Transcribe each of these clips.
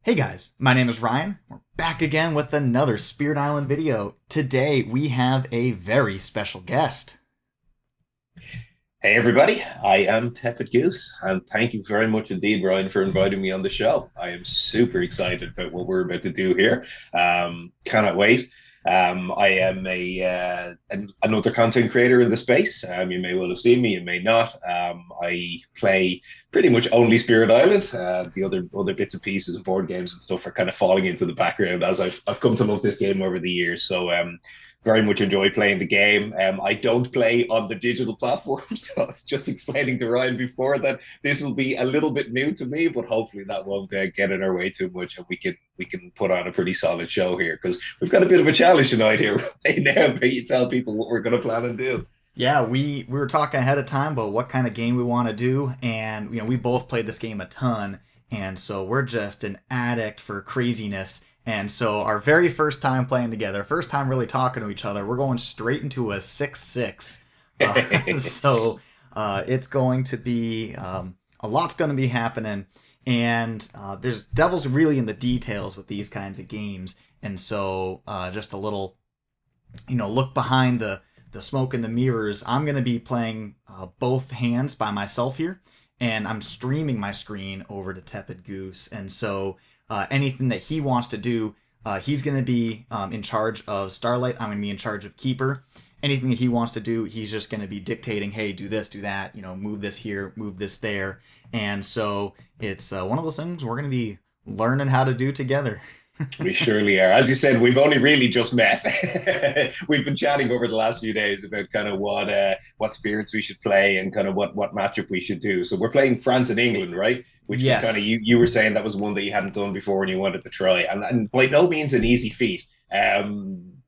Hey guys, my name is Ryan. We're back again with another Spirit Island video. Today we have a very special guest. Hey everybody, I am Tepid Goose, and thank you very much indeed, Ryan, for inviting me on the show. I am super excited about what we're about to do here. Cannot wait. I am another content creator in the space. You may well have seen me, you may not. I play pretty much only Spirit Island. The other bits and pieces and board games and stuff are kind of falling into the background as I've come to love this game over the years. So very much enjoy playing the game. I don't play on the digital platform, so I was just explaining to Ryan before that this will be a little bit new to me, but hopefully that won't get in our way too much, and we can put on a pretty solid show here because we've got a bit of a challenge tonight here. Right now, but you tell people what we're going to plan and do. Yeah, we were talking ahead of time about what kind of game we want to do, and we both played this game a ton, and so we're just an addict for craziness. And so our very first time playing together, first time really talking to each other, we're going straight into a 6-6. It's going to be a lot's going to be happening, and there's devil's really in the details with these kinds of games. And so just a little, look behind the smoke and the mirrors. I'm going to be playing both hands by myself here, and I'm streaming my screen over to Tepid Goose. And so anything that he wants to do, he's going to be in charge of Starlight. I'm going to be in charge of Keeper. Anything that he wants to do, he's just going to be dictating, hey, do this, do that, move this here, move this there. And so it's one of those things we're going to be learning how to do together. We surely are. As you said, we've only really just met. We've been chatting over the last few days about kind of what spirits we should play and kind of what matchup we should do. So we're playing France and England, right? Which was kind of Yes. you were saying that was one that you hadn't done before and you wanted to try, and by no means an easy feat.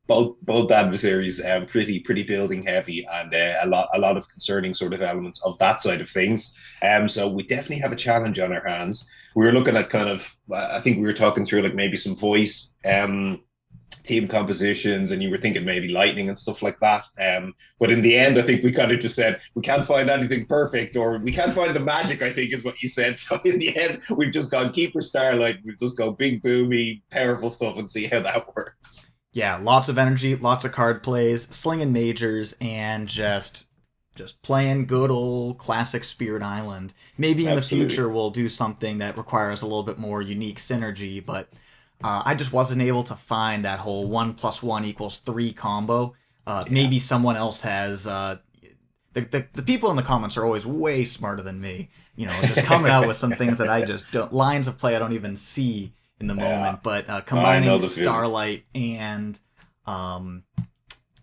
Both adversaries pretty building heavy and a lot of concerning sort of elements of that side of things. So we definitely have a challenge on our hands. We were looking at kind of I think we were talking through like maybe some voice team compositions, and you were thinking maybe lightning and stuff like that. But in the end, I think we kind of just said we can't find anything perfect, or we can't find the magic, I think is what you said. So in the end, we've just gone Keeper Starlight. We've just go big, boomy, powerful stuff and see how that works. Yeah, lots of energy, lots of card plays, slinging majors, and just playing good old classic Spirit Island. Maybe in the Absolutely. future we'll do something that requires a little bit more unique synergy, but I just wasn't able to find that whole 1+1 = 3 combo. Yeah. Maybe someone else has. The people in the comments are always way smarter than me. Just coming out with some things that I just don't, lines of play I don't even see in the Yeah. moment. But I know combining the feeling. Starlight and um,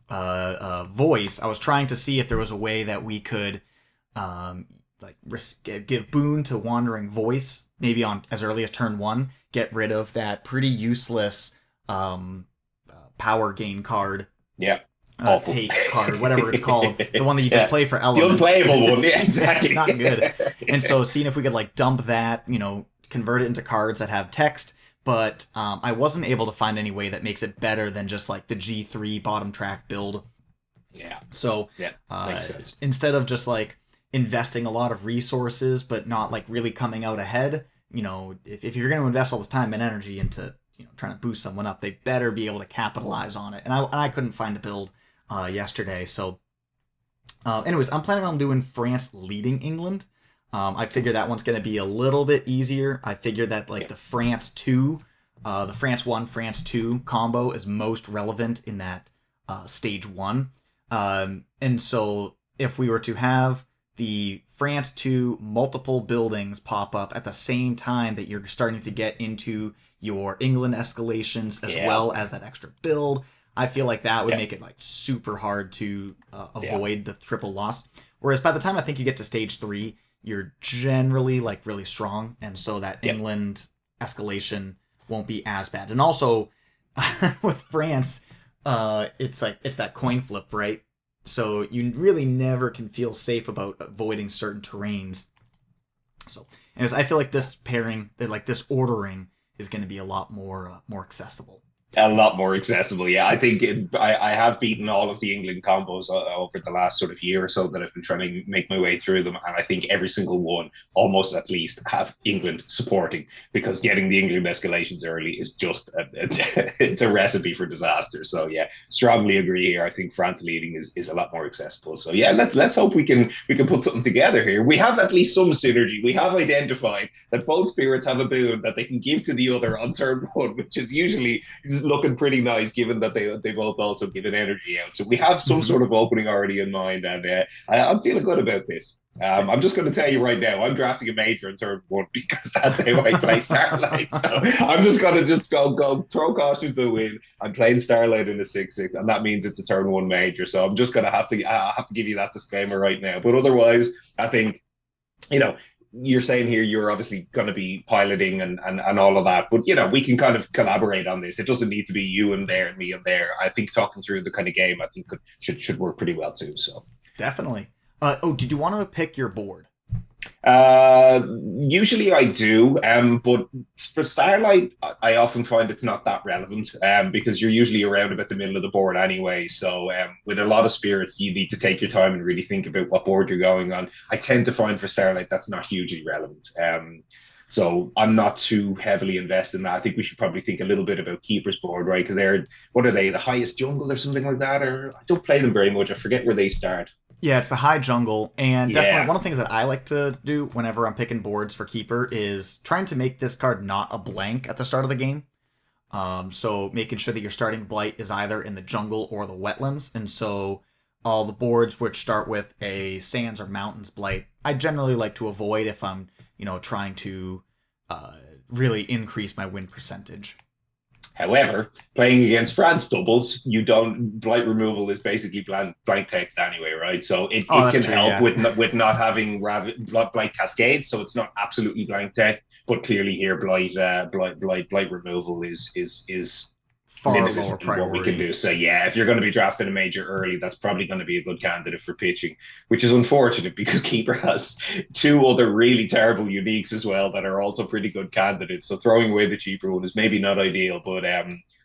voice, I was trying to see if there was a way that we could give boon to wandering voice, maybe on as early as turn one, get rid of that pretty useless power gain card, Yeah. Awful. take card, whatever it's called, the one that you just Yeah. play for The elements. unplayable one. Yeah, It's exactly. not good. And so seeing if we could dump that, convert it into cards that have text. But I wasn't able to find any way that makes it better than just like the G3 bottom track build. Yeah. So Yeah. Makes sense. instead of just investing a lot of resources but not really coming out ahead, if you're going to invest all this time and energy into trying to boost someone up, they better be able to capitalize on it. And I couldn't find a build yesterday. So anyways, I'm planning on doing France leading England. I figure that one's going to be a little bit easier. I figure that Yeah. the France 2, the France 1, France 2 combo is most relevant in that stage 1. And so if we were to have the France 2 multiple buildings pop up at the same time that you're starting to get into your England escalations as Yeah. well as that extra build, I feel like that would Yeah. make it super hard to Yeah. avoid the triple loss. Whereas by the time I think you get to stage 3, you're generally really strong, and so that Yeah. England escalation won't be as bad. And also with France, it's that coin flip, right? So you really never can feel safe about avoiding certain terrains. So, anyways, I feel like this pairing, that this ordering, is going to be a lot more accessible. A lot more accessible. Yeah, I think I have beaten all of the England combos over the last sort of year or so that I've been trying to make my way through them, and I think every single one, almost at least, have England supporting because getting the England escalations early is just it's a recipe for disaster. So yeah, strongly agree here. I think France leading is a lot more accessible. So yeah, let's hope we can put something together here. We have at least some synergy. We have identified that both spirits have a boon that they can give to the other on turn one, which is usually is looking pretty nice given that they both also given energy out. So we have some Hmm. sort of opening already in mind, and I'm feeling good about this. I'm just going to tell you right now, I'm drafting a major in turn one because that's how I play Starlight. So I'm just going to just go throw caution to the wind. I'm playing Starlight in the 6/6, and that means it's a turn one major. So I'm just going to have to give you that disclaimer right now. But otherwise, I think you know, you're saying here you're obviously going to be piloting and all of that, but we can kind of collaborate on this. It doesn't need to be you and there and me and there. I think talking through the kind of game, I think should work pretty well too. So Definitely. Oh, did you want to pick your board? Uh, usually I do, but for Starlight, I often find it's not that relevant, because you're usually around about the middle of the board anyway. So, with a lot of spirits, you need to take your time and really think about what board you're going on. I tend to find for Starlight that's not hugely relevant. So I'm not too heavily invested in that. I think we should probably think a little bit about Keeper's board, right? Because what are they, the highest jungle or something like that? Or I don't play them very much. I forget where they start. Yeah, it's the high jungle, and definitely Yeah. one of the things that I like to do whenever I'm picking boards for keeper is trying to make this card not a blank at the start of the game. So making sure that your starting blight is either in the jungle or the wetlands, and so all the boards which start with a sands or mountains blight, I generally like to avoid if I'm trying to uh, really increase my win percentage. However, playing against France doubles, you don't blight removal is basically blank text anyway, right? So Oh, it that's can true. help Yeah, with not having blight cascades, so it's not absolutely blank text, but clearly here blight removal is far limited lower in what we can priority. do. So yeah, if you're going to be drafting a major early, that's probably going to be a good candidate for pitching, which is unfortunate because Keeper has two other really terrible uniques as well that are also pretty good candidates. So throwing away the cheaper one is maybe not ideal, but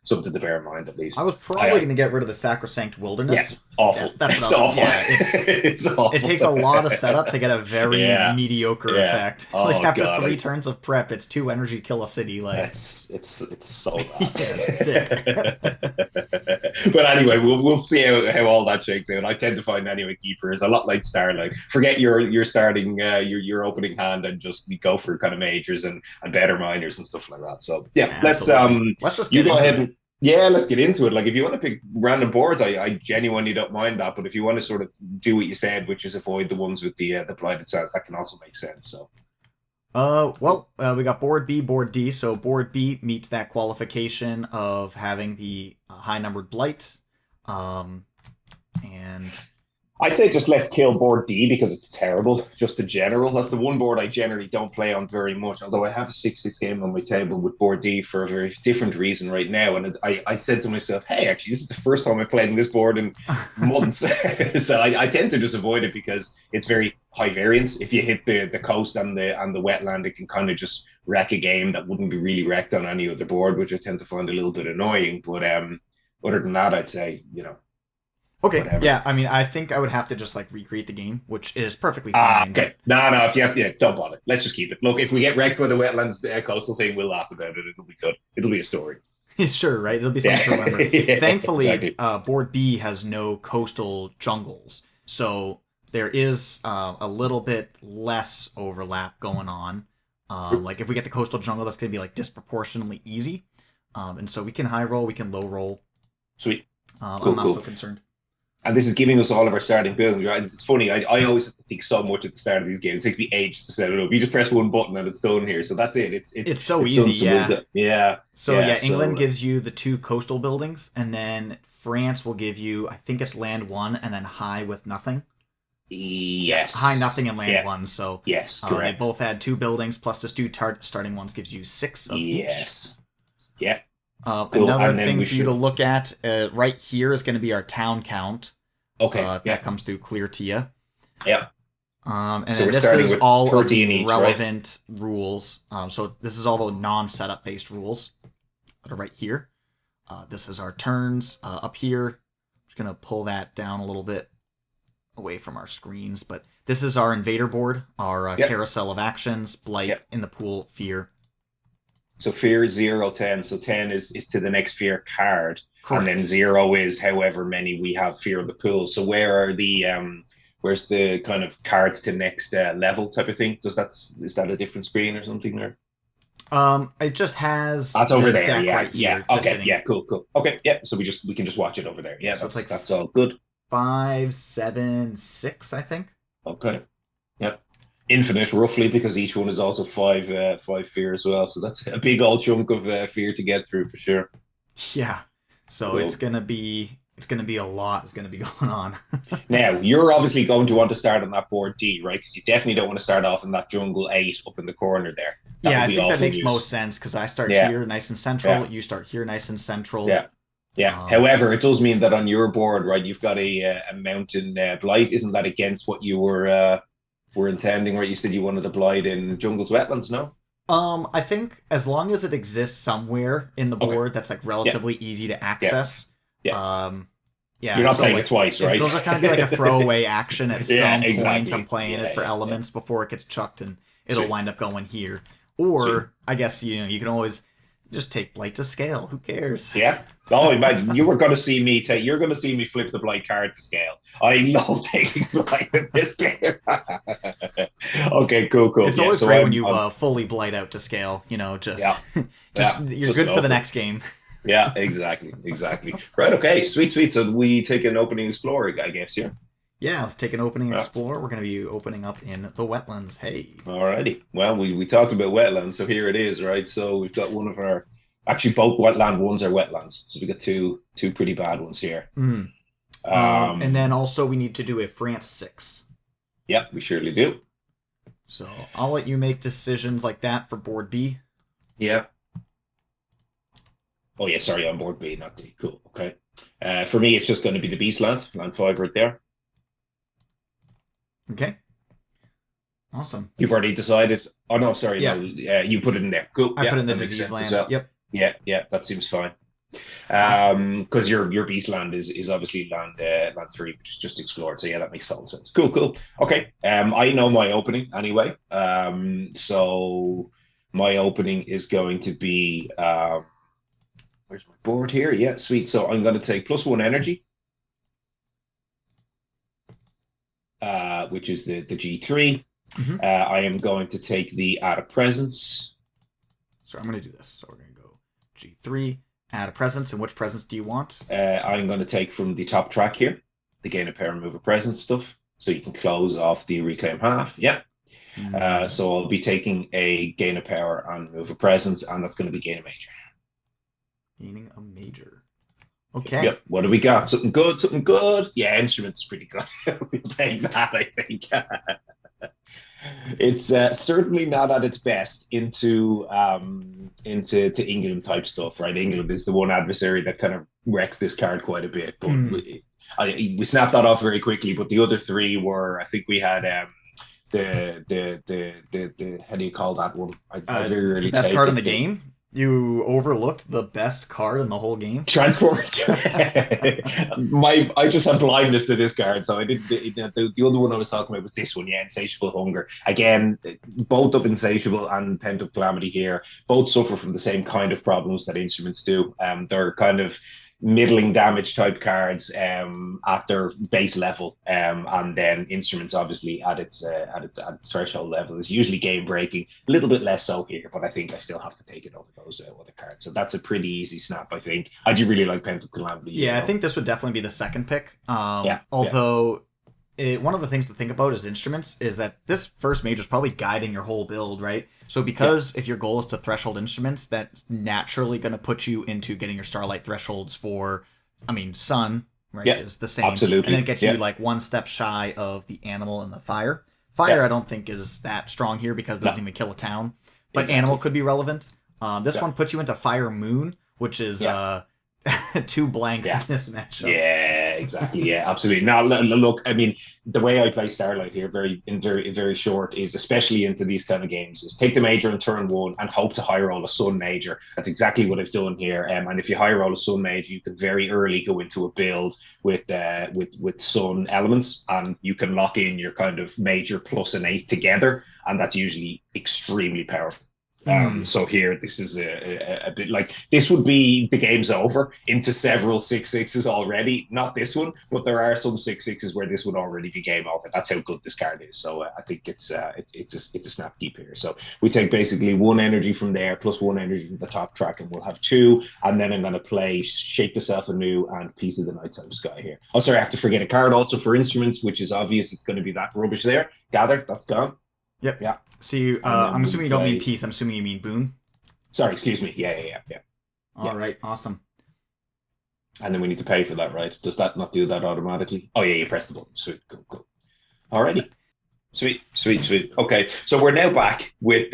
something to bear in mind at I least. was probably going to get rid of the Sacrosanct Yeah, Wilderness. awful. That's what I It's was going to. awful. Yeah, It's it awful. takes a lot of setup to get a very Yeah, mediocre yeah. effect. Like Oh after god, three turns of prep, it's 2 energy kill a city. Like, it's so yeah, sick. bad. But anyway, we'll see how all that shakes out. I tend to find anyway keeper is a lot like Starlight. Forget your starting your opening hand and just go for kind of majors and better minors and stuff like that. So yeah, let's Absolutely. Let's just you get go into ahead it. and yeah, let's get into it. Like if you want to pick random boards, I genuinely don't mind that. But if you want to sort of do what you said, which is avoid the ones with the blighted sands, that can also make sense. So We got board B, board D. So board B meets that qualification of having the high numbered blight. Um, and I'd say just let's kill board D because it's terrible, just in general. That's the one board I generally don't play on very much, although I have a 6/6 game on my table with board D for a very different reason right now. And I said to myself, hey, actually, this is the first time I've played on this board in months. So I tend to just avoid it because it's very high variance. If you hit the coast and the wetland, it can kind of just wreck a game that wouldn't be really wrecked on any other board, which I tend to find a little bit annoying. But other than that, I'd say, okay, whatever. yeah. I mean, I think I would have to just like recreate the game, which is perfectly fine. Okay. But No. If you have, yeah, don't bother. Let's just keep it. Look, if we get wrecked by the wetlands coastal thing, we'll laugh about it. It'll be good. It'll be a story. sure, right? It'll be Yeah, something to remember. yeah, Thankfully, exactly. board B has no coastal jungles, so there is a little bit less overlap going on. Like if we get the coastal jungle, that's going to be like disproportionately easy. And so we can high roll, we can low roll. Sweet. I'm Cool, not so cool. concerned. And this is giving us all of our starting buildings, right? It's funny. I always have to think so much at the start of these games. It takes me ages to set it up. You just press one button and it's done here. So that's it. It's It's it's so it's easy, done so well yeah. done. Yeah, So yeah. yeah, England So gives you the 2 coastal buildings, and then France will give you, I think it's land 1, and then high with nothing. Yeah, high yes, nothing and land yeah, 1. So yes, they correct. both add 2 buildings plus the starting ones gives you 6 of each. Yes, yeah, cool. Another And then thing we for you to should. look at right here is going to be our town count. Okay, If yeah, that comes through clear to you. yeah. And So then we're this starting is with all of the 13 each, right? relevant rules. So this is all the non-setup based rules that are right here. This is our turns. Up here, I'm just going to pull that down a little bit away from our screens. But this is our invader board, our carousel of actions, blight, in the pool, fear. So fear is 0, 10. So 10 is to the next fear card. Correct. And then 0 is however many we have fear of the pool. So where's the kind of cards to next level type of thing? Is that a different screen or something there? It just has that's over there. Deck Yeah, right here, yeah. Okay, yeah, cool. Okay, yeah. So we can just watch it over there. Yeah, so that's all good. 5, 7, 6, I think. Okay. Yep. Infinite, roughly, because each one is also five fear as well. So that's a big old chunk of fear to get through for sure. Yeah. So cool. It's gonna be a lot. It's gonna be going on. Now you're obviously going to want to start on that board D, right? Because you definitely don't want to start off in that jungle 8 up in the corner there. I think that makes most sense because I start here nice and central. You start here nice and central. Yeah. However, it does mean that on your board, right, you've got a mountain blight. Isn't that against what you were intending? Right, you said you wanted a blight in jungles, wetlands. No. I think as long as it exists somewhere in the board that's like relatively easy to access. You're not playing it twice, right? Those are kind of be like a throwaway action at some point. I'm playing it for elements before it gets chucked, and it'll wind up going here. Or I guess you can always just take blight to scale. Who cares? Yeah. Oh, imagine you're going to see me flip the blight card to scale. I love taking blight in this game. Okay, cool. It's always great when you fully blight out to scale. You're good for the next game. Yeah, exactly. Right. Okay. Sweet. So we take an opening explorer, I guess. Yeah. Yeah, let's take an opening explore. We're going to be opening up in the wetlands. Hey. Alrighty. Well, we talked about wetlands, so here it is, right? So we've got one of our, actually both wetland ones are wetlands. So we got two pretty bad ones here. Mm. And then also we need to do a France 6. Yeah, we surely do. So I'll let you make decisions like that for board B. Yeah. Oh yeah, sorry, on board B, not D. Cool. Okay. For me, it's just going to be the Beast land 5 right there. Okay. Awesome. You've already decided. Oh no, sorry. Yeah. No, you put it in there. Cool. I put it in the disease land. Well. Yep. Yeah, that seems fine. Because your beast land is obviously land 3, which is just explored. So yeah, that makes total sense. Cool. Okay. I know my opening anyway. So my opening is going to be where's my board here? Yeah, sweet. So I'm going to take +1 energy. Which is the G3. Mm-hmm. I am going to take the Add a Presence. So I'm going to do this. So we're going to go G3, Add a Presence. And which presence do you want? I'm going to take from the top track here, the Gain of Power, Move a Presence stuff. So you can close off the Reclaim Half. Yeah. Mm-hmm. So I'll be taking a Gain of Power and Move a Presence, and that's going to be Gain a Major. Gaining a Major. Okay. Yep. What do we got? Something good? Yeah, Instrument's pretty good. We'll take that, I think. It's certainly not at its best into England type stuff, right? England is the one adversary that kind of wrecks this card quite a bit. But we snapped that off very quickly. But the other 3 were, I think we had the how do you call that one? I very rarely best card in the game. You overlooked the best card in the whole game. Transport. I just have blindness to this card, so I didn't. The other one I was talking about was this one. Yeah, Insatiable Hunger. Again, both of Insatiable and Pent Up Calamity here both suffer from the same kind of problems that Instruments do. They're kind of middling damage type cards at their base level, and then Instruments obviously at its threshold level is usually game breaking. A little bit less so here, but I think I still have to take it over those other cards. So that's a pretty easy snap, I think. I do really like Pent Up Calamity. Yeah, I think this would definitely be the second pick. Although one of the things to think about as Instruments is that this first major is probably guiding your whole build, right? So because if your goal is to threshold Instruments, that's naturally going to put you into getting your Starlight thresholds for, Sun, right, is the same. Absolutely. And then it gets you like one step shy of the Animal and the Fire. Fire I don't think is that strong here because it doesn't even kill a town. But Animal could be relevant. This one puts you into Fire Moon, which is 2 blanks in this matchup. Yeah. exactly. Yeah, absolutely. Now, look, I mean, the way I play Starlight here, very short, is especially into these kind of games, is take the major in turn one and hope to high roll a Sun major. That's exactly what I've done here. And if you high roll a Sun major, you can very early go into a build with Sun elements, and you can lock in your kind of major plus an eight together, and that's usually extremely powerful. Hmm. So here, this is a bit like this would be the game's over into several 6/6s already. Not this one, but there are some 6/6s where this would already be game over. That's how good this card is. So I think it's a snap keep here. So we take basically one energy from there plus one energy from the top track, and we'll have two. And then I'm going to play Shape the Self Anew and Piece of the Nighttime Sky here. Oh, sorry, I have to forget a card also for instruments, which is obvious. It's going to be that rubbish there. Gather, that's gone. Yep. Yeah. So you, And then I'm we'll assuming you don't mean play. peace. I'm assuming you mean boon. Sorry, excuse me. Yeah. All right. Awesome. And then we need to pay for that, right? Does that not do that automatically? Oh yeah, you press the button. Sweet, cool. Alrighty. Sweet. Okay, so we're now back with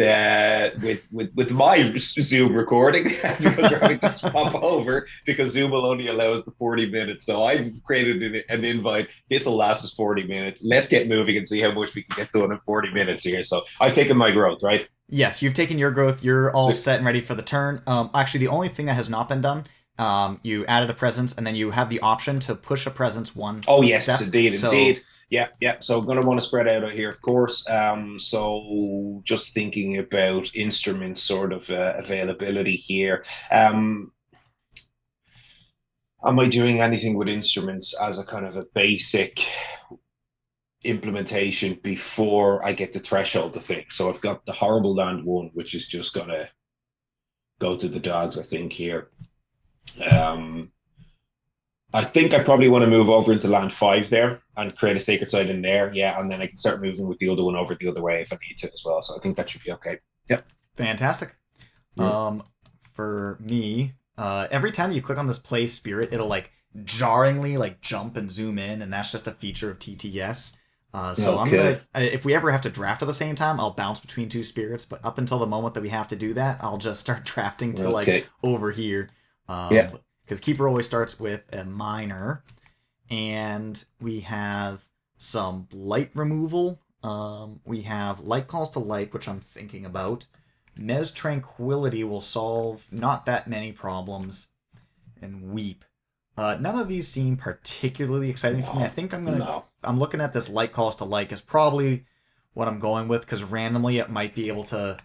my Zoom recording because we're having to swap over because Zoom will only allow us the 40 minutes. So I've created an invite. This will last us 40 minutes. Let's get moving and see how much we can get done in 40 minutes here. So I've taken my growth, right? Yes, you've taken your growth. You're all set and ready for the turn. Actually, the only thing that has not been done, you added a presence, and then you have the option to push a presence one Oh yes, step. indeed. Yeah. So I'm going to want to spread out here, of course. So just thinking about instrument sort of availability here. Am I doing anything with instruments as a kind of a basic implementation before I get the threshold to think? So I've got the horrible land one, which is just going to go to the dogs, I think here. Um, I think I probably want to move over into land five there and create a sacred site in there. Yeah, and then I can start moving with the other one over the other way if I need to as well. So I think that should be okay. Yep. Fantastic. Mm. For me, every time you click on this play spirit, it'll like jarringly like jump and zoom in, and that's just a feature of TTS. So I'm Okay. gonna, if we ever have to draft at the same time, I'll bounce between two spirits. But up until the moment that we have to do that, I'll just start drafting to like Okay. over here. Yeah. Because keeper always starts with a minor, and we have some blight removal. We have light calls to light, which I'm thinking about. Mez Tranquility will solve not that many problems, and Weep. None of these seem particularly exciting for me. I No. think No. I'm looking at this light calls to light is probably what I'm going with because randomly it might be able to,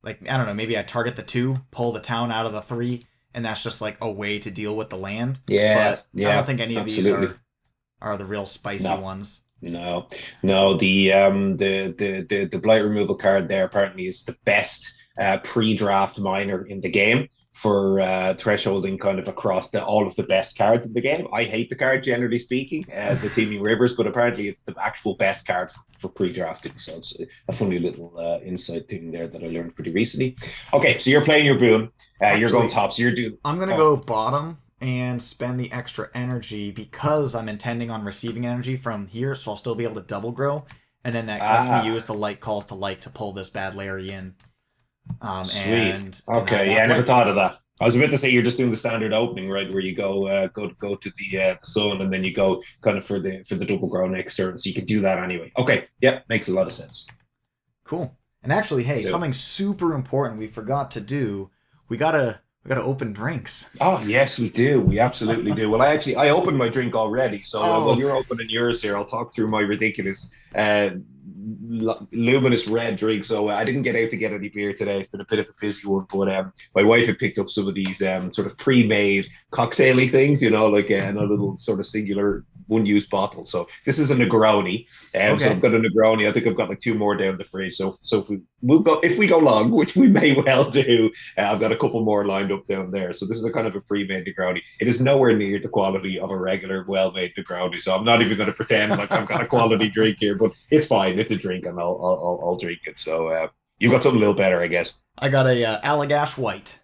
like, I don't know, maybe I target the two, pull the town out of the three, and that's just like a way to deal with the land. Yeah. But I don't Yeah. think any of these Absolutely. are the real spicy No. ones. No. The blight removal card there apparently is the best pre-draft miner in the game for thresholding kind of across all of the best cards in the game. I hate the card generally speaking, the Teeming Rivers, but apparently it's the actual best card for pre-drafting. So it's a funny little inside thing there that I learned pretty recently. Okay, so you're playing your boon. You're going Actually, top. So you're doing. I'm gonna Oh, go bottom and spend the extra energy because I'm intending on receiving energy from here, so I'll still be able to double grow, and then that lets me ah, use the light calls to light to pull this bad Larry in, sweet. and deny Okay, yeah, that I never blight. thought of that. I was about to say you're just doing the standard opening, right, where you go to the sun, and then you go kind of for the double grow next turn. So you can do that anyway. Okay, yeah, makes a lot of sense. Cool. And actually, hey, Do it. something super important we forgot to do. We gotta open drinks. Oh yes, we do. We absolutely do. Well, I opened my drink already. So while Oh, you're opening yours here, I'll talk through my ridiculous luminous red drink. So I didn't get out to get any beer today. It's been a bit of a busy one, but my wife had picked up some of these sort of pre-made cocktaily things, like in a little sort of singular one-use bottle. So this is a Negroni. So I've okay. got a Negroni. I think I've got like two more down the fridge. So if we go long, which we may well do, I've got a couple more lined up down there. So this is a kind of a pre-made Negroni. It is nowhere near the quality of a regular well-made Negroni. So I'm not even going to pretend like I've got a quality drink here, but it's fine. It's a drink, and I'll drink it. So you got something a little better, I guess. I got a Allagash White.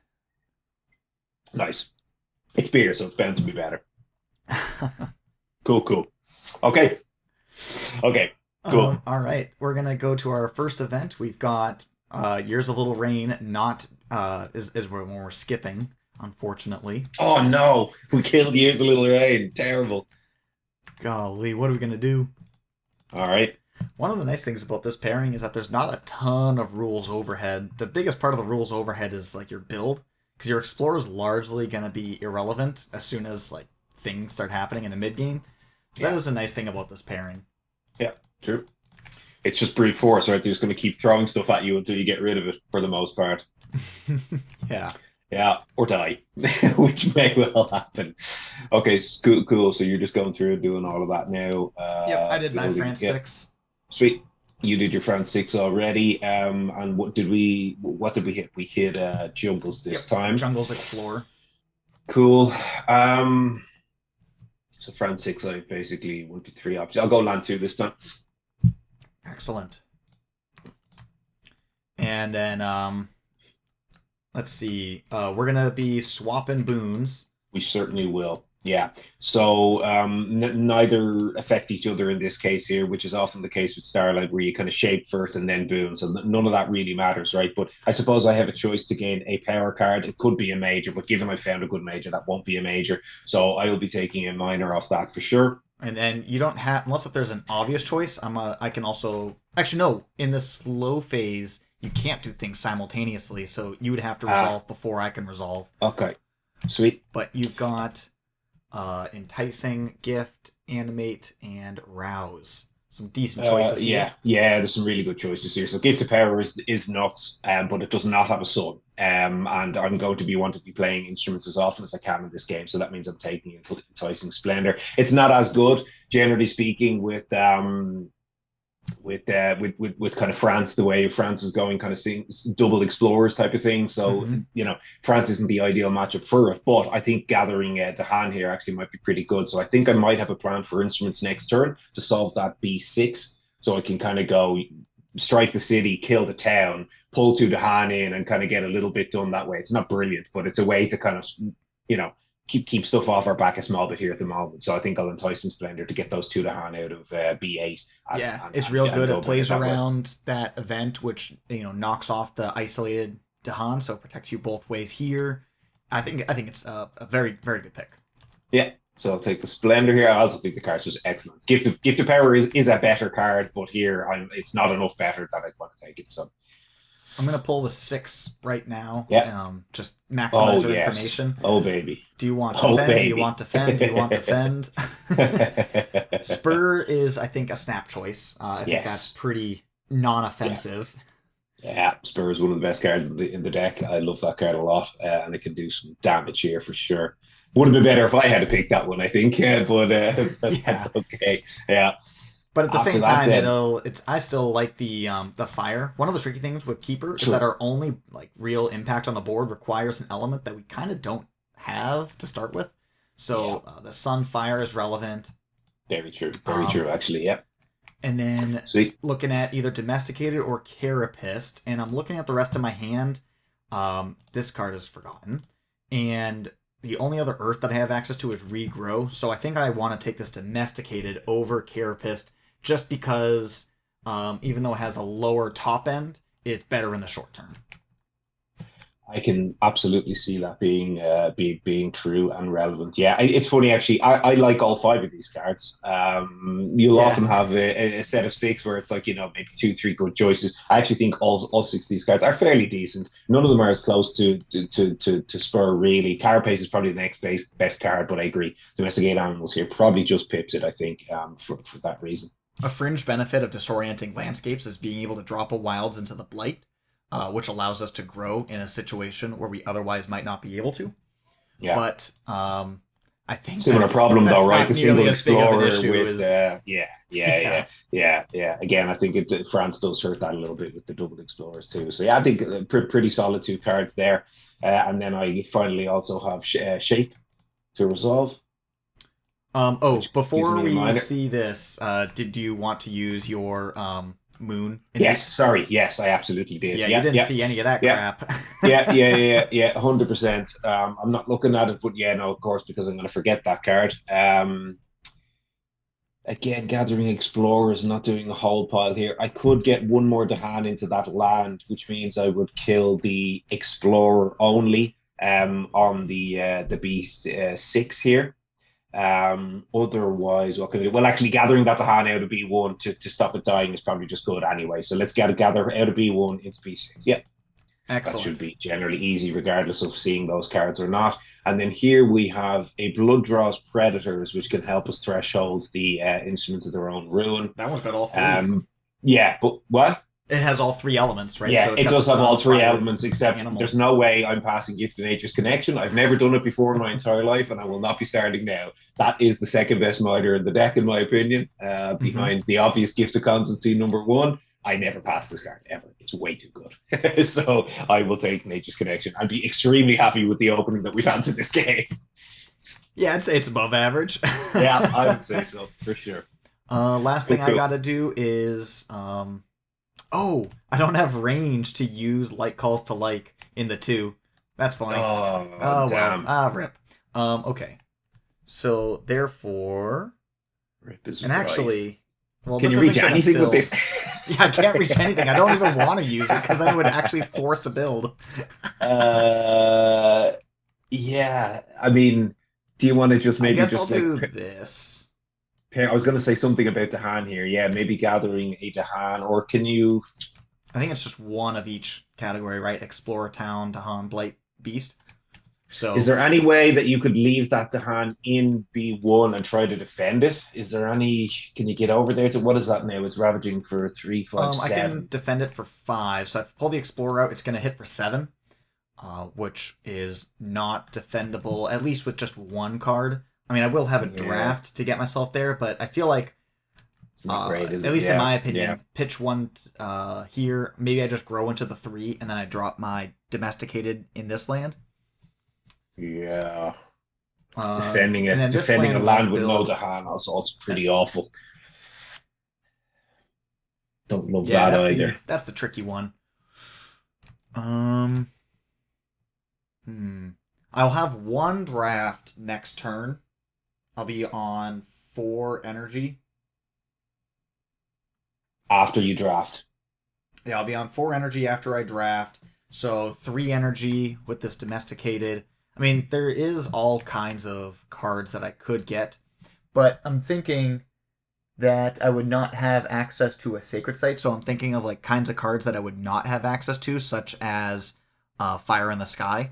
Nice. It's beer, so it's bound to be better. Cool. Okay. Okay. Cool. All right, we're gonna go to our first event. We've got Years of Little Rain. Not is when we're skipping, unfortunately. Oh no, we killed years a little rain. Terrible. Golly, what are we gonna do? All right. One of the nice things about this pairing is that there's not a ton of rules overhead. The biggest part of the rules overhead is like your build, because your explorer is largely gonna be irrelevant as soon as like things start happening in the mid game. So that Yeah. is a nice thing about this pairing. Yeah. True. It's just brute force, right? They're just going to keep throwing stuff at you until you get rid of it for the most part. Yeah. Yeah, or die, which may well happen. Okay, cool, cool. So you're just going through and doing all of that now. Yep, I did my Building. France Yeah, 6. sweet. You did your France six already. And what did we? What did we hit? We hit jungles this Yep, time. Jungles Explorer. Cool. So France six, I basically one, two, three options. I'll go land two this time. Excellent. And then let's see. We're gonna be swapping boons. We certainly will. Yeah. So neither affect each other in this case here, which is often the case with Starlight, where you kind of shape first and then boom. So none of that really matters, right? But I suppose I have a choice to gain a power card. It could be a major, but given I found a good major, that won't be a major. So I will be taking a minor off that for sure. And then you don't have, unless if there's an obvious choice. I can also actually no. In the slow phase, you can't do things simultaneously, so you would have to resolve before I can resolve. Okay. Sweet. But you've got enticing, gift, animate, and rouse. Some decent choices here. Yeah, there's some really good choices here. So Gift of Power is nuts, but it does not have a sun. And I'm going to be wanting to be playing instruments as often as I can in this game. So that means I'm taking Enticing Splendor. It's not as good, generally speaking, with kind of France, the way France is going, kind of seeing double explorers type of thing. So France isn't the ideal matchup for it, but I think gathering Dahan here actually might be pretty good. So I think I might have a plan for instruments next turn to solve that B6, so I can kind of go strike the city, kill the town, pull two Dahan in, and kind of get a little bit done that way. It's not brilliant, but it's a way to kind of you know keep stuff off our back a small bit here at the moment. So I think I'll entice Splendor to get those two Dahan out of B8. It's real good. It plays around that event, which knocks off the isolated Dahan, so it protects you both ways here. I think it's a very, very good pick. Yeah. So I'll take the Splendor here. I also think the card's just excellent. Gift of Power is a better card, but here it's not enough better that I'd want to take it. So I'm gonna pull the 6 right now. Yeah. Just maximize your information. Oh baby. Do you want defend? Baby. Do you want defend? Do you want defend? Spur is, I think, a snap choice. I think that's pretty non-offensive. Yeah, Spur is one of the best cards in the deck. I love that card a lot, and it can do some damage here for sure. Would have been better if I had to pick that one, I think, but that's okay. Yeah. But at the same time, I still like the fire. One of the tricky things with Keeper is that our only like real impact on the board requires an element that we kind of don't have to start with. So the sun fire is relevant. Very true. Very true, actually. Yeah. And then looking at either Domesticated or Carapist, and I'm looking at the rest of my hand. This card is Forgotten, and the only other Earth that I have access to is Regrow. So I think I want to take this Domesticated over Carapist, just because even though it has a lower top end, it's better in the short term. I can absolutely see that being true and relevant. Yeah, it's funny actually. I like all 5 of these cards. You'll often have a set of 6 where it's like maybe 2, 3 good choices. I actually think all 6 of these cards are fairly decent. None of them are as close to Spur really. Carapace is probably the next best card, but I agree. Domesticate Animals here probably just pips it. I think for that reason. A fringe benefit of Disorienting Landscapes is being able to drop a Wilds into the Blight. Which allows us to grow in a situation where we otherwise might not be able to. Yeah. But I think similar problem though, right? The single explorer with yeah. Again, I think France does hurt that a little bit with the double explorers too. So yeah, I think pretty solid 2 cards there. And then I finally also have Shape to resolve. Before we see this, did you want to use your moon? Yes, I absolutely did. So you didn't see any of that crap. 100%. I'm not looking at it, but no, of course, because I'm going to forget that card. Again, Gathering Explorers, not doing a whole pile here. I could get one more Dahan into that land, which means I would kill the Explorer only on the B6 here. Otherwise, what can we do? Well, actually, gathering that Tahan out of B1 to stop it dying is probably just good anyway. So let's gather out of B1 into B6. Yeah, that should Excellent. be generally easy, regardless of seeing those cards or not. And then here we have a Blood Draws Predators, which can help us threshold the instruments of their own ruin. That one's got all three. Um, yeah, but what? It has all three elements, right? Yeah, So it's it got the does have all sun, three fire, elements, except animal. there's no way I'm passing Gift of Nature's Connection. I've never done it before in my entire life, and I will not be starting now. That is the second best miner in the deck, in my opinion, Hmm. behind the obvious Gift of Constancy number one. I never pass this card ever. It's way too good. So I will take Nature's Connection. I'd be extremely happy with the opening that we've had to this game. Yeah, I'd say it's above average. Yeah, I would say so for sure. Last Cool, thing I cool. gotta do is oh, I don't have range to use like calls to like in the two. That's funny. Oh, Oh well. damn. Rip. Okay. So therefore, Rip is and right. actually, well, Can this you reach isn't gonna anything with build. this? Yeah, I can't reach anything. I don't even want to use it because then it would actually force a build. uh, Yeah, I mean, do you want to just I maybe guess I'll just like do this. pair? I was going to say something about Dahan here. Yeah, maybe gathering a Dahan, or can you? I think it's just one of each category, right? Explorer, Town, Dahan, Blight, Beast. Is So there any way that you could leave that Dahan in B1 and try to defend it? Is there any? Can you get over there to what is that now? It's ravaging for three, five, I can seven. defend it for 5. So if I pull the Explorer out, it's going to hit for 7, which is not defendable, at least with just one card. I mean, I will have a Yeah, draft to get myself there, but I feel like, it's not great, is at it? least in Yeah, my yeah, opinion, pitch one here. Maybe I just grow into the 3, and then I drop my domesticated in this land. yeah. Defending And it, then this defending a land land won't with no build. Dahan also uh, pretty awful. Don't love Yeah, that either. that's the tricky one. Um, hmm. I'll have one draft next turn. I'll be on 4 energy. After you draft. Yeah, I'll be on 4 energy after I draft. So 3 energy with this domesticated. I mean, there is all kinds of cards that I could get, but I'm thinking that I would not have access to a sacred site. So I'm thinking of like kinds of cards that I would not have access to, such as Fire in the Sky.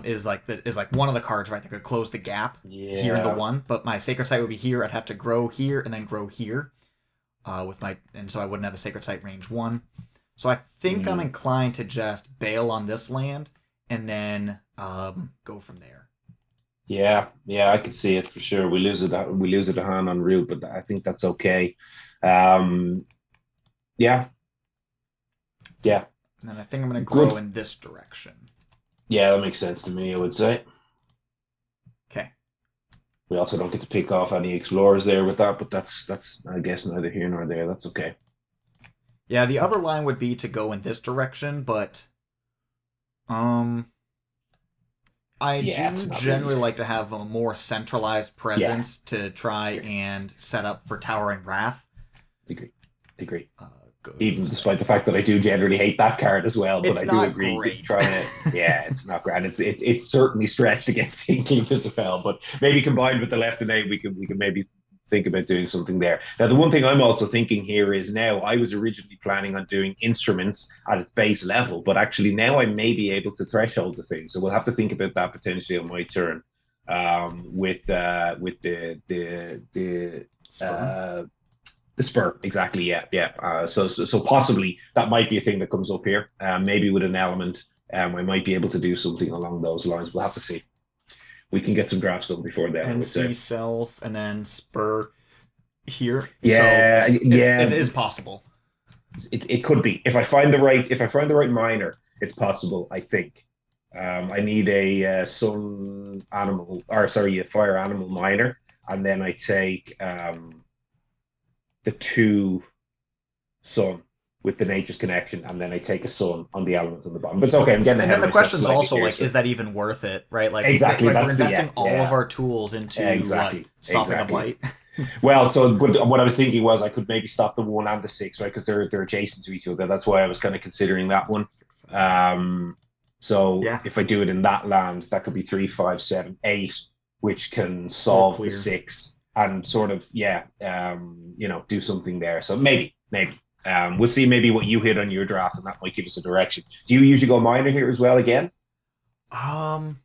Is like one of the cards, right, that could close the gap here in the Yeah. one, but my sacred site would be here. I'd have to grow here and then grow here, with my and so I wouldn't have a sacred site range 1. So I think I'm Mm. inclined to just bail on this land and then go from there. Yeah, yeah, I could see it for sure. We lose it a hand on route, but I think that's okay. Um, yeah, yeah, And then I think I'm going to grow good. in this direction. Yeah, that makes sense to me, I would say. Okay. We also don't get to pick off any explorers there with that, but that's I guess neither here nor there. That's okay. Yeah, the other line would be to go in this direction, but um I Yeah, it's do not really. generally like to have a more centralized Yeah, presence to try agree, and set up for Towering Wrath. agree, agree. Uh, Even goes. despite the fact that I do generally hate that card as well, but It's I do not agree great. trying to yeah, it's not grand. It's certainly stretched against Inkling Piscifel, but maybe combined with the left and eight, we can maybe think about doing something there. Now the one thing I'm also thinking here is now I was originally planning on doing instruments at its base level, but actually now I may be able to threshold the thing. So we'll have to think about that potentially on my turn. With Spur. uh the spur, exactly. Yeah, yeah. So possibly that might be a thing that comes up here. Maybe with an element, I might be able to do something along those lines. We'll have to see. We can get some drafts done before then, I would say. NC Self and then Spur here. So Yeah, it yeah. is possible. It could be if I find the right miner, it's possible. I think. I need a sun animal, or sorry, a fire animal miner, and then I take the two sun with the nature's connection, and then I take a sun on the elements on the bottom. But it's okay. I'm getting And ahead then of the myself question's slightly also here. like, So is that even worth it, right? exactly, Like we're that's the investing all of yeah, our tools into what exactly, stopping a exactly. blight. Well, so what I was thinking was I could maybe stop the one and the six, right? Because they're adjacent to each other. That's why I was kind of considering that one. Um, so Yeah. if I do it in that land, that could be three, five, seven, eight. which can So solve the clear. six and sort of do something there. So maybe we'll see maybe what you hit on your draft, and that might give us a direction. Do you usually go minor here as well again? Um,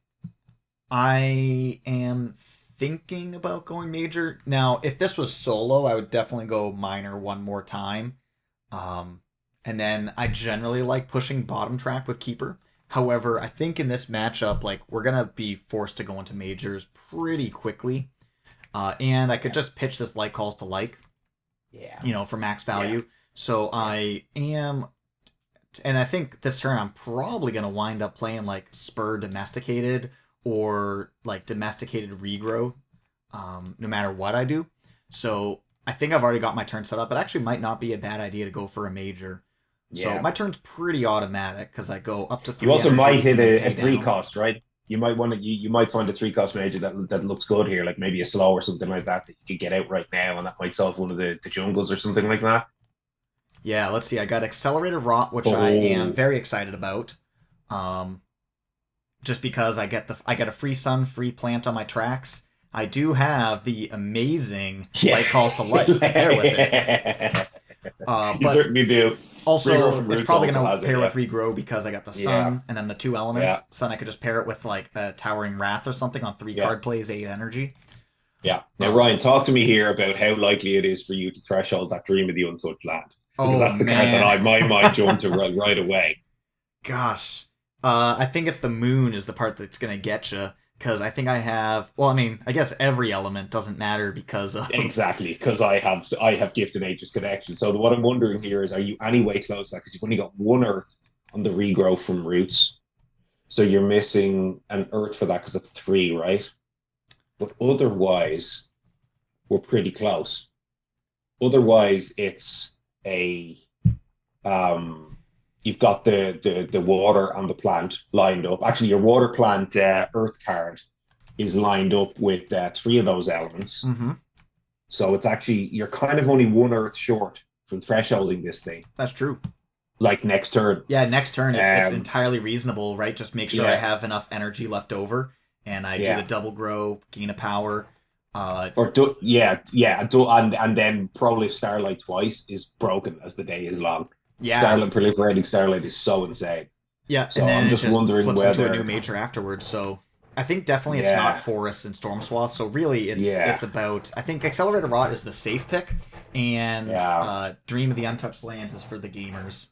I am thinking about going major. Now, if this was solo, I would definitely go minor one more time. Um, and then I generally like pushing bottom track with keeper. However, I think in this matchup, like we're gonna be forced to go into majors pretty quickly. And I could Yeah, just pitch this like calls to like, yeah, for max yeah, value. So yeah. I am, and I think this turn I'm probably gonna wind up playing like spur domesticated or like domesticated regrow, no matter what I do. So I think I've already got my turn set up. It actually might not be a bad idea to go for a major. So Yeah. my turn's pretty automatic because I go up to You three also might energy hit and then a pay three down. cost, right? You might find a three cost major that looks good here, like maybe a slow or something like that you could get out right now, and that might solve one of the jungles or something like that. Yeah, let's see. I got accelerated rot, which I am Oh, very excited about. Um, just because I get a free sun, free plant on my tracks. I do have the amazing yeah. light calls to light to pair with it. You But certainly do. Regrow also, from it's Roots probably also gonna has it, pair yeah. with regrow because I got the Yeah, sun and then the two yeah, elements. So then I could just pair it with like a towering wrath or something on three yeah, card plays, 8 energy. yeah. Now, Um, Ryan, talk to me here about how likely it is for you to threshold that Dream of the Untouched Land, because oh that's the card that man, my mind jumped to right away. gosh. I think it's the moon is the part that's gonna get you because I think I have. Well, I mean, I guess every element doesn't matter because of. Exactly, because I have gifted nature's connection. So what I'm wondering here is, are you any way close to that? Because you've only got one Earth on the regrow from Roots, so you're missing an Earth for that because that's three, right? But otherwise, we're pretty close. Otherwise, it's a you've got the water and the plant lined up. Actually, your water plant Earth card is lined up with three of those elements. Mm-hmm. So it's actually you're kind of only one Earth short from thresholding this thing. That's true. Like next turn, Yeah, next turn it's um, entirely reasonable, right? Just make sure I yeah, have enough energy left over, and I do the yeah, double grow, gain a power. Uh, and then prolife Starlight twice is broken as the day is long. yeah, Starlight proliferating Starlight is so insane. yeah, and So I'm then it just just wondering flips into a new whether, major afterwards. So I think definitely it's not yeah, forests and storm swaths. So really, yeah, it's about I think accelerated rot is the safe pick, and yeah. dream of the untouched lands is for the gamers.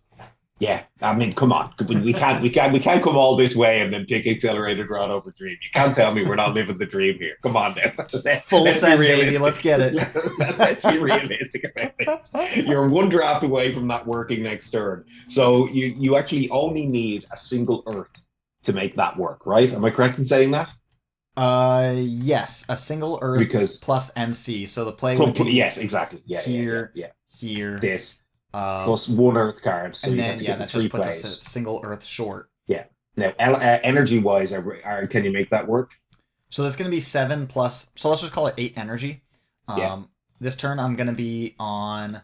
Yeah, I mean, come on, we can't come all this way and then pick accelerated rod over dream. You can't tell me we're not living the dream here. Come on now, Full let's be send, baby. Let's realistic. get it. Let's be realistic about this. You're one draft away from that working next turn, so you actually only need a single Earth to make that work, right? Am I correct in saying that? Yes, a single Earth Because plus NC. So the play would be yes, exactly, here, yeah. here, This uh, plus one Earth card, so and you'd have then to yeah, get the that three just puts us a plays. single Earth short. Yeah. Now, energy wise, can you make that work? So there's going to be 7 plus. So let's just call it 8 energy. Yeah. This turn I'm going to be on.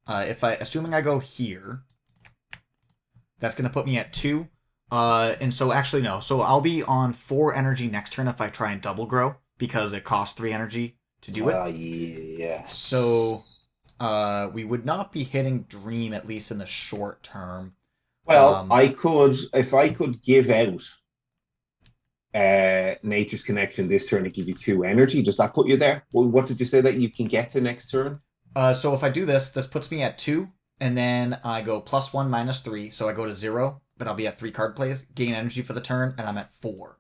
If I assuming I go here, that's going to put me at 2. And so actually no. So I'll be on 4 energy next turn if I try and double grow because it costs 3 energy to do it. So Yes. we would not be hitting Dream at least in the short term. Well, Um, I could, if I could give out Nature's Connection this turn to give you two energy, does that put you there? Well, what did you say that you can get to next turn? so if I do this, this puts me at 2, and then I go +1 -3, so I go to 0, but I'll be at 3 card plays, gain energy for the turn, and I'm at 4.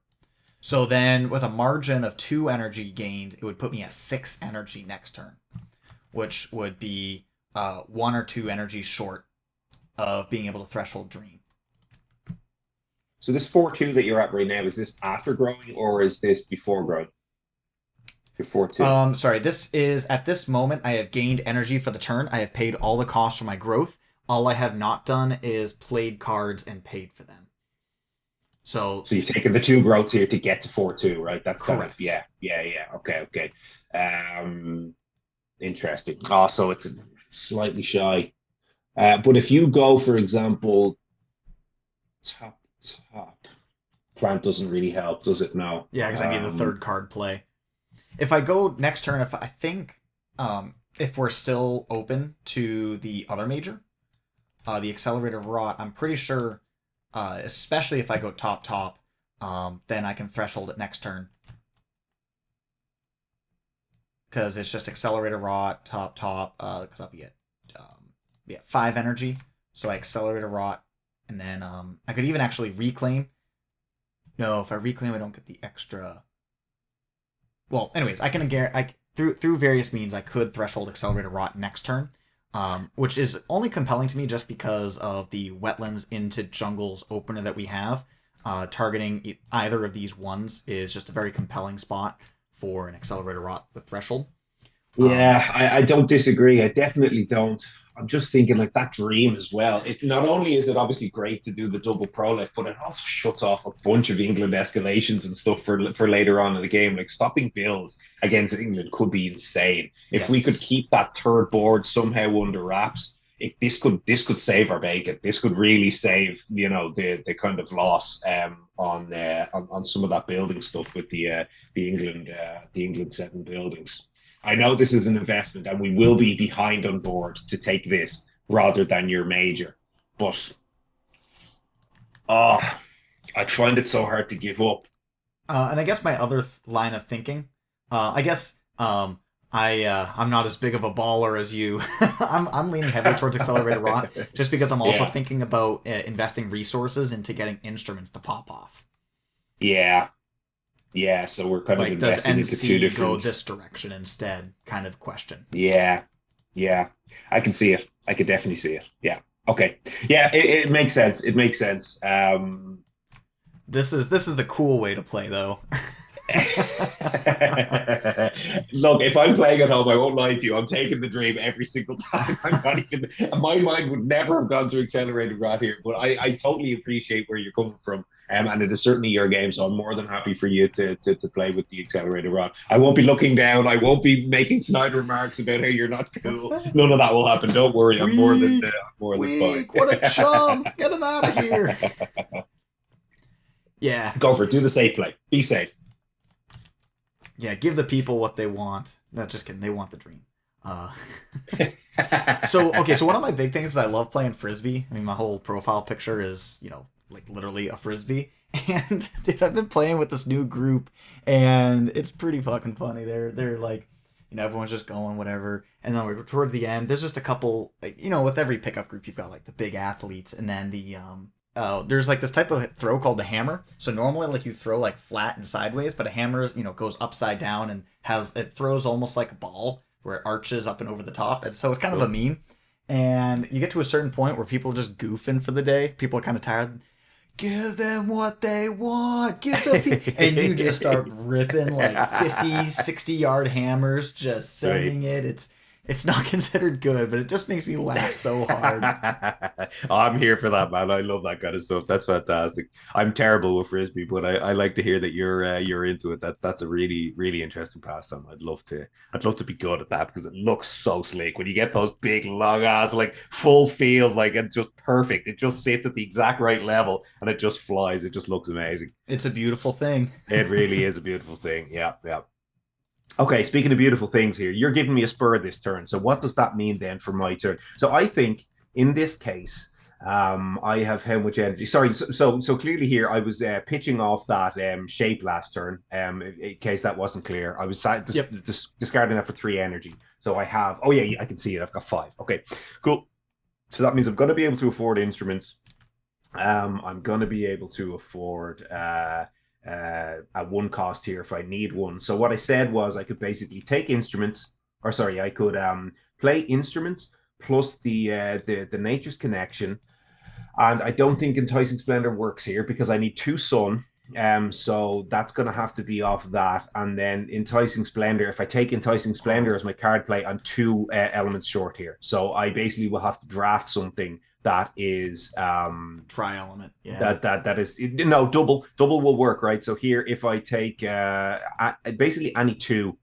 So then with a margin of 2 energy gained, it would put me at 6 energy next turn, which would be 1 or 2 energy short of being able to threshold Dream. So this 4-2 that you're at right now, is this after growing or is this before growing? Before 2. Sorry, this is at this moment I have gained energy for the turn. I have paid all the costs for my growth. All I have not done is played cards and paid for them. So So you're taking the two growths here to get to 4-2, right? That's kind of, correct. yeah. Okay. Um, Interesting. Oh, so it's slightly shy. But if you go, for example, top, top. plant doesn't really help, does it now? Yeah, because I need the third card play. If I go next turn, if I think if we're still open to the other major, the Accelerator of Rot, I'm pretty sure, especially if I go top top, then I can threshold it next turn. Because it's just Accelerator Rot, top top, because I'll be at 5 energy. So I Accelerator Rot, and then I could even actually reclaim. No, if I reclaim, I don't get the extra. Well, anyways, through various means I could threshold Accelerator Rot next turn, which is only compelling to me just because of the wetlands into jungles opener that we have. Targeting either of these ones is just a very compelling spot for an Accelerator Rot with threshold. Yeah, I don't disagree. I definitely don't. I'm just thinking like that dream as well. It not only is it obviously great to do the double pro lift, but it also shuts off a bunch of England escalations and stuff for later on in the game. Like stopping Bills against England could be insane. If we could Yes. keep that third board somehow under wraps, this could save our bacon. This could really save the kind of loss on some of that building stuff with the England 7 buildings. I know this is an investment and we will be behind on board to take this rather than your major. But oh, I find it so hard to give up. And I guess my other line of thinking, I guess I'm not as big of a baller as you. I'm leaning heavily towards Accelerated Rot just because I'm also Yeah, thinking about investing resources into getting instruments to pop off. yeah, yeah. So we're kind of Like, does investing into two NC go different. this direction instead? Kind of question. Yeah, yeah. I can see it. I could definitely see it. Yeah. Okay. Yeah, it makes sense. It makes sense. This is the cool way to play though. Look, if I'm playing at home, I won't lie to you. I'm taking the dream every single time. I'm not even. My mind would never have gone through accelerated rot here, but I totally appreciate where you're coming from, and it is certainly your game. So I'm more than happy for you to play with the accelerated rot. I won't be looking down. I won't be making snide remarks about how you're not cool. None of that will happen. Don't worry. Weak, More than fine. weak. What a chump! Get him out of here. Yeah, Go for it. Do the safe play. Be safe. yeah. Give the people what they want. Not just kidding. They want the dream. Uh, so okay. So one of my big things is I love playing frisbee. I mean, my whole profile picture is like literally a frisbee. And dude, I've been playing with this new group, and it's pretty fucking funny. They're like, everyone's just going whatever, and then we're towards the end. There's just a couple, like, with every pickup group, you've got like the big athletes, and then there's like this type of throw called the hammer. So normally, like, you throw like flat and sideways, but a hammer, goes upside down and it throws almost like a ball where it arches up and over the top, and so it's kind of a Cool. meme. And you get to a certain point where people are just goofing for the day. People are kind of tired. Give them what they want. Give them and you just start ripping like 50, 60 yard hammers, just Sweet. sending it. It's not considered good, but it just makes me laugh so hard. I'm here for that, man. I love that kind of stuff. That's fantastic. I'm terrible with frisbee, but I like to hear that you're into it. That's a really really interesting pastime. I'd love to be good at that because it looks so slick when you get those big long ass like full field like it's just perfect. It just sits at the exact right level and it just flies. It just looks amazing. It's a beautiful thing. It really is a beautiful thing. Yeah, yeah. Okay, speaking of beautiful things here, you're giving me a spur this turn. So what does that mean then for my turn? So I think in this case, I have how much energy? Sorry, so clearly here I was pitching off that shape last turn. In case that wasn't clear, I was Yep. discarding that for 3 energy. So I have. Oh yeah, I can see it. I've got 5. Okay, cool. So that means I'm going to be able to afford instruments. I'm going to be able to afford at one cost here if I need one. So what I said was I could basically take instruments, or sorry, I could play instruments plus the nature's connection. And I don't think enticing splendor works here because I need 2 sun. So that's going to have to be off that, and then enticing splendor. If I take enticing splendor as my card play, I'm 2 elements short here. So I basically will have to draft something that is Tri element. Yeah. that is no double will work, right? So here if I take basically any 2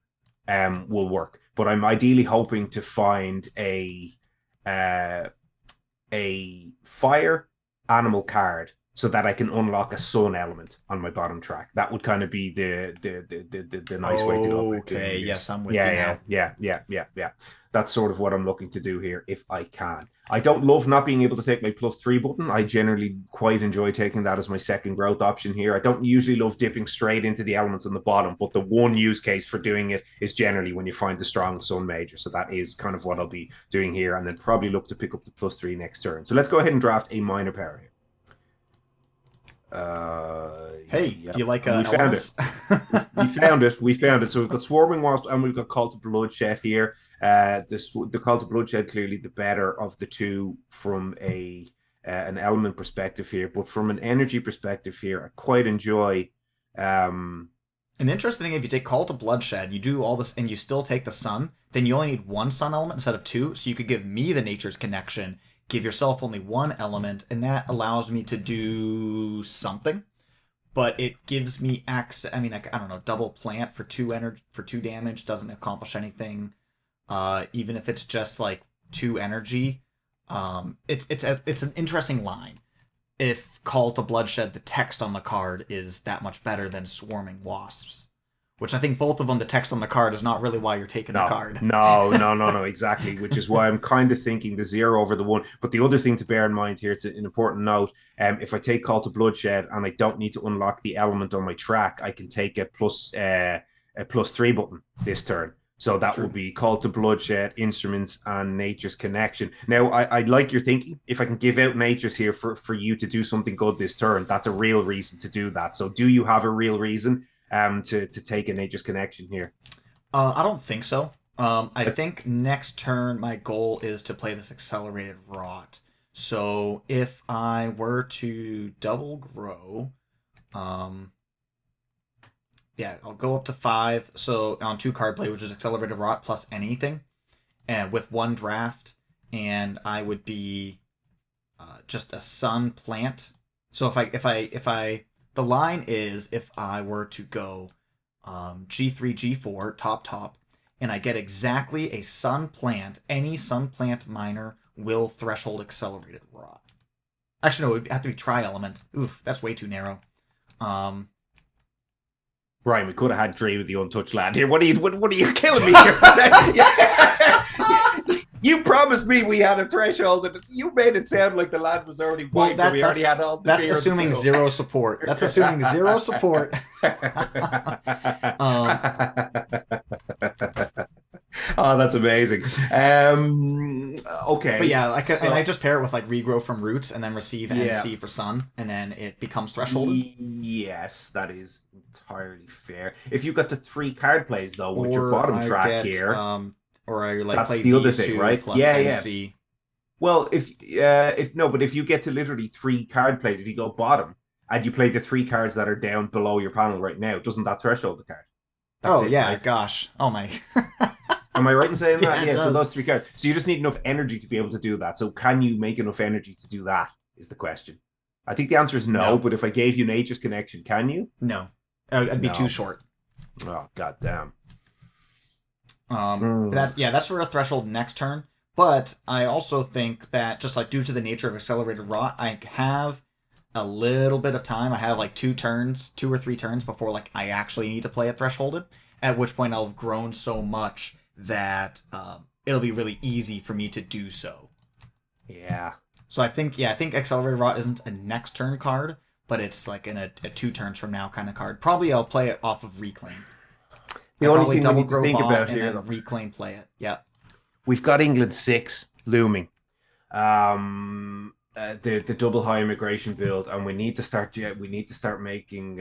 will work, but I'm ideally hoping to find uh a fire animal card so that I can unlock a sun element on my bottom track. That would kind of be the nice way to go about doing Okay, yes, this. I'm with you Yeah, yeah, now. yeah, yeah, yeah, yeah. That's sort of what I'm looking to do here if I can. I don't love not being able to take my +3 button. I generally quite enjoy taking that as my second growth option here. I don't usually love dipping straight into the elements on the bottom, but the one use case for doing it is generally when you find the strong sun major. So that is kind of what I'll be doing here, and then probably look to pick up the +3 next turn. So let's go ahead and draft a minor pair here. Hey, do Yep. you like And we found it. elements? We found it. We found it. So we've got Swarming Wasp and we've got Cult of Bloodshed here. The Cult of Bloodshed clearly the better of the two from a an element perspective here, but from an energy perspective here, I quite enjoy. Um, An interesting thing, if you take Call to Bloodshed, you do all this, and you still take the sun, then you only need one sun element instead of two, so you could give me the Nature's Connection, give yourself only one element, and that allows me to do something. But it gives me access. I mean, like, I don't know, double plant for two energy for two damage doesn't accomplish anything. Even if it's just like two energy, it's an interesting line. If Call to Bloodshed, the text on the card is that much better than Swarming Wasps, which I think both of them, the text on the card is not really why you're taking the no, card. no, no, no, no, exactly. Which is why I'm kind of thinking the 0 over the 1. But the other thing to bear in mind here, it's an important note. If I take Call to Bloodshed and I don't need to unlock the element on my track, I can take a +3 button this turn. So that will True. be Call to Bloodshed, Instruments, and Nature's Connection. Now, I like your thinking. If I can give out Nature's here for you to do something good this turn, that's a real reason to do that. So do you have a real reason to take a Nature's Connection here? I don't think so. I think next turn my goal is to play this accelerated rot. So if I were to double grow, um, yeah, I'll go up to 5. So on 2 card play, which is accelerated rot plus anything, and with 1 draft, and I would be just a sun plant. So if I the line is if I were to go G3 G4 top, and I get exactly a sun plant, any sun plant minor will threshold accelerated rot. Actually, no, it would have to be tri element. Oof, that's way too narrow. Um, Brian, we could have had Dre with the untouched land here. What are you killing me here? You promised me we had a threshold, and you made it sound like the land was already well, wiped, and we already had all the that's beer on the assuming table. 0 support. That's assuming 0 support. um, Oh, that's amazing. But Okay, yeah, and I so just pair it with like regrow from roots and then receive yeah, NC for sun, and then it becomes thresholded. yes, that is entirely fair. If you got the 3 card plays though with your Or bottom I track get here, or I like that's play the other these thing, two right? plus Yeah, yeah. NC. Well, if no, but if you get to literally 3 card plays, if you go bottom and you play the 3 cards that are down below your panel right now, doesn't that threshold the card? That's Oh it, yeah, right? gosh. Oh my. Am I right in saying that? Yeah, it Yeah. So does. those 3 cards. So you just need enough energy to be able to do that. So can you make enough energy to do that? Is the question. I think the answer is no. No, But if I gave you Nature's Connection, can you? no, it'd be too No. short. Oh, goddamn. That's yeah, that's for a threshold next turn. But I also think that just like due to the nature of accelerated rot, I have a little bit of time. I have like 2 turns, 2 or 3 turns before like I actually need to play it thresholded. At which point I'll have grown so much that it'll be really easy for me to do so. Yeah. So I think accelerated rot isn't a next turn card, but it's like in a 2 turns from now kind of card. Probably I'll play it off of reclaim. The I only probably thing we double need to grow think bot about and here, then though, reclaim play it. Yeah. we've got England 6 looming. The double high immigration build, and we need to start. Yeah, we need to start making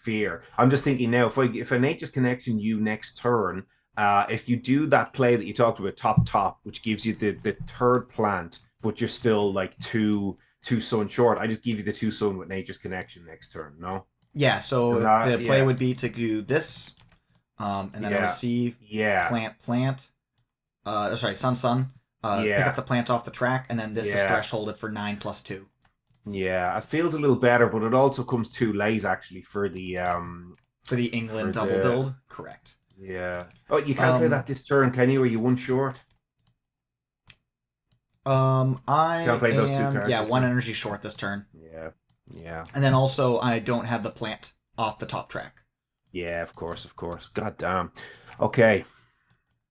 fear. I'm just thinking now, if a Nature's Connection you next turn, if you do that play that you talked about, top, which gives you the third plant, but you're still like two sun short. I just give you the 2 sun with Nature's Connection next turn. No, Yeah, and so that the play yeah would be to do this, and then I yeah receive yeah plant. Sorry, sun. Pick up yeah the plant off the track, and then this is yeah. thresholded for 9+2 Yeah, it feels a little better, but it also comes too late actually for the for England double the build. Correct. yeah. Oh, you can't play Um, that this turn, can you? Are you one short? Can't I play those two am cards yeah this one turn. energy short this turn. Yeah. Yeah. And then also, I don't have the plant off the top track. Yeah, of course, of course. God damn. Okay.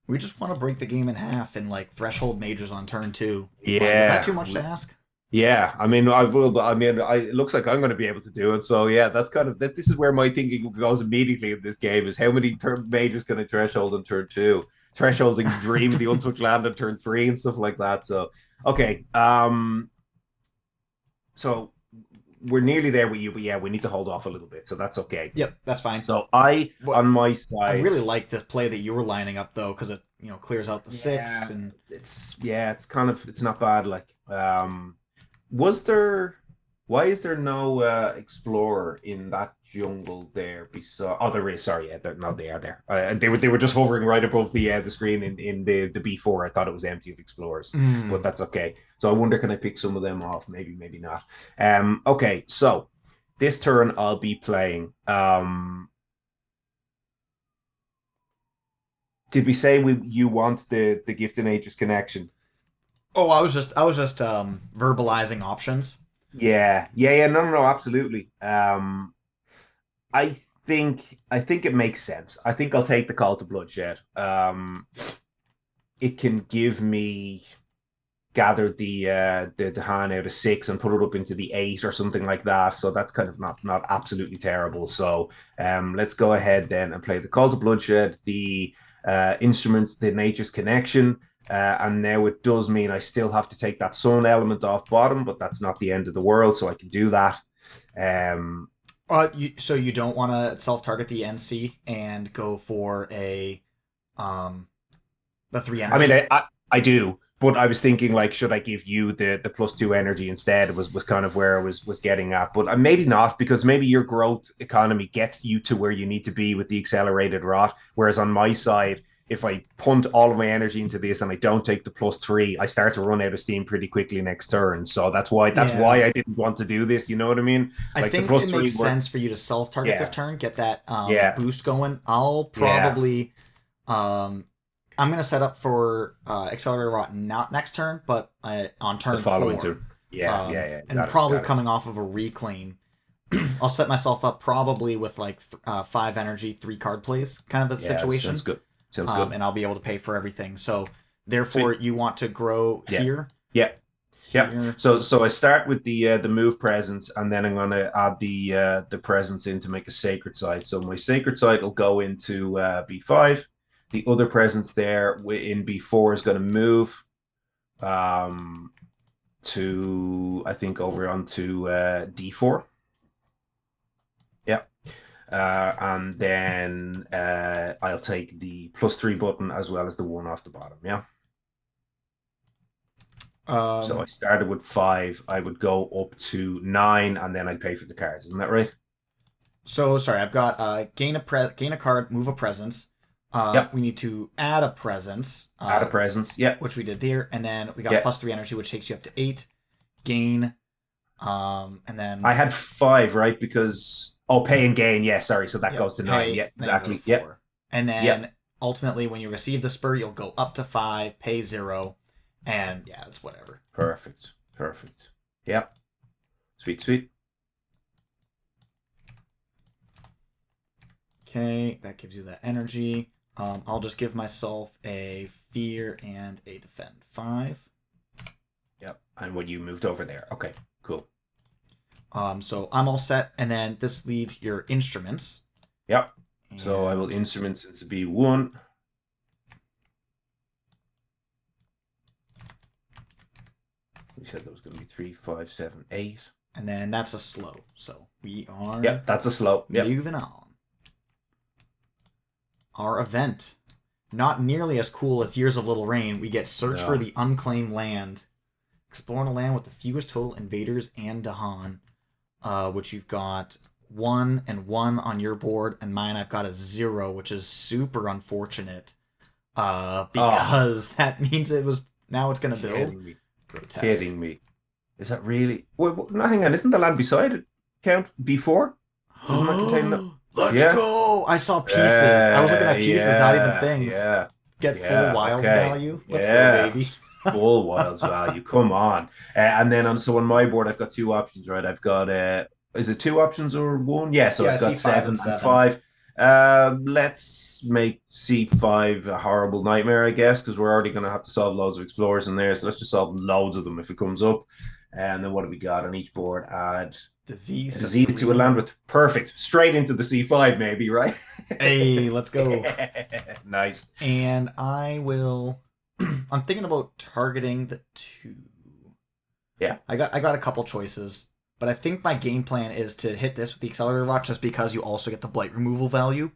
We just want to break the game in half and like threshold majors on turn 2. Like, is that Yeah. too much to ask? Yeah, I mean, I will. But I mean, it looks like I'm going to be able to do it. So yeah, that's kind of this is where my thinking goes immediately in this game: is how many turn majors can I threshold in turn two, thresholding Dream, the untouched land in turn three, and stuff like that. So okay, so we're nearly there with you, but yeah, we need to hold off a little bit, so that's okay. Yep, that's fine. So What on my I side, really like this play that you were lining up though, because it clears out the yeah, 6 and it's kind of it's not bad. Like, was there? Why is there no explorer in that jungle there? Beside, oh, there is. Sorry, yeah, no, they are there. They were just hovering right above the screen in the B4. I thought it was empty of explorers, but that's okay. So I wonder, can I pick some of them off? Maybe, maybe not. Okay, so this turn I'll be playing. Did we say you want the Gift and Ages connection? Oh, I was just verbalizing options. Yeah. No, absolutely. I I think it makes sense. I think I'll take the Call to Bloodshed. It can give me gather the hand out of 6 and put it up into the 8 or something like that. So that's kind of not absolutely terrible. So let's go ahead then and play the Call to Bloodshed, the instruments, the Nature's Connection. And now it does mean I still have to take that sun element off bottom, but that's not the end of the world, so I can do that. Um, So you don't want to self-target the NC and go for a the 3 I mean, energy. I do, but I was thinking like, should I give you the +2 energy instead? Was kind of where I was getting at, but maybe not, because maybe your growth economy gets you to where you need to be with the accelerated rot. Whereas on my side, if I punt all of my energy into this and I don't take the +3, I start to run out of steam pretty quickly next turn. So that's why Yeah. I didn't want to do this. You know what I mean? I Like the think plus it three makes work. sense for you to self-target this Yeah, turn, get that yeah, boost going. I'll yeah. probably um I'm gonna set up for accelerator rot not next turn, but on The turn following 4. turn. Yeah. And Got it, probably got it. coming off of a reclaim. I'll set myself up probably with like 5 energy, 3 card plays kind of a Yeah, sounds situation. good. Sounds good. And I'll be able to pay for everything. So therefore, Sweet. you want to grow Yeah, here, yeah. Yeah. here. So I start with the move presence, and then I'm gonna add the presence in to make a sacred side. So my sacred side will go into B5. The other presence there in B4 is going to move um, to, I think, over onto D4. Yeah. And then I'll take the +3 button as well as the one off the bottom. Yeah. So I Um, started with 5. I would go up to 9, and then I'd pay for the cards. Isn't that right? so sorry, I've got gain a card, move a presence. Yep. We need to add a presence, Add a presence. Yep. which we did there, and then we got Yep. +3 energy, which takes you up to 8. Gain, and I then had 5, right? Because pay and gain. Yeah, sorry. So that yep, goes to 9. pay, Yeah, then you go to exactly. Yep. 4, and Yep. then ultimately when you receive the spur, you'll go up to 5, pay 0, and yeah, it's whatever. Perfect. Perfect. Yep. Sweet, sweet. Okay, that gives you that energy. I'll just give myself a fear and a defend 5. Yep. And when you moved over there. Okay, cool. So I'm all set, and then this leaves your instruments. Yep. So I will And instruments into B1. We said that was going to be 3, 5, 7, 8. and then that's a slow. So we are Yep, that's a slow. Yep. moving on. Our event. Not nearly as cool as Years of Little Rain. We get Search for No. the Unclaimed Land. Exploring a land with the fewest total invaders and Dahan. Which you've got 1 and 1 on your board, and mine I've got a 0, which is super unfortunate. Because that means now it's gonna build. Kidding me. Grotesque. Kidding me. Is that really? Wait, no, hang on. Isn't the land beside it count B4? Doesn't that contain that? Let's Yeah. go! I saw pieces. I was looking at pieces, not even things. Yeah. Get Yeah, full wild okay. value. Let's Yeah. go, baby. Full Wilds value. Come on. And then on my board, I've got two options, right? I've got is it two options or one? Yeah, so Yeah, I I've see got 5 seven and and 7. five. Let's make C5 a horrible nightmare, I guess, because we're already going to have to solve loads of explorers in there. So let's just solve loads of them if it comes up. And then what have we got on each board? Add Disease a to disease to a 3. land with perfect. Straight into the C5, maybe, right? Hey, let's go. Nice. And I will. I'm thinking about targeting the 2. Yeah. I got a couple choices, but I think my game plan is to hit this with the Accelerator Watch just because you also get the blight removal value.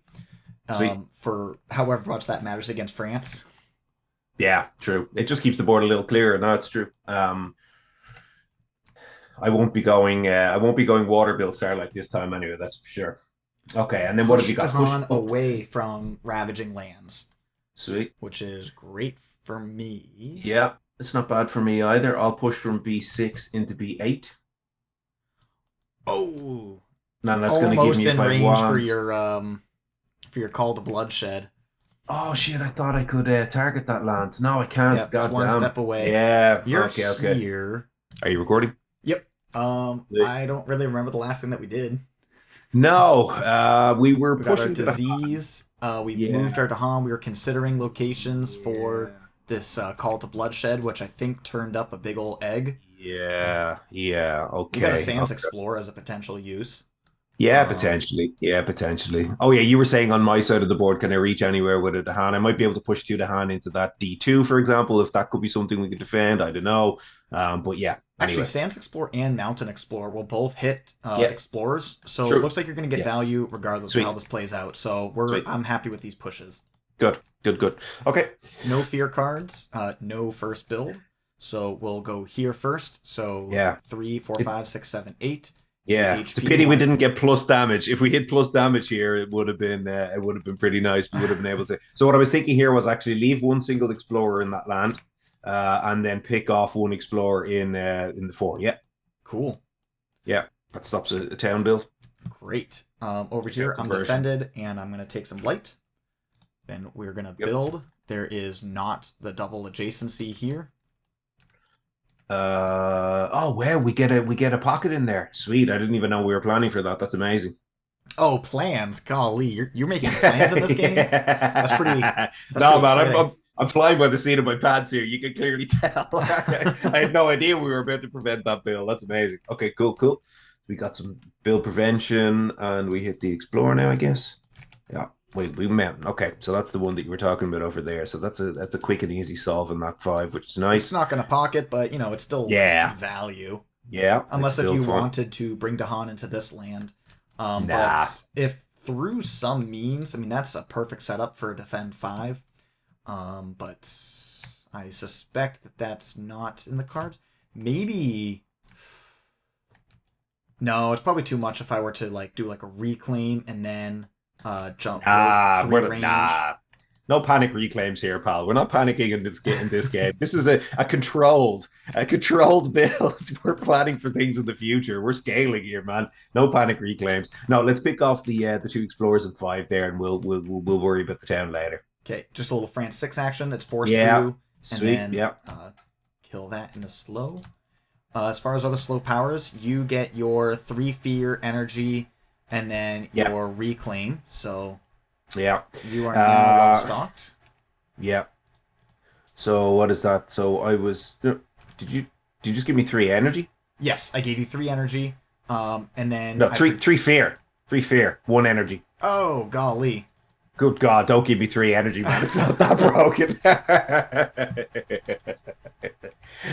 Sweet. For however much that matters against France. Yeah, true. It just keeps the board a little clearer. No, it's true. I won't be going. I won't be going water bill Starlight this time anyway. That's for sure. Okay, and then what have you got? Push away from ravaging lands. Sweet, which is great for me. Yeah, it's not bad for me either. I'll push from B6 into B8. Oh, now that's going to give me in if I range want for your call to bloodshed. Oh shit! I thought I could target that land. No, I can't. Yep, God it's one damn. step away. Yeah. You're okay. here. Are you recording? Yep. I don't really remember the last thing that we did. No, we were we pushing got our disease. We moved our Dahan. We were considering locations for this call to bloodshed, which I think turned up a big old egg. Yeah. Okay. We got a Sands Explorer as a potential use. Yeah, potentially. Oh, yeah, you were saying on my side of the board, can I reach anywhere with a Dahan? I might be able to push 2 Dahan into that D2, for example, if that could be something we could defend. I don't know. But yeah. Actually, Sands Explorer and Mountain Explorer will both hit Explorers, so It looks like you're going to get value regardless of how this plays out. So I'm happy with these pushes. Good. Okay. No fear cards, no first build. So we'll go here first. So 3, 4, 5, 6, 7, 8. Yeah, it's a pity we didn't get plus damage. If we hit plus damage here, it would have been pretty nice. We would have been able to. So what I was thinking here was actually leave one single explorer in that land, and then pick off one explorer in the 4. Yeah, cool. Yeah, that stops a town build. Great. Over here, I'm defended, and I'm going to take some light. Then we're going to build. There is not the double adjacency here. We get a pocket in there. Sweet. I didn't even know we were planning for that. That's amazing. Oh, plans. Golly, you're making plans in this game? That's pretty man, exciting. I'm flying by the seat of my pants here. You can clearly tell. I had no idea we were about to prevent that build. That's amazing. Okay, cool. We got some build prevention and we hit the explorer now, I guess. Yeah. Wait, we mountain. Okay, so that's the one that you were talking about over there. So that's a quick and easy solve in that 5, which is nice. It's not going to pocket, but it's still value. Yeah. Unless if you wanted to bring Dahan into this land. But if through some means, that's a perfect setup for defend 5. But I suspect that that's not in the cards. Maybe. No, it's probably too much if I were to do a reclaim and then jump. No panic reclaims here, pal. We're not panicking in this game. This is a controlled build. We're planning for things in the future. We're scaling here, man. No panic reclaims. No, let's pick off the 2 explorers and 5 there, and we'll worry about the town later. Okay, just a little France 6 action that's forced for you. Sweet. And then, kill that in the slow. As far as other slow powers, you get your 3 fear energy and then your reclaim. So you are now well stocked. Yeah. So what is that? So I was. Did you just give me 3 energy? Yes, I gave you 3 energy. And then 3 fear. 3 fear. 1 energy. Oh golly. Good God, don't give me 3 energy, man. It's not that broken.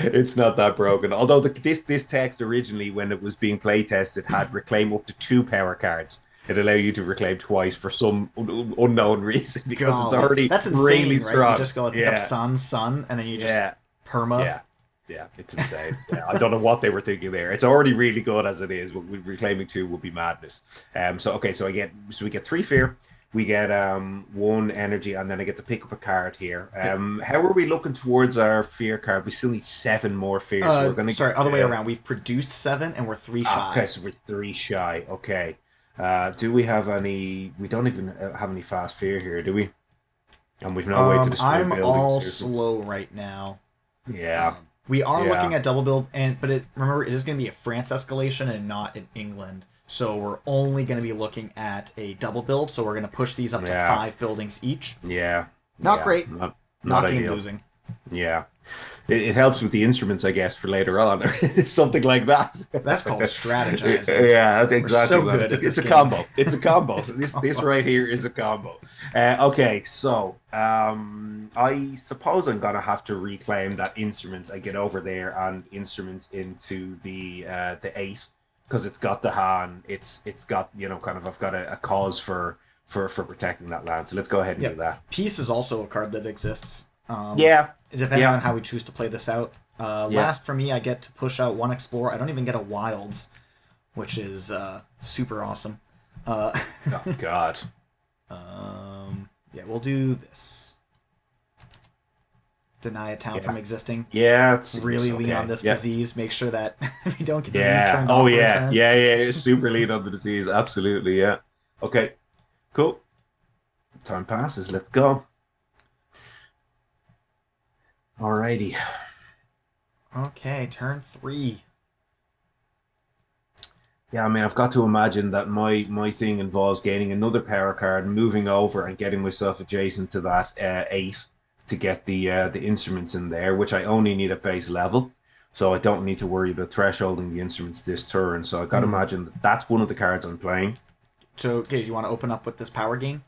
It's not that broken. Although this text originally, when it was being play tested, had reclaim up to 2 power cards. It allowed you to reclaim twice for some unknown reason because it's already really strong. Right? You just go pick up sun, and then you just perma. Yeah, it's insane. I don't know what they were thinking there. It's already really good as it is, but reclaiming 2 would be madness. So we get 3 fear. We get 1 energy, and then I get to pick up a card here. How are we looking towards our fear card? We still need 7 more fears. So we're other way around. We've produced 7, and we're 3 shy. Okay, so we're 3 shy. Okay. Do we have any? We don't even have any fast fear here, do we? And we've no way to destroy I'm buildings. all slow right now. Yeah. We are Yeah. looking at double build, but remember, it is going to be a France escalation and not in England. So we're only going to be looking at a double build. So we're going to push these up to 5 buildings each. Yeah. Not Yeah. great. Not game ideal. losing. Yeah. It helps with the instruments, I guess, for later on, or something like that. That's called strategizing. Yeah, that's exactly. We're so good at it's this a game. combo. It's a combo. It's a this combo. right here is a combo. Okay, so I suppose I'm gonna have to reclaim that instruments. I get over there and instruments into the 8 because it's got the hand. It's got kind of I've got a cause for protecting that land. So let's go ahead and do that. Peace is also a card that exists. Yeah. Depending on how we choose to play this out. Last for me, I get to push out 1 Explorer. I don't even get a Wilds, which is super awesome. Oh, God. Yeah, we'll do this. Deny a town from existing. Yeah, it's really okay. lean on this disease. Make sure that we don't get disease Yeah. turned off. Oh, yeah. Yeah. Super lean on the disease. Absolutely. Yeah. Okay. Cool. Time passes. Let's go. Alrighty. Okay, turn 3. Yeah, I mean, I've got to imagine that my thing involves gaining another power card, moving over, and getting myself adjacent to that 8 to get the instruments in there, which I only need at base level, so I don't need to worry about thresholding the instruments this turn. So I've got to imagine that that's one of the cards I'm playing. So, okay, do you want to open up with this power gain?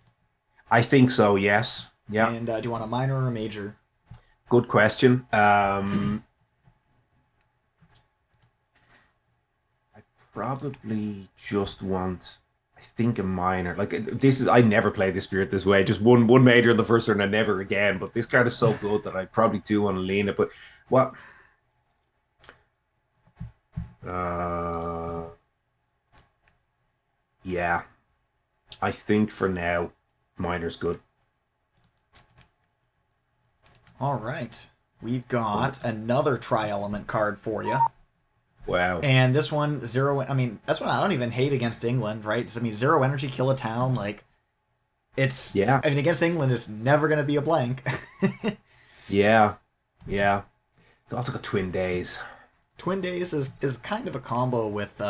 I think so. Yes. Yeah. And do you want a minor or a major? Good question. I probably just want, I think, a minor. Like this is, I never play the Spirit this way. Just one major in the first turn and never again. But this card is so good that I probably do want to lean it. But what? Yeah. I think for now, minor's good. All right. We've got another Tri-Element card for you. Wow. And this one, 0... I mean, that's one I don't even hate against England, right? I mean, 0 energy, kill a town. Like, it's... Yeah. I mean, against England, it's never going to be a blank. Yeah. Yeah. It's also got Twin Days. Twin Days is kind of a combo with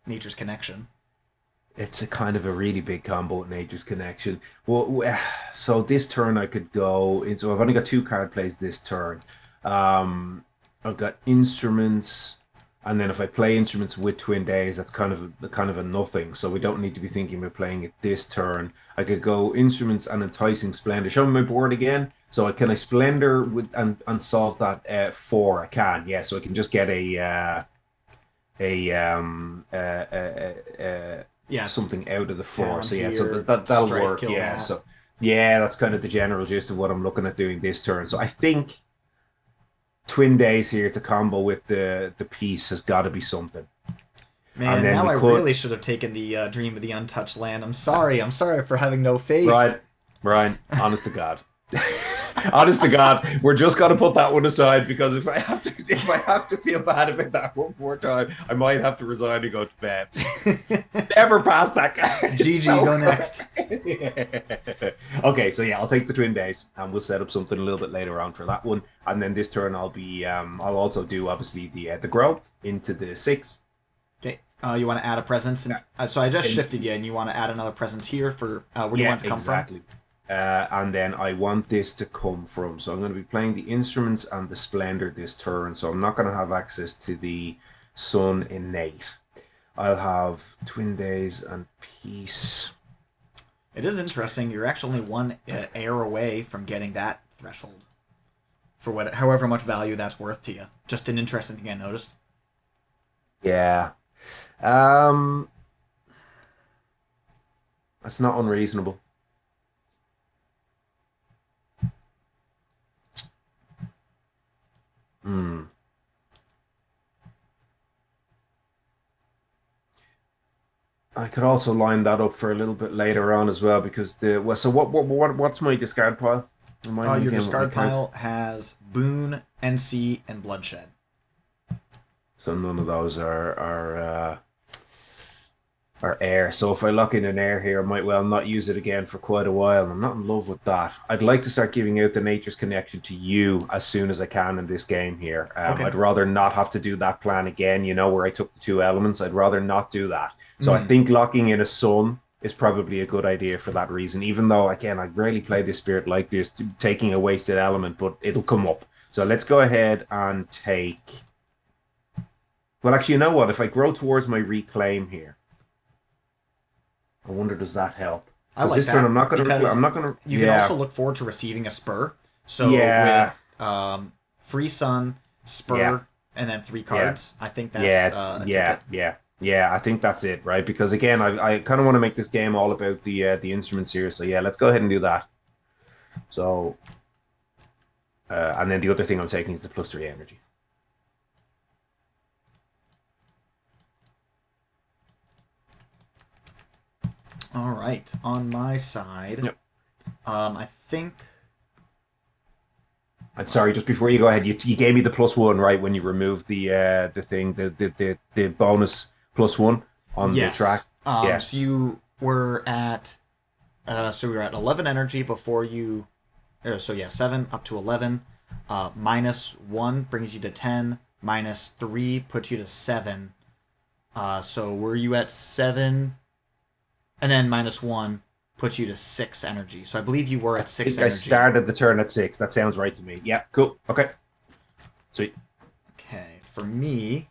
Nature's Connection. It's a kind of a really big combo with Nature's Connection. Well, so this turn I could go. So I've only got 2 card plays this turn. I've got instruments, and then if I play instruments with Twin Days, that's kind of a nothing. So we don't need to be thinking about playing it this turn. I could go instruments and enticing splendor. Show me my board again. So can I splendor with and solve that 4? I can. Yeah. So I can just get something out of the 4. So yeah, so that'll work. Yeah. So yeah, that's kind of the general gist of what I'm looking at doing this turn. So I think Twin Days here to combo with the piece has got to be something. Man, now I really should have taken the Dream of the Untouched Land. I'm sorry for having no faith. Right. Honest to God. Honest to God, we're just gonna put that one aside because if I have to feel bad about that one more time, I might have to resign and go to bed. Never pass that guy. GG, go next. Okay, so yeah, I'll take the Twin Days and we'll set up something a little bit later on for that one. And then this turn I'll also do obviously the grow into the 6. Okay. You want to add a presence, so I just shifted you, and you want to add another presence here for where do you want it to come from? And then I want this to come from. So I'm going to be playing the instruments and the splendor this turn. So I'm not going to have access to the sun innate. I'll have Twin Days and peace. It is interesting. You're actually only 1 air away from getting that threshold for however much value that's worth to you. Just an interesting thing I noticed. Yeah. That's not unreasonable. I could also line that up for a little bit later on as well because what's my discard pile? Your discard pile has Boon, NC, and Bloodshed. So none of those are Or air. So if I lock in an air here, I might well not use it again for quite a while. I'm not in love with that. I'd like to start giving out the nature's connection to you as soon as I can in this game here. Okay. I'd rather not have to do that plan again, where I took the two elements. I'd rather not do that. So I Mm. think locking in a sun is probably a good idea for that reason. Even though, again, I rarely play this spirit like this, taking a wasted element, but it'll come up. So let's go ahead and take. Well, actually, you know what? If I grow towards my reclaim here, I wonder, does that help? I Because like this turn, that I'm not going to reclaim. because I'm not going to. you can also Yeah, look forward to receiving a spur. So yeah, with free sun, yeah, spur, and then 3 yeah, cards, I think yeah. that's It's a yeah, ticket. yeah, yeah. I think that's it, right? Because again, I kind of want to make this game all about the instruments here. So yeah, let's go ahead and do that. So and then the other thing I'm taking is the +3 energy. All right, on my side, Yep. I think. And sorry, just before you go ahead, you gave me the +1 right when you removed the thing, the bonus +1 on the track. Yes. Yeah, So you were at. So we were at 11 energy before you. So yeah, 7 up to 11. -1 brings you to 10. -3 puts you to 7. So were you at 7? And then -1 puts you to 6 energy. So I believe you were I at 6 think I energy. started the turn at 6. That sounds right to me. Yeah, cool. Okay, sweet. Okay, for me,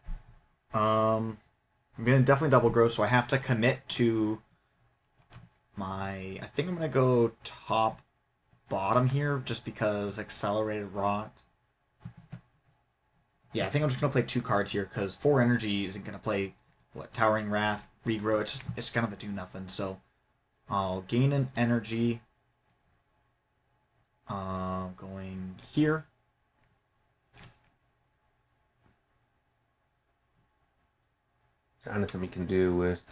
I'm gonna definitely double grow, so I have to commit to my. I think I'm gonna go top bottom here, just because accelerated rot. Yeah, I think I'm just gonna play 2 cards here because 4 energy isn't gonna play what Towering Wrath, regrow. It's kind of a do nothing. So I'll gain an energy. Going here. Anything we can do with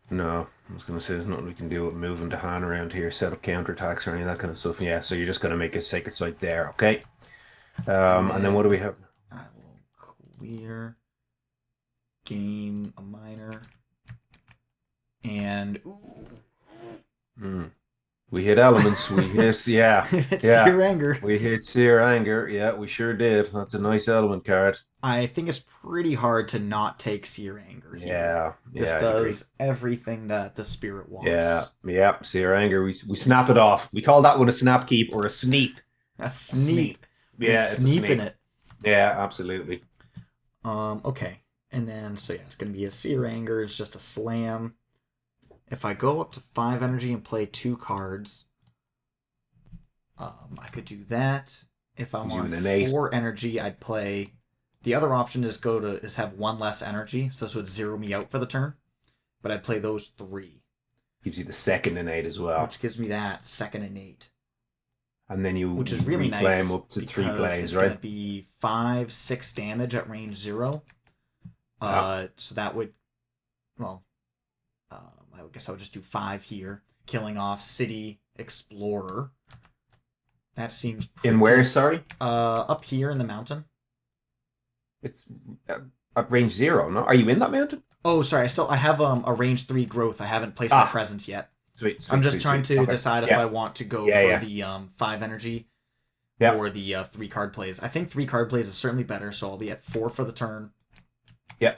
no, I was gonna say there's nothing we can do with moving the hand around here, set up counterattacks or any of that kind of stuff. Yeah, so you're just gonna make a sacred site there, okay? And And then what do we then have? I will clear, gain a minor, and Hmm. We hit elements. We hit, yeah, it's yeah. your anger. We hit Seer Anger. Yeah, we sure did. That's a nice element card. I think it's pretty hard to not take Seer Anger here. Yeah, This yeah, I'd agree. does everything that the spirit Yeah, wants. yeah. Seer Anger. We snap it off. We call that one a snap keep or a sneap. A A sneep. sneap. The Yeah, it's a sneep in sneap. it. Yeah, absolutely. Okay. And then, so yeah, it's going to be a Seer Anger. It's just a slam. If I go up to 5 energy and play 2 cards, I could do that. If I He's want using an 8. 4 energy, I'd play. The other option is have 1 less energy, so this would zero me out for the turn. But I'd play those 3, Gives you the second and 8 as well. which gives me that 2nd and 8, And then you which is really reclaim nice up to 3 because plays, it's going right? to be 5, 6 damage at range 0. Yeah. So that would, well, I guess I would just do 5 here, killing off City Explorer. That seems pretty, In where, sorry? Up here in the mountain. It's at range 0, no? Are you in that mountain? Oh, sorry. I have a range 3 growth. I haven't placed my Ah, presence yet. sweet, I'm sweet, just sweet, trying sweet. to Okay. decide if Yeah, I want to go yeah, for yeah. the 5 energy Yeah, or the 3 card plays. I think 3 card plays is certainly better, so I'll be at 4 for the turn. yeah.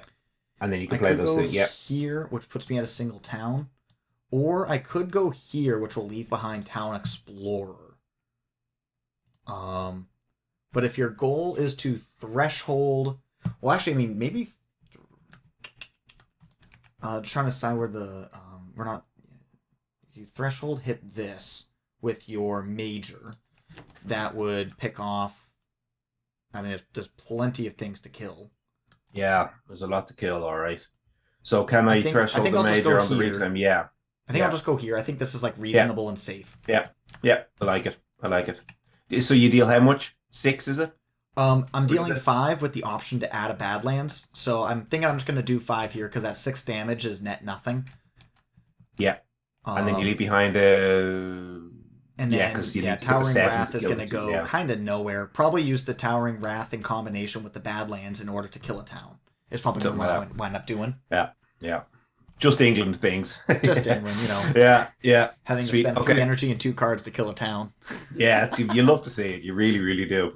And then you I can play could those go things. Yeah. here, which puts me at a single town, or I could go here, which will leave behind Town Explorer. But if your goal is to threshold, well, actually, I mean, maybe. Just trying to decide where the we're not. You threshold hit this with your major, that would pick off. I mean, there's plenty of things to kill. Yeah, there's a lot to kill, all right. So can I I think threshold the I'll just go major on the here. reclaim? Yeah, I think I'll yeah, just go here. I think this is like yeah, reasonable and safe. yeah, yeah. I like it. I like it. So you deal how much? 6, is it? I'm What is dealing it? 5 with the option to add a Badlands, so I'm thinking I'm just gonna do 5 here because that 6 damage is net nothing. Yeah. And then you leave Um, behind and yeah, then because you yeah, need to get the Towering 7 Wrath to is kill gonna the 2. go Yeah. kind of nowhere. Probably use the Towering Wrath in combination with the Badlands in order to kill a town. It's probably Something what like I would wind up doing. that. Yeah. Yeah. Just England things. Just England, you know, Yeah, yeah. having to Sweet. spend 3 energy and 2 cards to kill a town. Yeah, you love to see it. You really, really do.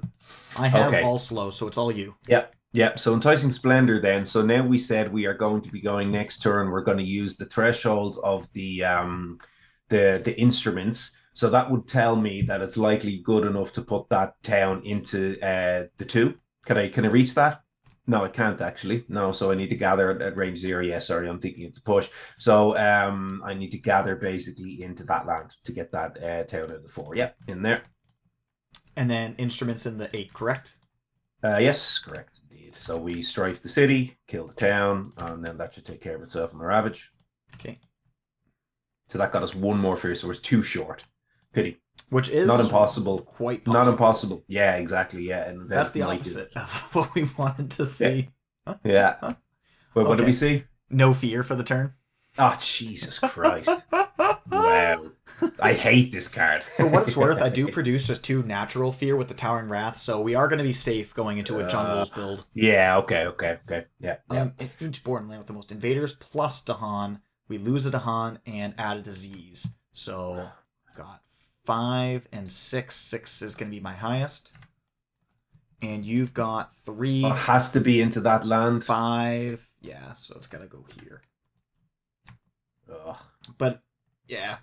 I have Okay. all slow, so it's all you. Yep. Yep. So enticing splendor then. So now we said we are going to be going next turn. We're going to use the threshold of the instruments. So that would tell me that it's likely good enough to put that town into the 2. Can I reach that? No, I can't actually. No, so I need to gather at range 0. Yeah, sorry, I'm thinking it's a push. So I need to gather basically into that land to get that town in the 4. Yep, in there. And then instruments in the 8, correct? Yes, correct indeed. So we strife the city, kill the town, and then that should take care of itself on the ravage. Okay. So that got us 1 more fear, so we're 2 short. Pity. Which is not impossible. Quite possible. Not impossible. Yeah, exactly. Yeah, and that's the opposite of what we wanted to see. Yeah. But okay. What did we see? No fear for the turn. Oh, Jesus Christ. Wow. I hate this card. For what it's worth, I do produce just 2 natural fear with the Towering Wrath, so we are going to be safe going into a jungles build. Yeah, okay. Yeah. Each born land with the most invaders plus Dahan. We lose a Dahan and add a disease. So, got 5 and 6. 6 is going to be my highest. And you've got 3. It has to be into that land. 5. Yeah, so it's got to go here. Ugh. But, yeah.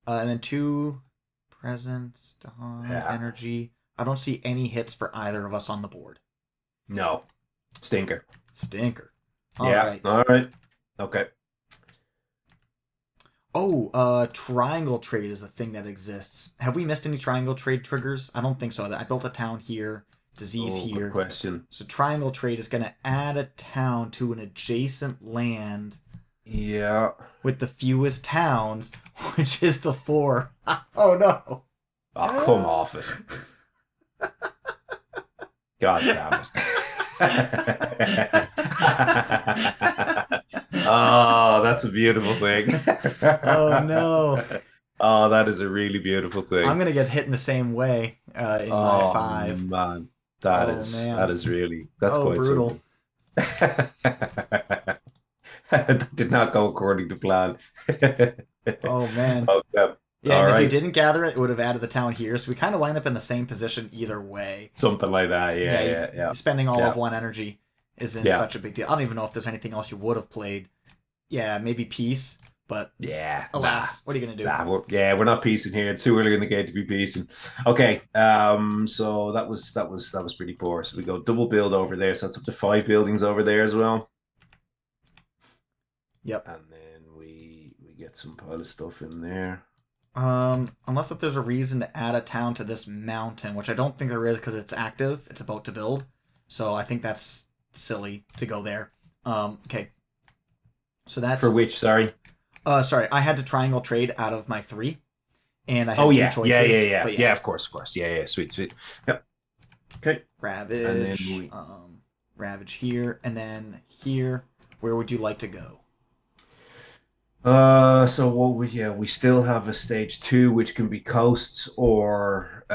And then 2 presence, Dahan, energy. I don't see any hits for either of us on the board. No. Stinker. All right. All right. Okay. Oh, triangle trade is a thing that exists. Have we missed any triangle trade triggers? I don't think so. I built a town here, disease here. Good question. So triangle trade is going to add a town to an adjacent land. Yeah. With the fewest towns, which is the 4. Oh no. Oh, come off it. God damn it. Oh, that's a beautiful thing. Oh no. Oh, that is a really beautiful thing. I'm gonna get hit in the same way in my 5. Man, that is really quite brutal. That did not go according to plan. Oh man. Okay. Yeah, and if you didn't gather it, it would have added the town here. So we kind of wind up in the same position either way. Something like that. Yeah. Spending all of 1 energy isn't such a big deal. I don't even know if there's anything else you would have played. Yeah, maybe peace, but alas, what are you gonna do? We're not piecing here. It's too early in the game to be piecing. Okay, so that was pretty poor. So we go double build over there. So that's up to 5 buildings over there as well. Yep. And then we get some pile of stuff in there. Unless if there's a reason to add a town to this mountain, which I don't think there is because it's active. It's about to build. So I think that's silly to go there. Okay. So that's... For which, sorry? Sorry, I had to triangle trade out of my 3. And I had 2 choices. Yeah. Yeah, of course. Yeah, sweet. Yep. Okay. Ravage. And then Ravage here. And then here. Where would you like to go? So what we still have a stage 2, which can be coasts or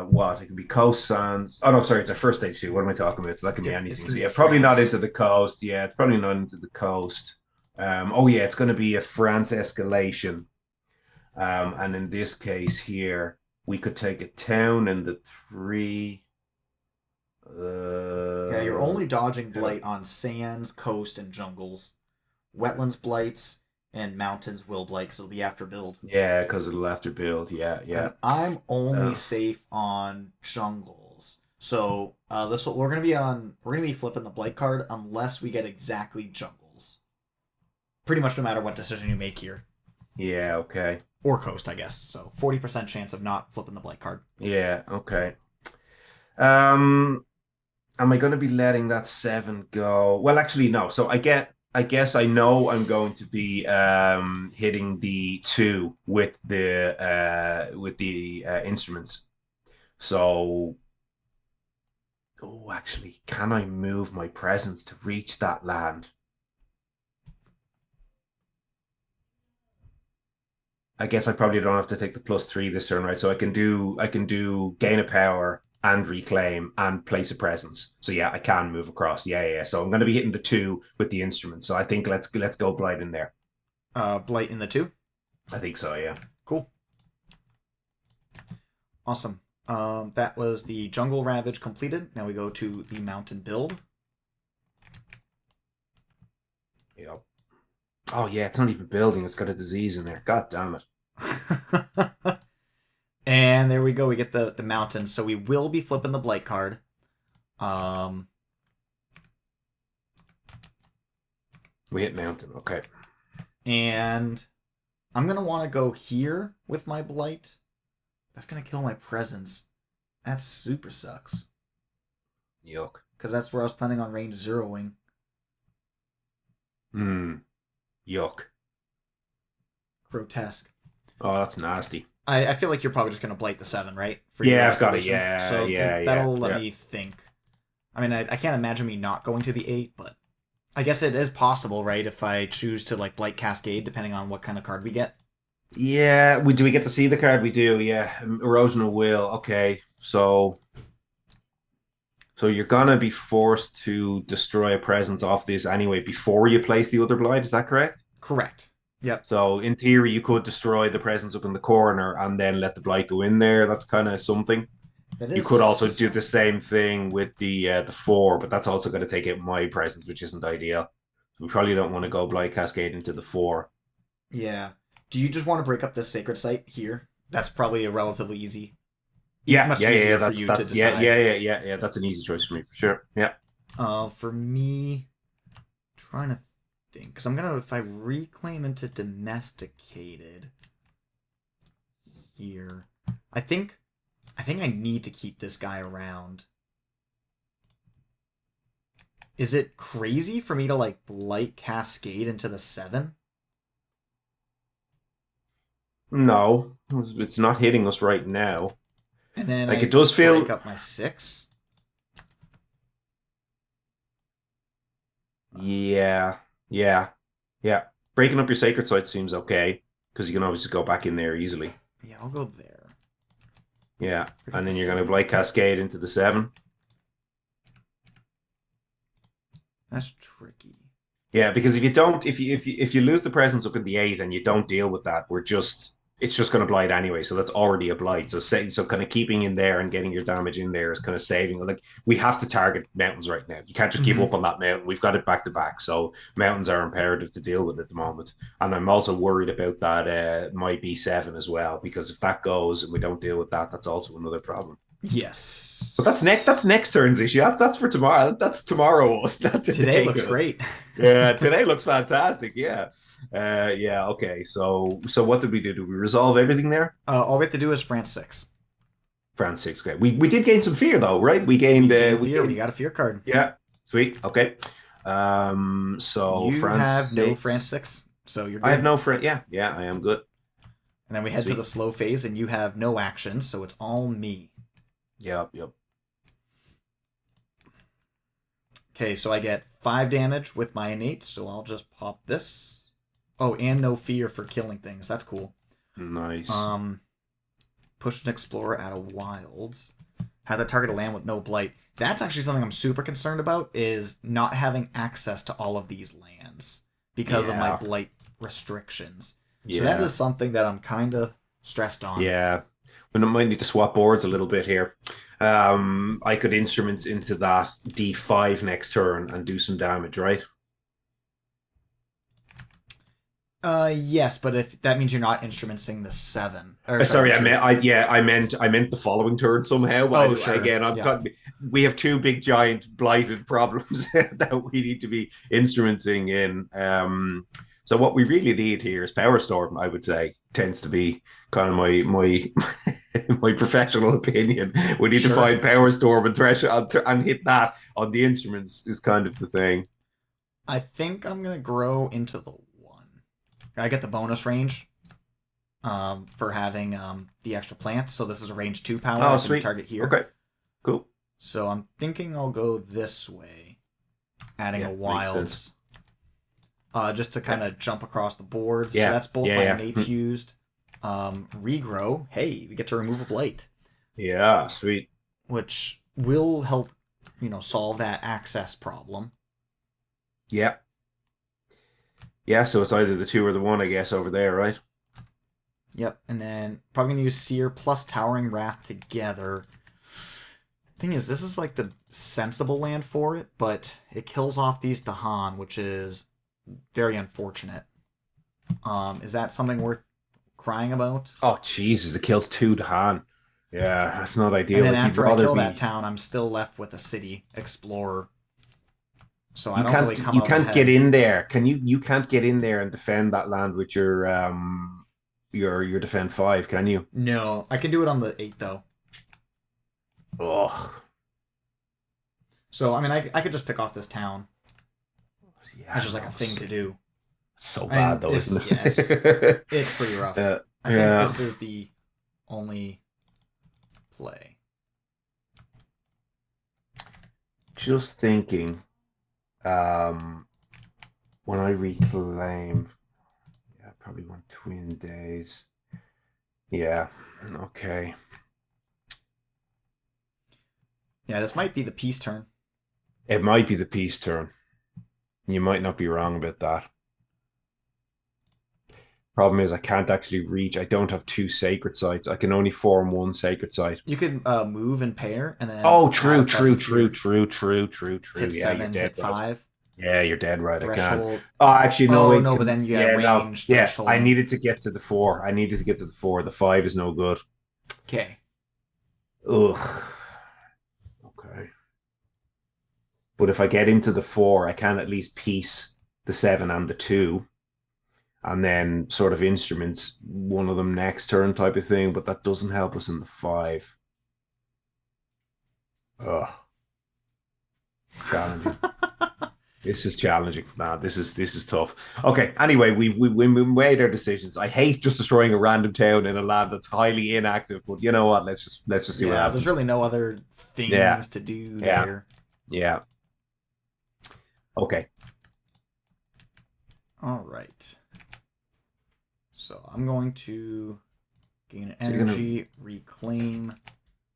what? It can be coasts and it's a first stage 2. What am I talking about? So that can be anything. So probably not into the coast. Yeah, it's probably not into the coast. It's going to be a France escalation. And in this case here, we could take a town in the 3. Yeah, you're only dodging blight on sands, coast, and jungles. Wetlands blights and mountains will blight, so it'll be after build. Yeah, because it'll after build. Yeah. And I'm only safe on jungles. So we're gonna be flipping the blight card unless we get exactly jungles. Pretty much no matter what decision you make here. Yeah, okay. Or coast, I guess. So 40% chance of not flipping the blight card. Yeah, okay. Am I going to be letting that 7 go? Well, actually, no. So I guess I know I'm going to be hitting the 2 with the instruments. So, actually, can I move my presence to reach that land? I guess I probably don't have to take the +3 this turn, right? So I can do gain a power and reclaim and place a presence. So yeah, I can move across. Yeah. So I'm going to be hitting the 2 with the instrument. So I think let's go blight in there. Blight in the 2. I think so, yeah. Cool. Awesome. That was the Jungle Ravage completed. Now we go to the Mountain build. Yep. Oh, yeah, it's not even building. It's got a disease in there. God damn it. And there we go. We get the Mountain. So we will be flipping the Blight card. We hit Mountain. Okay. And I'm going to want to go here with my Blight. That's going to kill my Presence. That super sucks. Yuck. Because that's where I was planning on range zeroing. Yuck. Grotesque. Oh, that's nasty. I feel like you're probably just going to Blight the 7, right? For Yeah, I've got it. Yeah, so yeah, that'll let yeah. me think. I mean, I can't imagine me not going to the 8, but I guess it is possible, right? If I choose to like Blight Cascade, depending on what kind of card we get. Yeah, do we get to see the card? We do, yeah. Erosional Will. Okay, so you're gonna be forced to destroy a presence off this anyway before you place the other Blight. Is that correct? Correct. Yep. So in theory, you could destroy the presence up in the corner and then let the Blight go in there. That's kind of something. You could also do the same thing with the 4, but that's also going to take out my presence, which isn't ideal. We probably don't want to go Blight Cascade into the 4. Yeah. Do you just want to break up this sacred site here? That's probably a relatively easy. Yeah, much yeah, easier yeah. for That's you to decide. yeah. That's an easy choice for me for sure. Yeah. For me, trying to think, because I'm gonna if I reclaim into domesticated here, I think I need to keep this guy around. Is it crazy for me to like Blight Cascade into the 7? No, it's not hitting us right now. And then Like I it does feel break up my 6. Yeah, yeah, yeah. Breaking up your sacred site seems okay because you can obviously go back in there easily. Yeah, I'll go there. Yeah, and then you're gonna Blight Cascade into the 7. That's tricky. Yeah, because if you don't, if you lose the presence up in the 8 and you don't deal with that, it's just going to blight anyway. So that's already a blight. So kind of keeping in there and getting your damage in there is kind of saving. Like we have to target mountains right now. You can't just give up on that mountain. We've got it back to back. So mountains are imperative to deal with at the moment. And I'm also worried about that my B7 as well because if that goes and we don't deal with that, that's also another problem. Yes. But that's next turn's issue. That's for tomorrow. That's tomorrow. Not today looks great. Yeah, today looks fantastic. Yeah. Yeah, okay. So what did we do? Did we resolve everything there? All we have to do is France 6. France 6, great. We did gain some fear though, right? We gained fear. We got a fear card. Yeah. Sweet. Okay. So you France have 6. no France 6, so you're good. I have no France. Yeah, I am good. And then we head to the slow phase, and you have no action, so it's all me. Yep. Okay, so I get 5 damage with my innate, so I'll just pop this. Oh, and no fear for killing things. That's cool. Nice. Push an explorer out of wilds. Have the target a land with no blight. That's actually something I'm super concerned about, is not having access to all of these lands because of my blight restrictions. So that is something that I'm kind of stressed on. Yeah. We might need to swap boards a little bit here. I could instruments into that D5 next turn and do some damage, right? Yes, but if that means you're not instrumenting the 7. Sorry, I meant the following turn somehow. Oh, sure. Again, we have 2 big giant blighted problems that we need to be instrumenting in. So what we really need here is Power Storm, I would say, tends to be kind of my my professional opinion. We need to find Power Storm and threshold and hit that on the instruments is kind of the thing. I think I'm gonna grow into the 1. I get the bonus range for having the extra plants, so this is a range 2 power. Oh, sweet. Target here. Okay, cool. So I'm thinking I'll go this way, adding a wilds. Just to kind of jump across the board. Yeah. So that's both my innates used. Regrow. Hey, we get to remove a blight. Yeah, sweet. Which will help, solve that access problem. Yeah. Yeah, so it's either the 2 or the 1, I guess, over there, right? Yep, and then probably gonna use Seer plus Towering Wrath together. Thing is, this is like the sensible land for it, but it kills off these Dahan, which is very unfortunate. Is that something worth crying about? Oh, Jesus, it kills 2 to Han. Yeah, that's not And ideal. then Like, you'd after I rather kill that be. town, I'm still left with a city explorer, so I You don't really can't come you out can't get ahead. in there. You can't get in there and defend that land with your defend 5, can you? No, I can do it on the 8 though. Ugh. So I mean, I could just pick off this town. That's Yeah, just like a no, thing to do. so bad And though, isn't it's it? it's pretty rough. uh, I think yeah. this is the only play. Just thinking, um, when I reclaim, yeah, I probably want twin days. Yeah, okay. Yeah, this might be the peace turn. It might be the peace turn. You might not be wrong about that. Problem is, I can't actually reach. I don't have 2 sacred sites. I can only form 1 sacred site. You could move and pair, and then Oh, add a true, true, presence true, here. true, true, true, true. Hit Yeah, you're 7, dead hit right. 5, Yeah, you're dead right. I can. threshold. Oh, actually, no, Oh wait. no, but then you got Yeah, no. range Yeah, I thresholding. needed to get to the 4. I needed to get to the 4. The 5 is no good. Okay. Ugh. Okay. But if I get into the 4, I can at least piece the 7 and the 2, and then sort of instruments one of them next turn type of thing. But that doesn't help us in the 5. Ugh. Challenging. This is challenging. Nah, this is tough. Okay. Anyway, we made our decisions. I hate just destroying a random town in a land that's highly inactive, but you know what? Let's just see what Yeah, there's happens. really no other Yeah, things to do yeah, there. yeah. Okay. All right. So I'm going to gain So you're gonna energy, reclaim,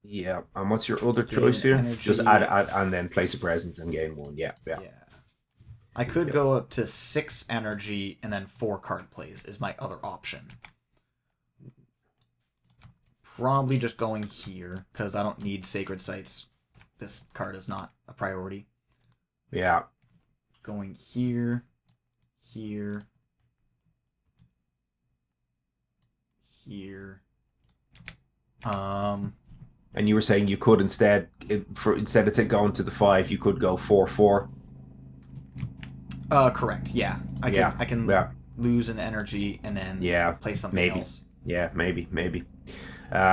Yeah. And what's your other gain choice here? Just energy. add and then place a presence and gain 1. Yeah, yeah. Yeah. I could Yep. go up to 6 energy and then 4 card plays is my other option. Probably just going here because I don't need sacred sites. This card is not a priority. Yeah. Going here, here, here. And you were saying you could instead of going to the 5, you could go 4/4. Correct. Yeah, Yeah. I can Yeah. lose an energy and then Yeah. play something Maybe. else, Yeah, maybe.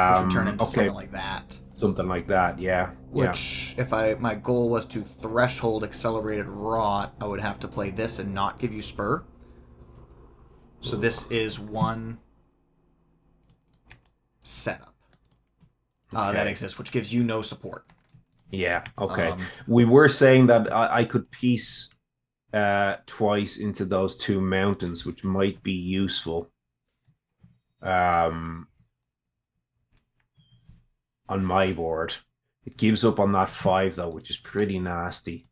which would turn into Okay, something like that. something like that. Yeah, yeah, Which, if my goal was to threshold accelerated rot, I would have to play this and not give you spur. So this is one setup that okay. exists, which gives you no support. Yeah, okay. Um, We were saying that I could piece twice into those 2 mountains, which might be useful. Um, on my board, it gives up on that 5 though, which is pretty nasty.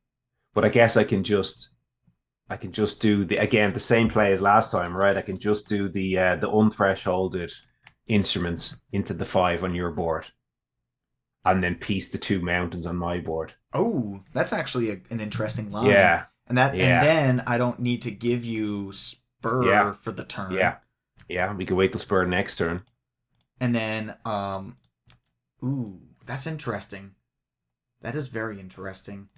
But I guess I can just do the same play as last time, right? I can just do the unthresholded instruments into the 5 on your board, and then piece the 2 mountains on my board. oh, that's actually an interesting line. Yeah, And yeah, then I don't need to give you spur yeah, for the turn. yeah, yeah. We can wait till spur next turn. And then ooh, that's interesting. That is very interesting.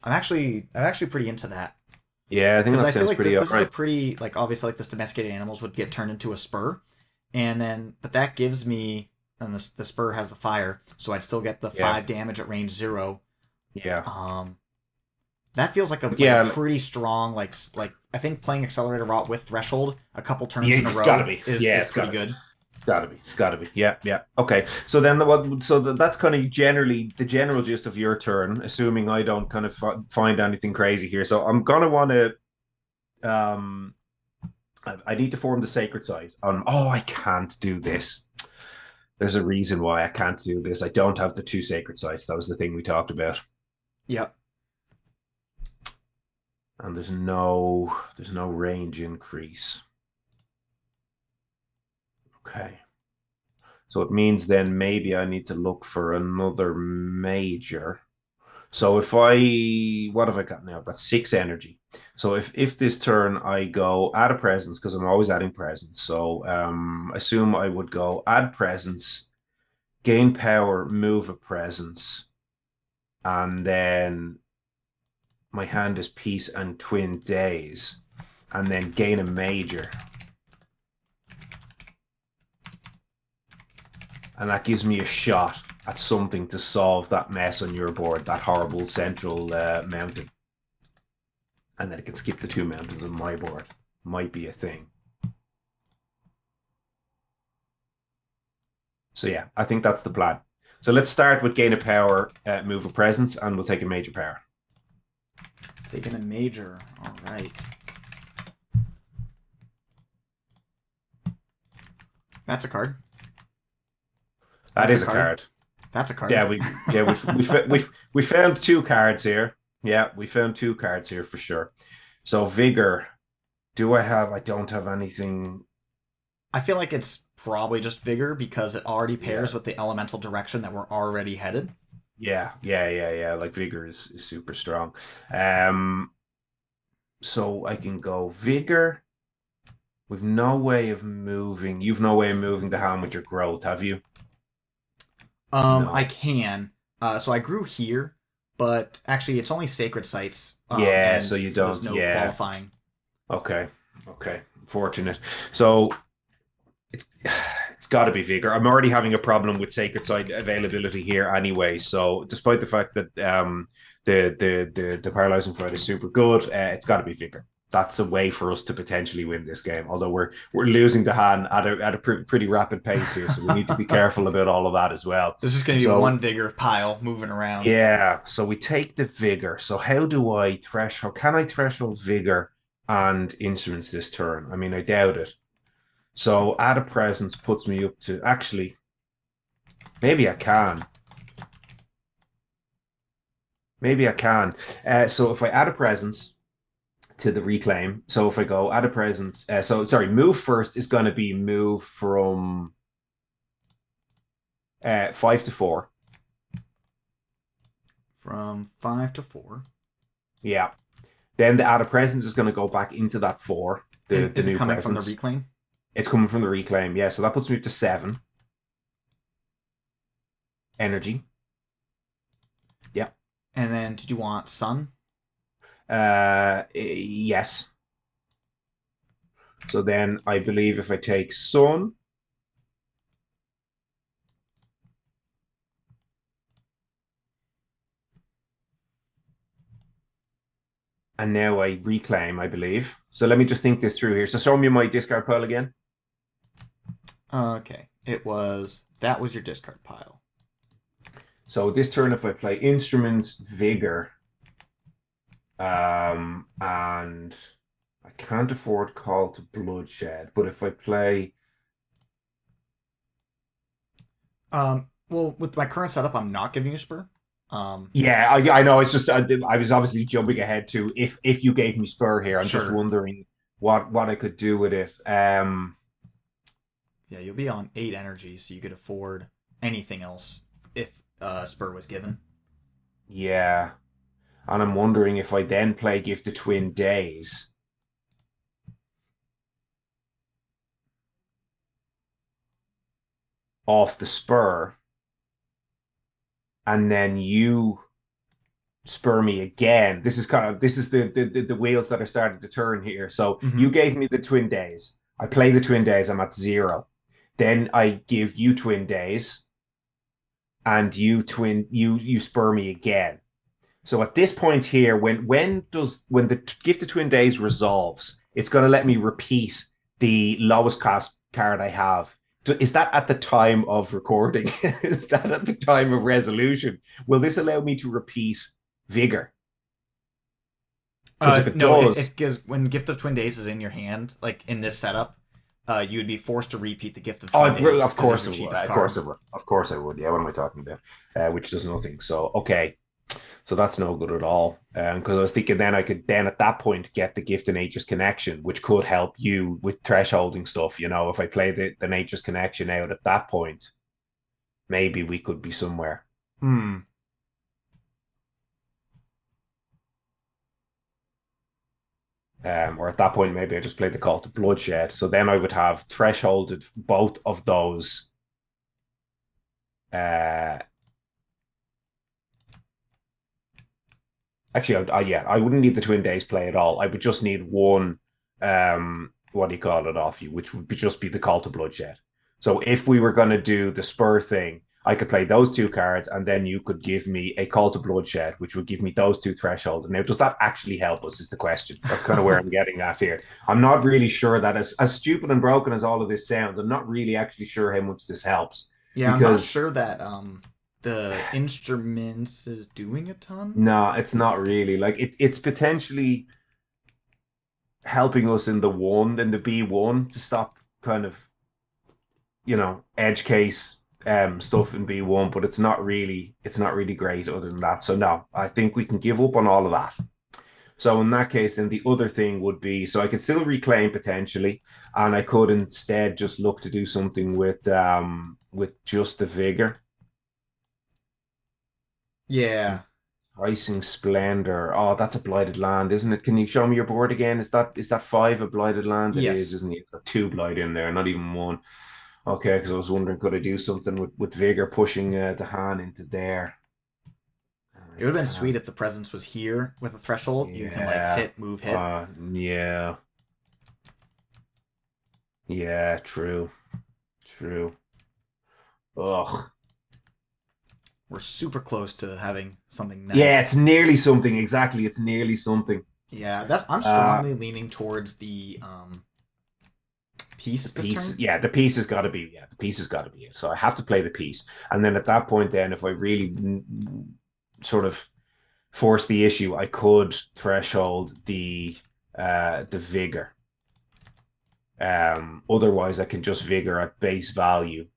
I'm actually pretty into that. Yeah, I think Because that I feel sounds like pretty this is a alright. pretty, like, obviously, like, this domesticated animals would get turned into a spur. And then, but that gives me, and the spur has the fire, so I'd still get the Yeah, 5 damage at range 0. yeah, Um, that feels like a yeah, pretty strong, like I think playing Accelerator Rot with Threshold a couple turns yeah. in a It's got to row be. is Yeah, is it's got pretty to be. good. It's got to be. It's got to be. Yeah, yeah. Okay. So then that's kind of generally the general gist of your turn, assuming I don't kind of find anything crazy here. So I'm gonna want to um I need to form the sacred site. Oh, I can't do this. There's a reason why I can't do this. I don't have the 2 sacred sites. That was the thing we talked about. Yep. And there's no range increase. Okay. So it means then maybe I need to look for another major. So what have I got now? I've got 6 energy. So if this turn I go add a presence, because I'm always adding presence. So assume I would go add presence, gain power, move a presence, and then my hand is peace and twin days, and then gain a major. And that gives me a shot at something to solve that mess on your board, that horrible central mountain. And then it can skip the 2 mountains on my board. Might be a thing. So yeah, I think that's the plan. So let's start with gain a power, move a presence, and we'll take a major power. Taking a major. All right. That's a card. That is a card. That's a card. Yeah, we found 2 cards here. Yeah, we found 2 cards here for sure. So vigor. I don't have anything. I feel like it's probably just vigor because it already pairs with the elemental direction that we're already headed. Yeah. Like vigor is super strong. So I can go vigor. We've no way of moving. You've no way of moving the hand with your growth, have you? No. I can. So I grew here, but actually it's only sacred sites. So you don't. There's no qualifying. Okay. Fortunate. So it's got to be vigor. I'm already having a problem with sacred site availability here anyway. So despite the fact that the paralyzing fight is super good, it's got to be vigor. That's a way for us to potentially win this game. Although we're losing the hand at a pretty rapid pace here, so we need to be careful about all of that as well. This is going to be one vigor pile moving around. Yeah. So we take the vigor. So how do I threshold? Can I threshold vigor and instruments this turn? I mean, I doubt it. So add a presence puts me up to actually. Maybe I can. So if I add a presence to the reclaim. So if I go add a presence, move first is going to be move from 5 to 4. From 5 to 4. Yeah. Then the add a presence is going to go back into that 4. Is it coming from the reclaim? It's coming from the reclaim, yeah. So that puts me up to 7. Energy. Yeah. And then did you want sun? Yes. So then I believe if I take sun, and now I reclaim, I believe. So let me just think this through here. So show me my discard pile again. Okay. That was your discard pile. So this turn, if I play instruments, vigor, and I can't afford call to bloodshed, but if I play, well, with my current setup, I'm not giving you spur. I know. It's just I was obviously jumping ahead to if you gave me spur here. I'm just wondering what I could do with it. Yeah, you'll be on 8 energy, so you could afford anything else if spur was given. Yeah. And I'm wondering if I then play Gift of Twin Days. Off the spur. And then you spur me again. This is the wheels that are starting to turn here. So you gave me the Twin Days. I play the Twin Days, I'm at 0. Then I give you Twin Days. And you spur me again. So at this point here, when the Gift of Twin Days resolves, it's going to let me repeat the lowest cost card I have. Is that at the time of recording? Is that at the time of resolution? Will this allow me to repeat vigor? If it does, when Gift of Twin Days is in your hand, like in this setup, you would be forced to repeat the Gift of Twin Days. Of course I would. Yeah, what am I talking about? Which does nothing. So, okay. So that's no good at all. Because I was thinking then I could then at that point get the Gift of Nature's Connection, which could help you with thresholding stuff. If I play the Nature's Connection out at that point, maybe we could be somewhere. Hmm. Or at that point, maybe I just play the Call to Bloodshed. So then I would have thresholded both of those. Uh, Actually, yeah, I wouldn't need the Twin Days play at all. I would just need one, what do you call it, off you, which would just be the Call to Bloodshed. So if we were going to do the Spur thing, I could play those two cards, and then you could give me a Call to Bloodshed, which would give me those two thresholds. Now, does that actually help us? Is the question. That's kind of where I'm getting at here. I'm not really sure that as stupid and broken as all of this sounds, I'm not really actually sure how much this helps Yeah, I'm not because sure that the instruments is doing a ton. no, it's not really like it's potentially helping us in the B1 to stop kind of edge case stuff in B1, but it's not really great other than that. So no, I think we can give up on all of that. So in that case, then the other thing would be so I could still reclaim potentially, and I could instead just look to do something with just the vigor. Yeah. Rising Splendor. Oh, that's a blighted land, isn't it? Can you show me your board again? Is that five a blighted land? It is, Yes. isn't it? You've got two blight in there, not even one. Okay, because I was wondering, could I do something with Vigor pushing the hand into there? It I would have been sweet can't. if the presence was here with a threshold. You can like Yeah. hit, move, hit. Yeah. Yeah. True. True. Ugh. We're super close to having something Yeah, nice. it's nearly something. Exactly. It's nearly something. Yeah, that's I'm Uh, strongly leaning towards the the piece this piece, turn. yeah, the piece has got to be, yeah, the piece has got to be it. So I have to play the piece, and then at that point, then if I really sort of force the issue, I could threshold the vigor. Otherwise, I can just vigor at base value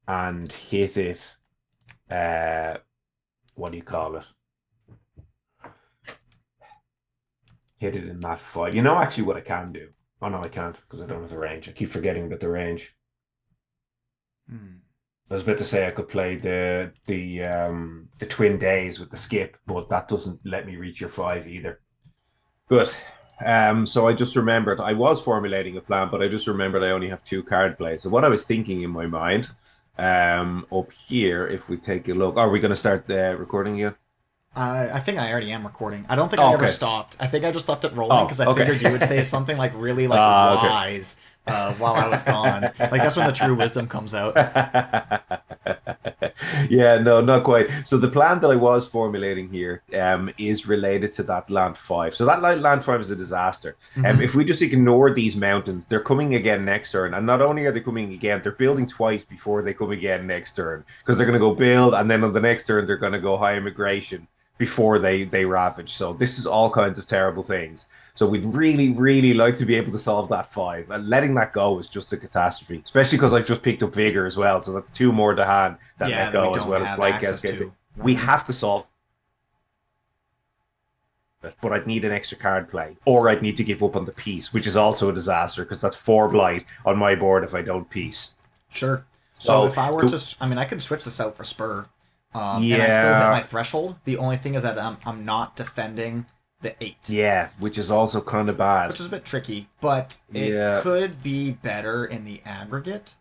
and hit it. Uh, what do you call it? Hit it in that fight. Actually, what I can do. Oh no, I can't because I don't have the range. I keep forgetting about the range. Hmm. I was about to say I could play the Twin Days with the skip, but that doesn't let me reach your five either. Good. So I just remembered I was formulating a plan, but I just remembered I only have two card plays. So what I was thinking in my mind, up here, if we take a look, are we going to start the recording again? I think I already am recording. I don't think I Oh, ever okay. stopped. I think I just left it rolling Oh, because I okay. figured you would say something like really like Okay. wise while I was gone. Like that's when the true wisdom comes out. Yeah, no, not quite. So the plan that I was formulating here is related to that land five. So that land five is a disaster. Hmm. If we just ignore these mountains, they're coming again next turn. And not only are they coming again, they're building twice before they come again next turn. Because they're going to go build, and then on the next turn, they're going to go high immigration before they ravage. So this is all kinds of terrible things. So we'd really, really like to be able to solve that five. And letting that go is just a catastrophe, especially because I've just picked up Vigor as well. So that's two more to hand that Yeah, let that we go as don't well as have Blight access gets it. to. We Hmm. have to solve it, but I'd need an extra card play, or I'd need to give up on the piece, which is also a disaster because that's four Blight on my board if I don't piece. Sure. So So, if I were to, I mean, I could switch this out for Spur, and I still hit my yeah, threshold. The only thing is that I'm not defending the 8, yeah, which is also kind of bad. which is a bit tricky, but it Yeah. could be better in the aggregate.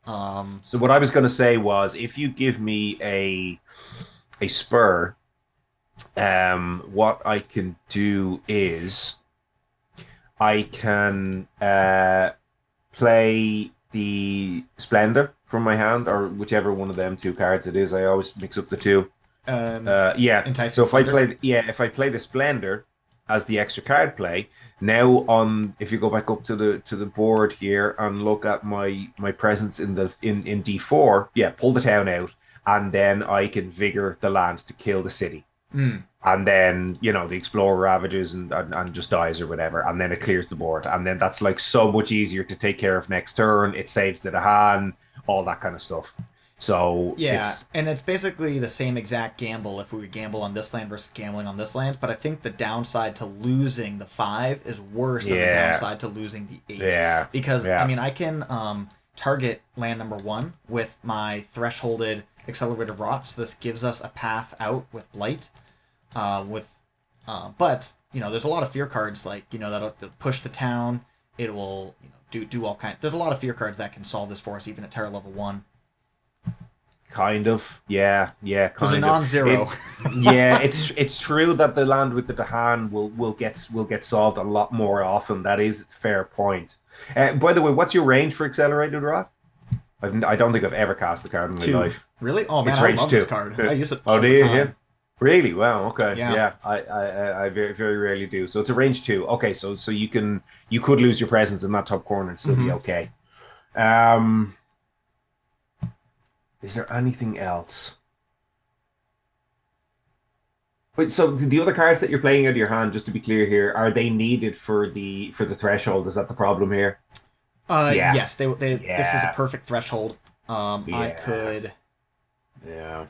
Um, So what I was going to say was, if you give me a spur, what I can do is I can play the Splendor from my hand, or whichever one of them two cards it is. I always mix up the two. Yeah. So Enticing if I Splendor. play, yeah, if I play the Splendor as the extra card play, now on if you go back up to the board here and look at my presence in D4, yeah, pull the town out, and then I can vigor the land to kill the city. Hmm. And then the explorer ravages and just dies or whatever, and then it clears the board, and then that's like so much easier to take care of next turn. It saves to the hand, all that kind of stuff. So Yeah, and it's basically the same exact gamble if we would gamble on this land versus gambling on this land. But I think the downside to losing the 5 is worse than the yeah, downside to losing the 8. yeah, Because, I yeah. mean, I can target land number 1 with my thresholded accelerated rot. So this gives us a path out with Blight. But, there's a lot of fear cards, like, that'll push the town. It will, do all kinds. There's a lot of fear cards that can solve this for us, even at Terra level 1. Kind of, yeah, There's a kind of. non-zero. Yeah, it's true that the land with the Dahan will get solved a lot more often. That is a fair point. By the way, what's your range for accelerated rot? I don't think I've ever cast the card in my 2. life. Really? Oh man, It's I range love 2. this card. I use it Oh, all do the you? time. Yeah. Really? Wow. Okay. Yeah. Yeah. I very very rarely do. So it's a range 2. Okay. So you could lose your presence in that top corner and still be okay. Um, is there anything else? Wait, so the other cards that you're playing out of your hand, just to be clear here, are they needed for the threshold? Is that the problem here? Yeah. Yes, they this is a Yeah. perfect threshold. I Yeah. could, Yeah.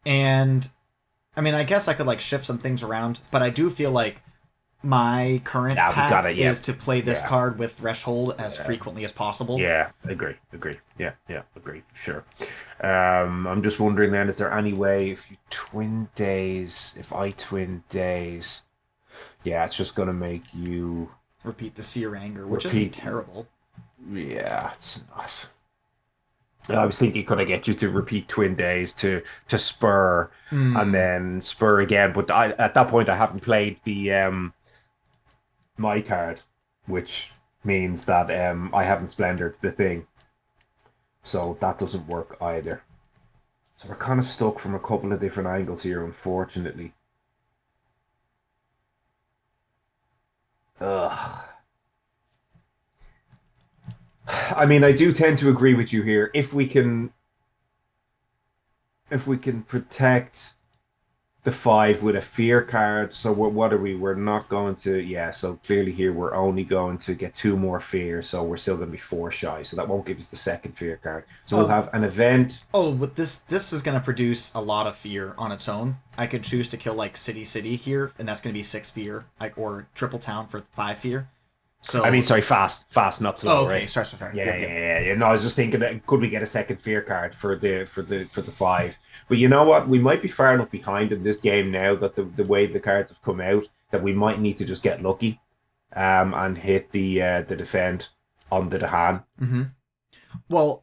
and I mean, I guess I could like shift some things around, but I do feel like my current Yeah, we path gotta, yeah. is to play this Yeah. card with threshold as Yeah. frequently as possible. Yeah, agree. Yeah, agree. Sure. I'm just wondering then, is there any way if I twin days, yeah, it's just gonna make you Repeat the Seer Anger, which isn't repeat. terrible. Yeah, it's not. I was thinking, could I get you to repeat twin days to spur and then spur again? But at that point, I haven't played the my card, which means that I haven't splendored the thing, so that doesn't work either. So we're kind of stuck from a couple of different angles here, unfortunately. Ugh. I mean, I do tend to agree with you here. If we can protect the 5 with a fear card, so what are we? We're not going to, yeah. So clearly here we're only going to get 2 more fear, so we're still going to be 4 shy. So that won't give us the second fear card. So we'll have an event. Oh, but this is going to produce a lot of fear on its own. I could choose to kill like City here, and that's going to be 6 fear, like, or Triple Town for 5 fear. So I mean, sorry, fast, not slow. oh, okay, right? sorry. Yeah. No, I was just thinking, that could we get a second fear card for the 5? But you know what? We might be far enough behind in this game now that the way the cards have come out that we might need to just get lucky, and hit the defend on the Dahan. Well,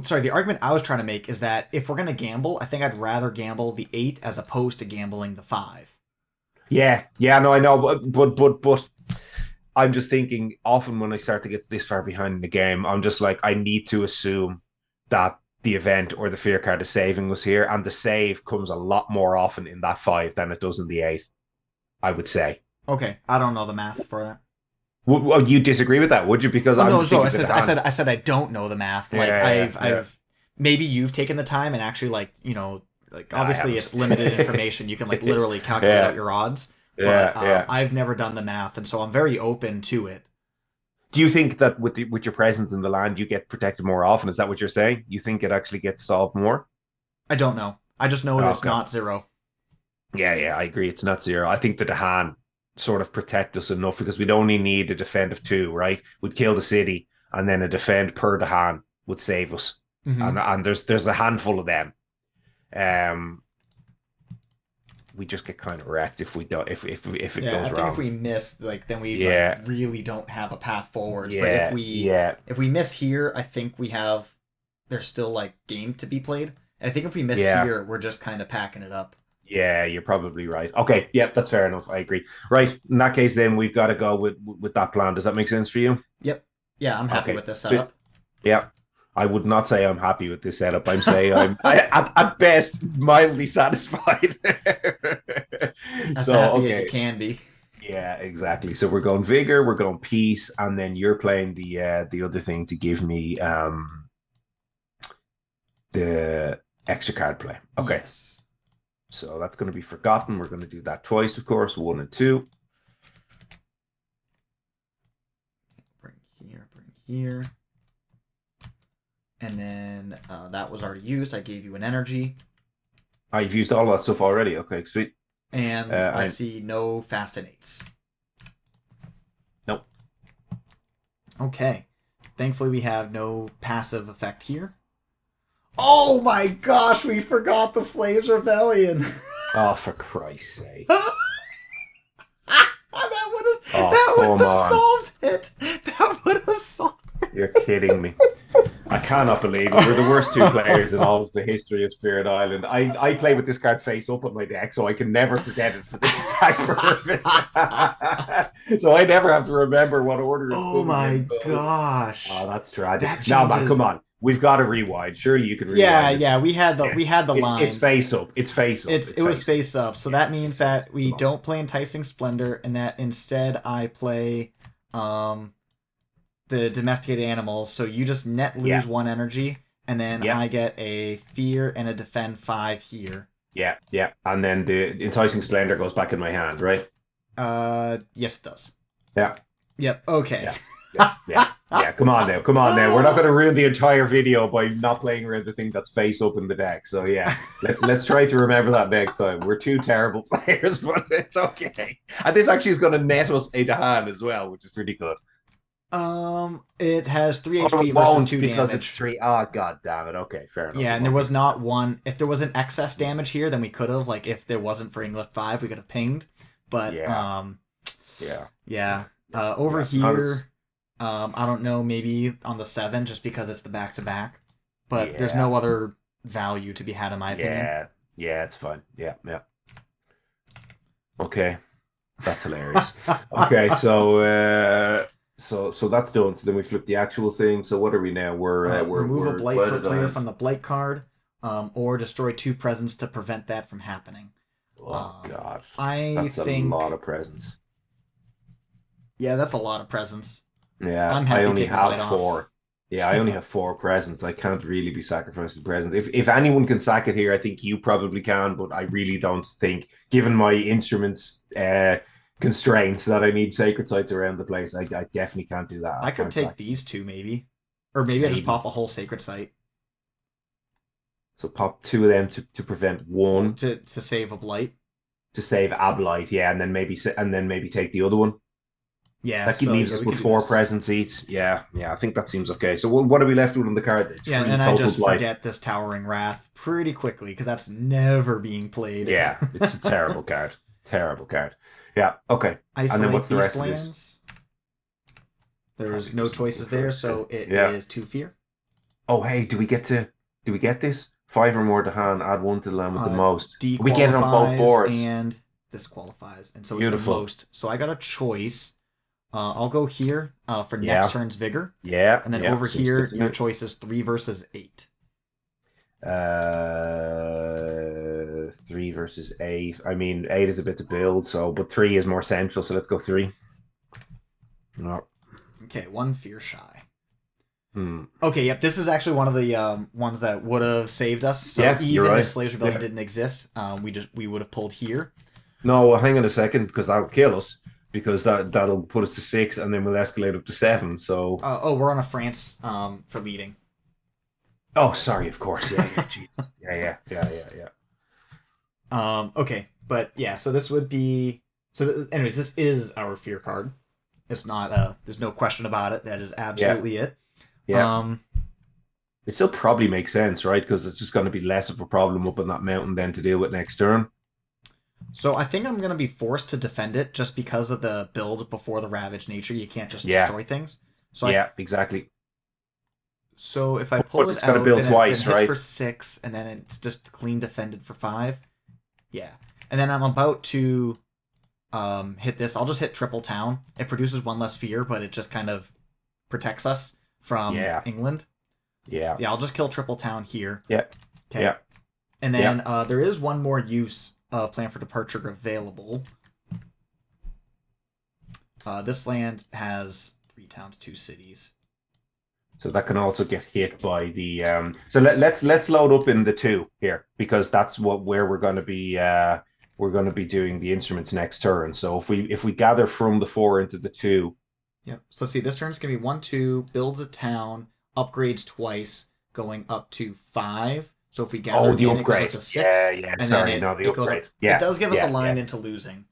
sorry. The argument I was trying to make is that if we're gonna gamble, I think I'd rather gamble the 8 as opposed to gambling the 5. Yeah. No, I know, but I'm just thinking. Often when I start to get this far behind in the game, I'm just like, I need to assume that the event or the fear card is saving us here, and the save comes a lot more often in that 5 than it does in the 8. I would say. Okay, I don't know the math for that. Would you disagree with that? Would you? Because I'm no, just so thinking I said I don't know the math. Like I've maybe you've taken the time and actually obviously it's limited information. You can like literally calculate out your odds. But I've never done the math, and so I'm very open to it. Do you think that with your presence in the land, you get protected more often? Is that what you're saying? You think it actually gets solved more? I don't know. I just know it's not 0. Yeah, I agree. It's not 0. I think the Dahan sort of protect us enough because we'd only need a defend of 2, right? We'd kill the city, and then a defend per Dahan would save us. And there's a handful of them. We just get kind of wrecked if we don't if it goes wrong. I think if we miss, then we really don't have a path forwards. Yeah, but if we miss here, I think there's still like game to be played. I think if we miss here, we're just kind of packing it up. Yeah, you're probably right. Okay, yeah, that's fair enough. I agree. Right, in that case, then we've got to go with that plan. Does that make sense for you? Yep. Yeah, I'm happy with this setup. Yeah. I would not say I'm happy with this setup. I'm saying I'm at best mildly satisfied. As happy as it can be. Yeah, exactly. So we're going vigor, we're going peace, and then you're playing the other thing to give me the extra card play. Okay. Yes. So that's going to be forgotten. We're going to do that twice, of course, 1 and 2. Bring here. And then that was already used. I gave you an energy. Oh, you've used all of that stuff already. Okay, sweet. And I see no fast innates. Nope. Okay. Thankfully, we have no passive effect here. Oh my gosh, we forgot the Slaves Rebellion. Oh, for Christ's sake. that would have solved it. That would have solved it. You're kidding me. I cannot believe it. We're the worst two players in all of the history of Spirit Island. I play with this card face up on my deck, so I can never forget it for this exact purpose. So I never have to remember what order it's Oh my gosh. Oh, that's tragic. That No, man, changes- come on. We've got to rewind. Surely you can rewind. Yeah, we had the line. It's face up. It's face up. It was face up. So that means that we Come on. don't play Enticing Splendor, and that instead I play the domesticated animals. So you just net lose 1 energy, and then I get a fear and a defend 5 here. Yeah. And then the Enticing Splendor goes back in my hand, right? Yes, it does. Yeah. Yep. Okay. Yeah. Come on now. We're not going to ruin the entire video by not playing around the thing that's face up in the deck. So yeah, let's try to remember that next time. We're 2 terrible players, but it's okay. And this actually is going to net us a hand as well, which is pretty good. It has 3 HP versus 2 because damage. it's 3. Oh, god damn it. Okay, fair enough. Yeah, and there was not one. If there was an excess damage here, then we could have. Like, if there wasn't for English 5, we could have pinged. But over here, I don't know. Maybe on the 7, just because it's the back-to-back. But there's no other value to be had, in my opinion. Yeah, it's fine. Yeah. Okay, that's hilarious. Okay, so that's done. So then we flip the actual thing. So what are we now? We're remove a blight per player on. from the blight card, or destroy 2 presents to prevent that from happening. Oh god, that's a lot of presents. Yeah, that's a lot of presents. Yeah, I'm happy I only taking have blight 4. off. Yeah, I only have 4 presents. I can't really be sacrificing presents. If anyone can sack it here, I think you probably can, but I really don't think, given my instruments constraints, that I need sacred sites around the place. I definitely can't do that. I could take these 2 maybe. Or maybe I just pop a whole sacred site. So pop 2 of them to prevent 1. To save a blight. To save a blight, yeah, and then maybe take the other one. Yeah, that leaves us with 4 presents each. Yeah, I think that seems okay. So what are we left with on the card? It's and I just forget this Towering Wrath pretty quickly, because that's never being played. Yeah, it's a terrible card. Terrible card. Yeah, okay. Isolate and then what's the rest lands. of this? There's no choices there, so it is 2 fear. Oh, hey, do we get this? 5 or more to hand, add 1 to the land with the most. We get it on both boards. And this qualifies. And so Beautiful. It's the most. So I got a choice. I'll go here for next turn's Vigor. Yeah. And then over here, your choice is 3 versus 8. 3 versus 8. I mean, 8 is a bit to build, but 3 is more central, so let's go 3. No. Okay, 1 fear shy. Okay, yep. This is actually one of the ones that would have saved us. So even if Slaves Rebellion didn't exist, we would have pulled here. No, well, hang on a second, because that'll kill us. Because that'll put us to 6, and then we'll escalate up to 7. So we're on a France for leading. Oh, sorry. Of course. Yeah. Jesus. Yeah. Okay, but yeah. So this would be. So anyways, this is our fear card. It's not. There's no question about it. That is absolutely it. Yeah. It still probably makes sense, right? Because it's just going to be less of a problem up on that mountain then to deal with next turn. So I think I'm going to be forced to defend it just because of the build before the Ravage nature. You can't just destroy things. So exactly. So if I pull it's it got to out, build then twice, it hits right? for 6, and then it's just clean defended for 5. Yeah. And then I'm about to hit this. I'll just hit Triple Town. It produces 1 less fear, but it just kind of protects us from England. Yeah. Yeah, I'll just kill Triple Town here. Yeah. Okay. Yeah. And then there is one more use of Plan for Departure available. This land has 3 towns, 2 cities. So that can also get hit by the. So let's load up in the 2 here, because that's where we're going to be. We're going to be doing the instruments next turn. So if we gather from the 4 into the 2. Yep. So let's see. This turn's going to be 1/2, builds a town, upgrades twice, going up to 5. So if we gather Oh, the again, it goes upgrade. up to 6. Yeah. And Sorry, then no, the it goes up. upgrade. Yeah. It does give us a line yeah. into losing.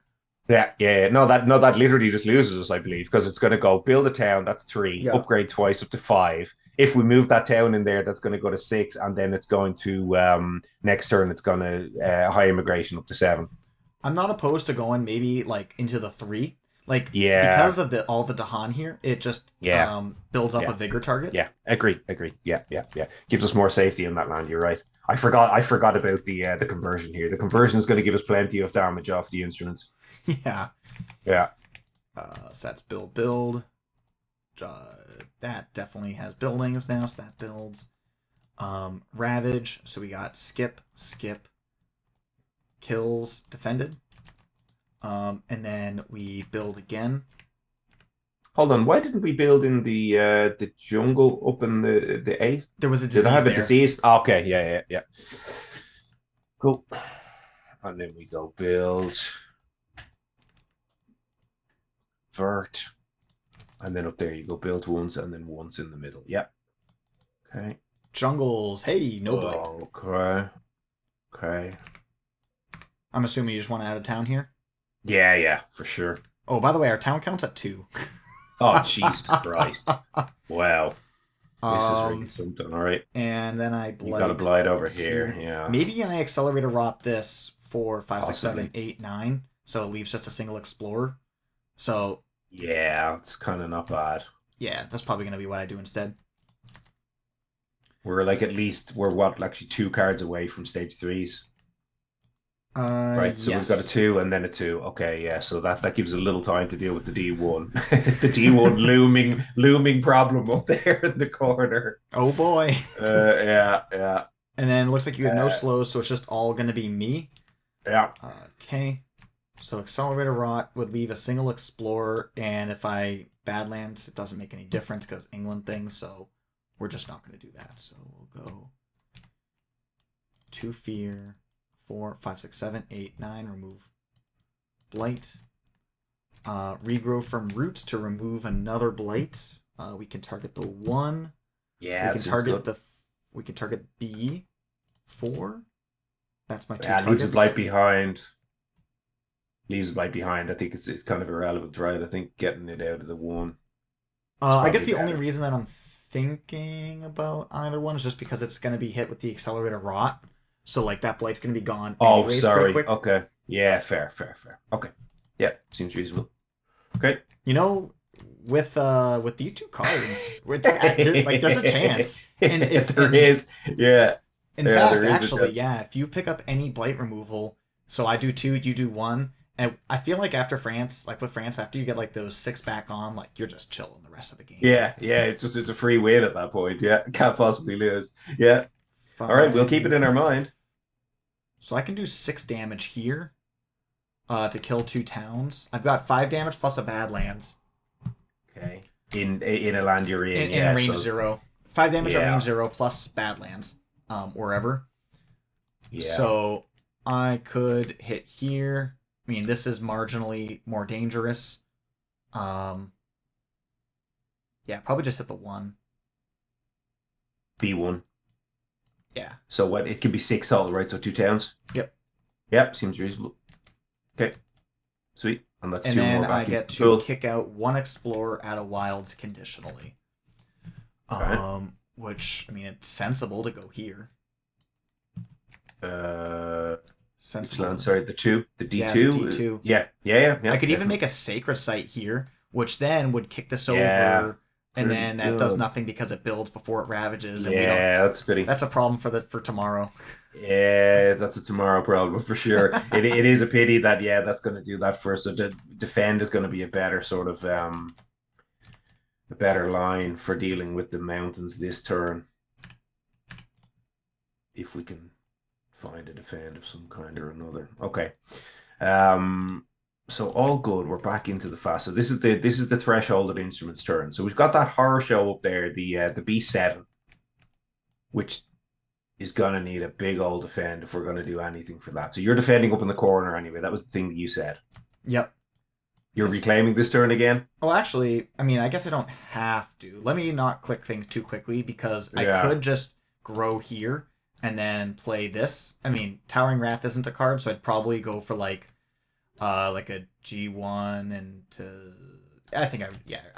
Yeah. No, that literally just loses us, I believe, because it's going to go build a town. That's 3. Yeah. Upgrade twice up to 5. If we move that town in there, that's going to go to 6, and then it's going to next turn. It's going to high immigration up to 7. I'm not opposed to going maybe like into the 3. Like Yeah. because of all the Dahan here, it just builds up Yeah. a vigor target. Yeah. Agree. Yeah. Gives us more safety in that land. You're right. I forgot about the conversion here. The conversion is going to give us plenty of damage off the instruments. Yeah. Yeah. So that's build. That definitely has buildings now, so that builds. Ravage. So we got skip, kills, defended. And then we build again. Hold on, why didn't we build in the jungle up in the 8? There was a disease. Did I have there. a disease? Okay, yeah. Cool. And then we go build vert. And then up there you go build once and then once in the middle. Yeah. Okay. Jungles. Hey, no blight. Okay. I'm assuming you just want to add a town here? Yeah, for sure. Oh, by the way, our town count's at 2. Oh, Jesus Christ. Wow. This is really something, all right. And then I blight. You got a blight over here, yeah. Maybe I accelerator rot this for 5, 6, Possibly. 7, 8, 9. So it leaves just a single explorer. So yeah, it's kind of not bad. Yeah, that's probably going to be what I do instead. We're like actually 2 cards away from stage 3s. Right, so yes. we've got a 2 and then a 2. Okay, yeah, so that gives a little time to deal with the D1. The D1 looming problem up there in the corner. Oh boy. Yeah. And then it looks like you have no slows, so it's just all going to be me. Yeah. Okay. So Accelerator Rot would leave a single explorer, and if I Badlands, it doesn't make any difference because England thing, so we're just not going to do that. So we'll go 2 Fear, 4, 5, 6, 7, 8, 9, remove Blight. Regrow from Roots to remove another Blight. We can target the 1. Yeah, we can target B4. That's my 2 targets. targets. Leaves a Blight behind. I think it's kind of irrelevant, right? I think getting it out of the 1. I guess the only reason that I'm thinking about either one is just because it's going to be hit with the Accelerator Rot. So, like, that Blight's going to be gone. Oh, sorry. Okay. Yeah, fair. Okay. Yeah, seems reasonable. Okay. You know, with these 2 cards, there's a chance. And if there is, yeah. In fact, actually, if you pick up any Blight removal, so I do 2, you do 1, and I feel like after France, like with France, after you get like those 6 back on, like you're just chilling the rest of the game. Yeah, it's a free win at that point. Yeah, can't possibly lose. Yeah. All right, we'll keep it in our mind. So I can do 6 damage here to kill 2 towns. I've got 5 damage plus a Badlands. Okay. In a land you're in. In range 0. 5 damage at range 0 plus Badlands, wherever. Yeah. So I could hit here. I mean, this is marginally more dangerous. Yeah, probably just hit the 1. B1. Yeah. So what? It can be 6 all, right? So 2 towns? Yep, seems reasonable. Okay. Sweet. And that's 2 more. And then I get to kick out 1 explorer out of wilds conditionally. Okay. Which, I mean, it's sensible to go here. Sensible. Sorry, the 2? The D2? Yeah, the D2. Yeah. I could even make a sacred site here, which then would kick this over, and then that does nothing because it builds before it ravages. And that's a pity. That's a problem for tomorrow. Yeah, that's a tomorrow problem for sure. it is a pity that that's going to do that first. So defend is going to be a better sort of a better line for dealing with the mountains this turn. If we can find a defend of some kind or another. Okay. So all good. We're back into the fast. So this is the threshold at instruments turn. So we've got that horror show up there, the B7, which is gonna need a big old defend if we're gonna do anything for that. So you're defending up in the corner anyway. That was the thing that you said. Yep. You're reclaiming this turn again? Well, actually, I mean, I guess I don't have to. Let me not click things too quickly because I could just grow here and then play this. I mean, Towering Wrath isn't a card, so I'd probably go for like a G1 and to I think I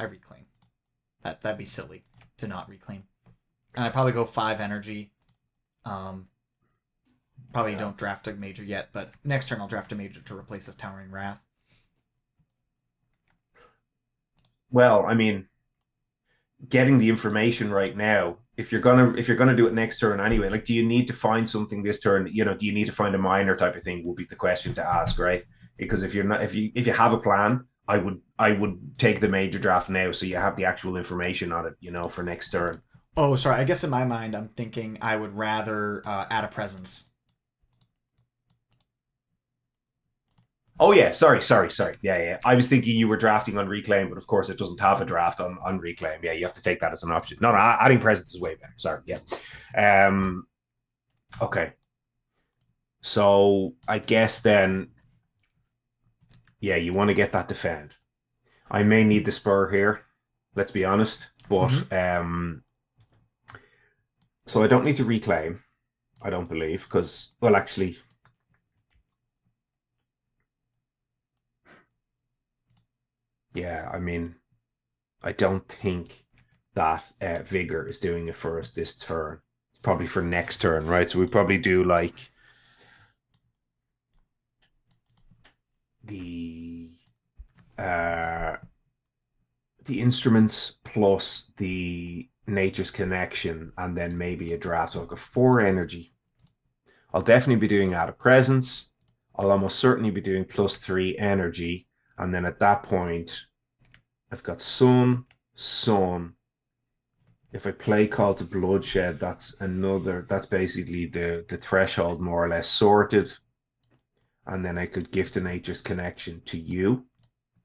reclaim. That'd be silly to not reclaim. And I'd probably go 5 energy. Probably don't draft a major yet, but next turn I'll draft a major to replace this Towering Wrath. Well, I mean, getting the information right now, if you're gonna do it next turn anyway, like, do you need to find something this turn? Do you need to find a minor type of thing? Would be the question to ask, right? Because if you have a plan, I would take the major draft now, so you have the actual information on it, for next turn. Oh, sorry. I guess in my mind I'm thinking I would rather add a presence. Oh yeah, sorry. Yeah, yeah. I was thinking you were drafting on reclaim, but of course it doesn't have a draft on reclaim. Yeah, you have to take that as an option. No, adding presence is way better. Sorry. Yeah. Um. Okay. So I guess then, yeah, you want to get that defend. I may need the spur here. Let's be honest, but so I don't need to reclaim. I don't believe because, well, actually, yeah. I mean, I don't think that Vigor is doing it for us this turn. It's probably for next turn, right? So we probably do like the uh the instruments plus the nature's connection, and then maybe a draft. So I've got 4 energy. I'll definitely be doing out of presence. I'll almost certainly be doing +3 energy, and then at that point, I've got sun. If I play Call to Bloodshed, that's basically the threshold more or less sorted. And then I could gift a nature's connection to you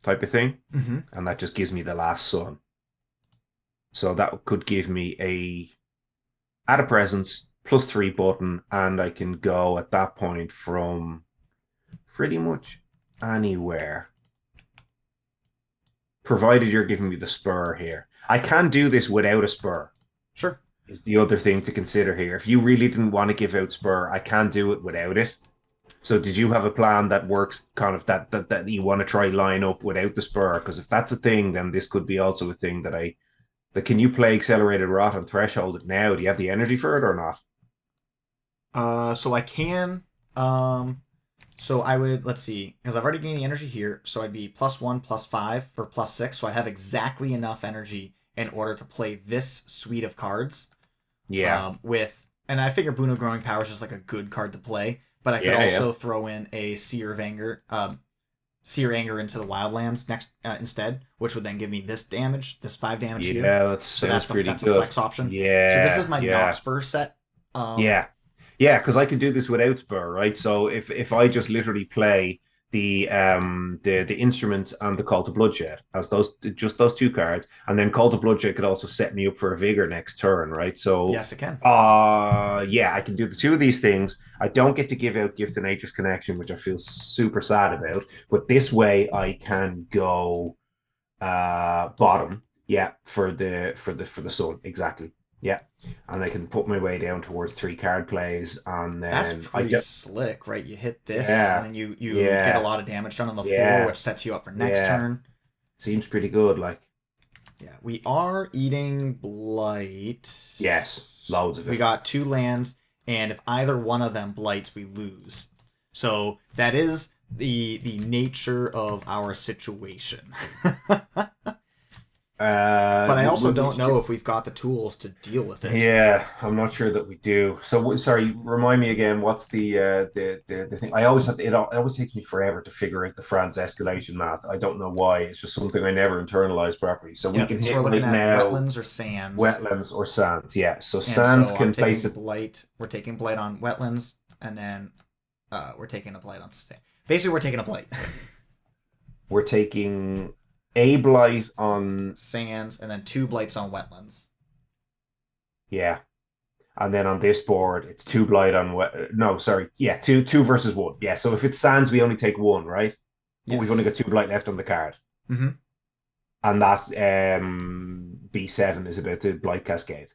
type of thing. Mm-hmm. And that just gives me the last sun. So that could give me add a presence +3 button, and I can go at that point from pretty much anywhere. Provided you're giving me the spur here. I can do this without a spur. Sure. Is the other thing to consider here. If you really didn't want to give out spur, I can do it without it. So did you have a plan that works kind of that you want to try line up without the spur? Because if that's a thing, then this could be also a thing that can you play Accelerated Rot and Threshold it now? Do you have the energy for it or not? So I can. So I would, let's see, because I've already gained the energy here, so I'd be +1, +5 for +6. So I have exactly enough energy in order to play this suite of cards. Yeah. And I figure Boon of Growing Power is just like a good card to play, but I could also throw in a Seer of Anger, Seer Anger into the Wildlands next instead, which would then give me this damage, this 5 damage here. Yeah, that's pretty that's good. A flex option. Yeah. So this is my not spur set. Yeah, because I could do this without spur, right? So if I just literally play the instruments and the Call to Bloodshed as those 2 cards, and then Call to Bloodshed could also set me up for a Vigor next turn, right? So yes, it can. Yeah, I can do the 2 of these things. I don't get to give out Gift of Nature's Connection, which I feel super sad about. But this way, I can go bottom, yeah, for the sun, exactly. Yeah, and I can put my way down towards 3 card plays, and then that's pretty slick, right? You hit this, and then you get a lot of damage done on the floor, which sets you up for next turn. Seems pretty good, like. Yeah, we are eating blight. Yes, loads of it. We got 2 lands, and if either one of them blights, we lose. So that is the nature of our situation. But I also don't know if we've got the tools to deal with it. Yeah, I'm not sure that we do. So, sorry, remind me again. What's the thing? I always have to. It always takes me forever to figure out the France escalation math. I don't know why. It's just something I never internalized properly. So we can hit we're looking right at now. Wetlands or sands. Wetlands or sands. Yeah. So sands can place a blight. We're taking blight on wetlands, and then we're taking a blight on sand. Basically, we're taking a blight. We're taking a blight on sands, and then 2 blights on wetlands. Yeah, and then on this board, it's 2 blight on no, sorry, yeah, two versus 1. Yeah, so if it's sands, we only take 1, right? But we've only got 2 blight left on the card. Mm-hmm. And that B7 is about to blight cascade.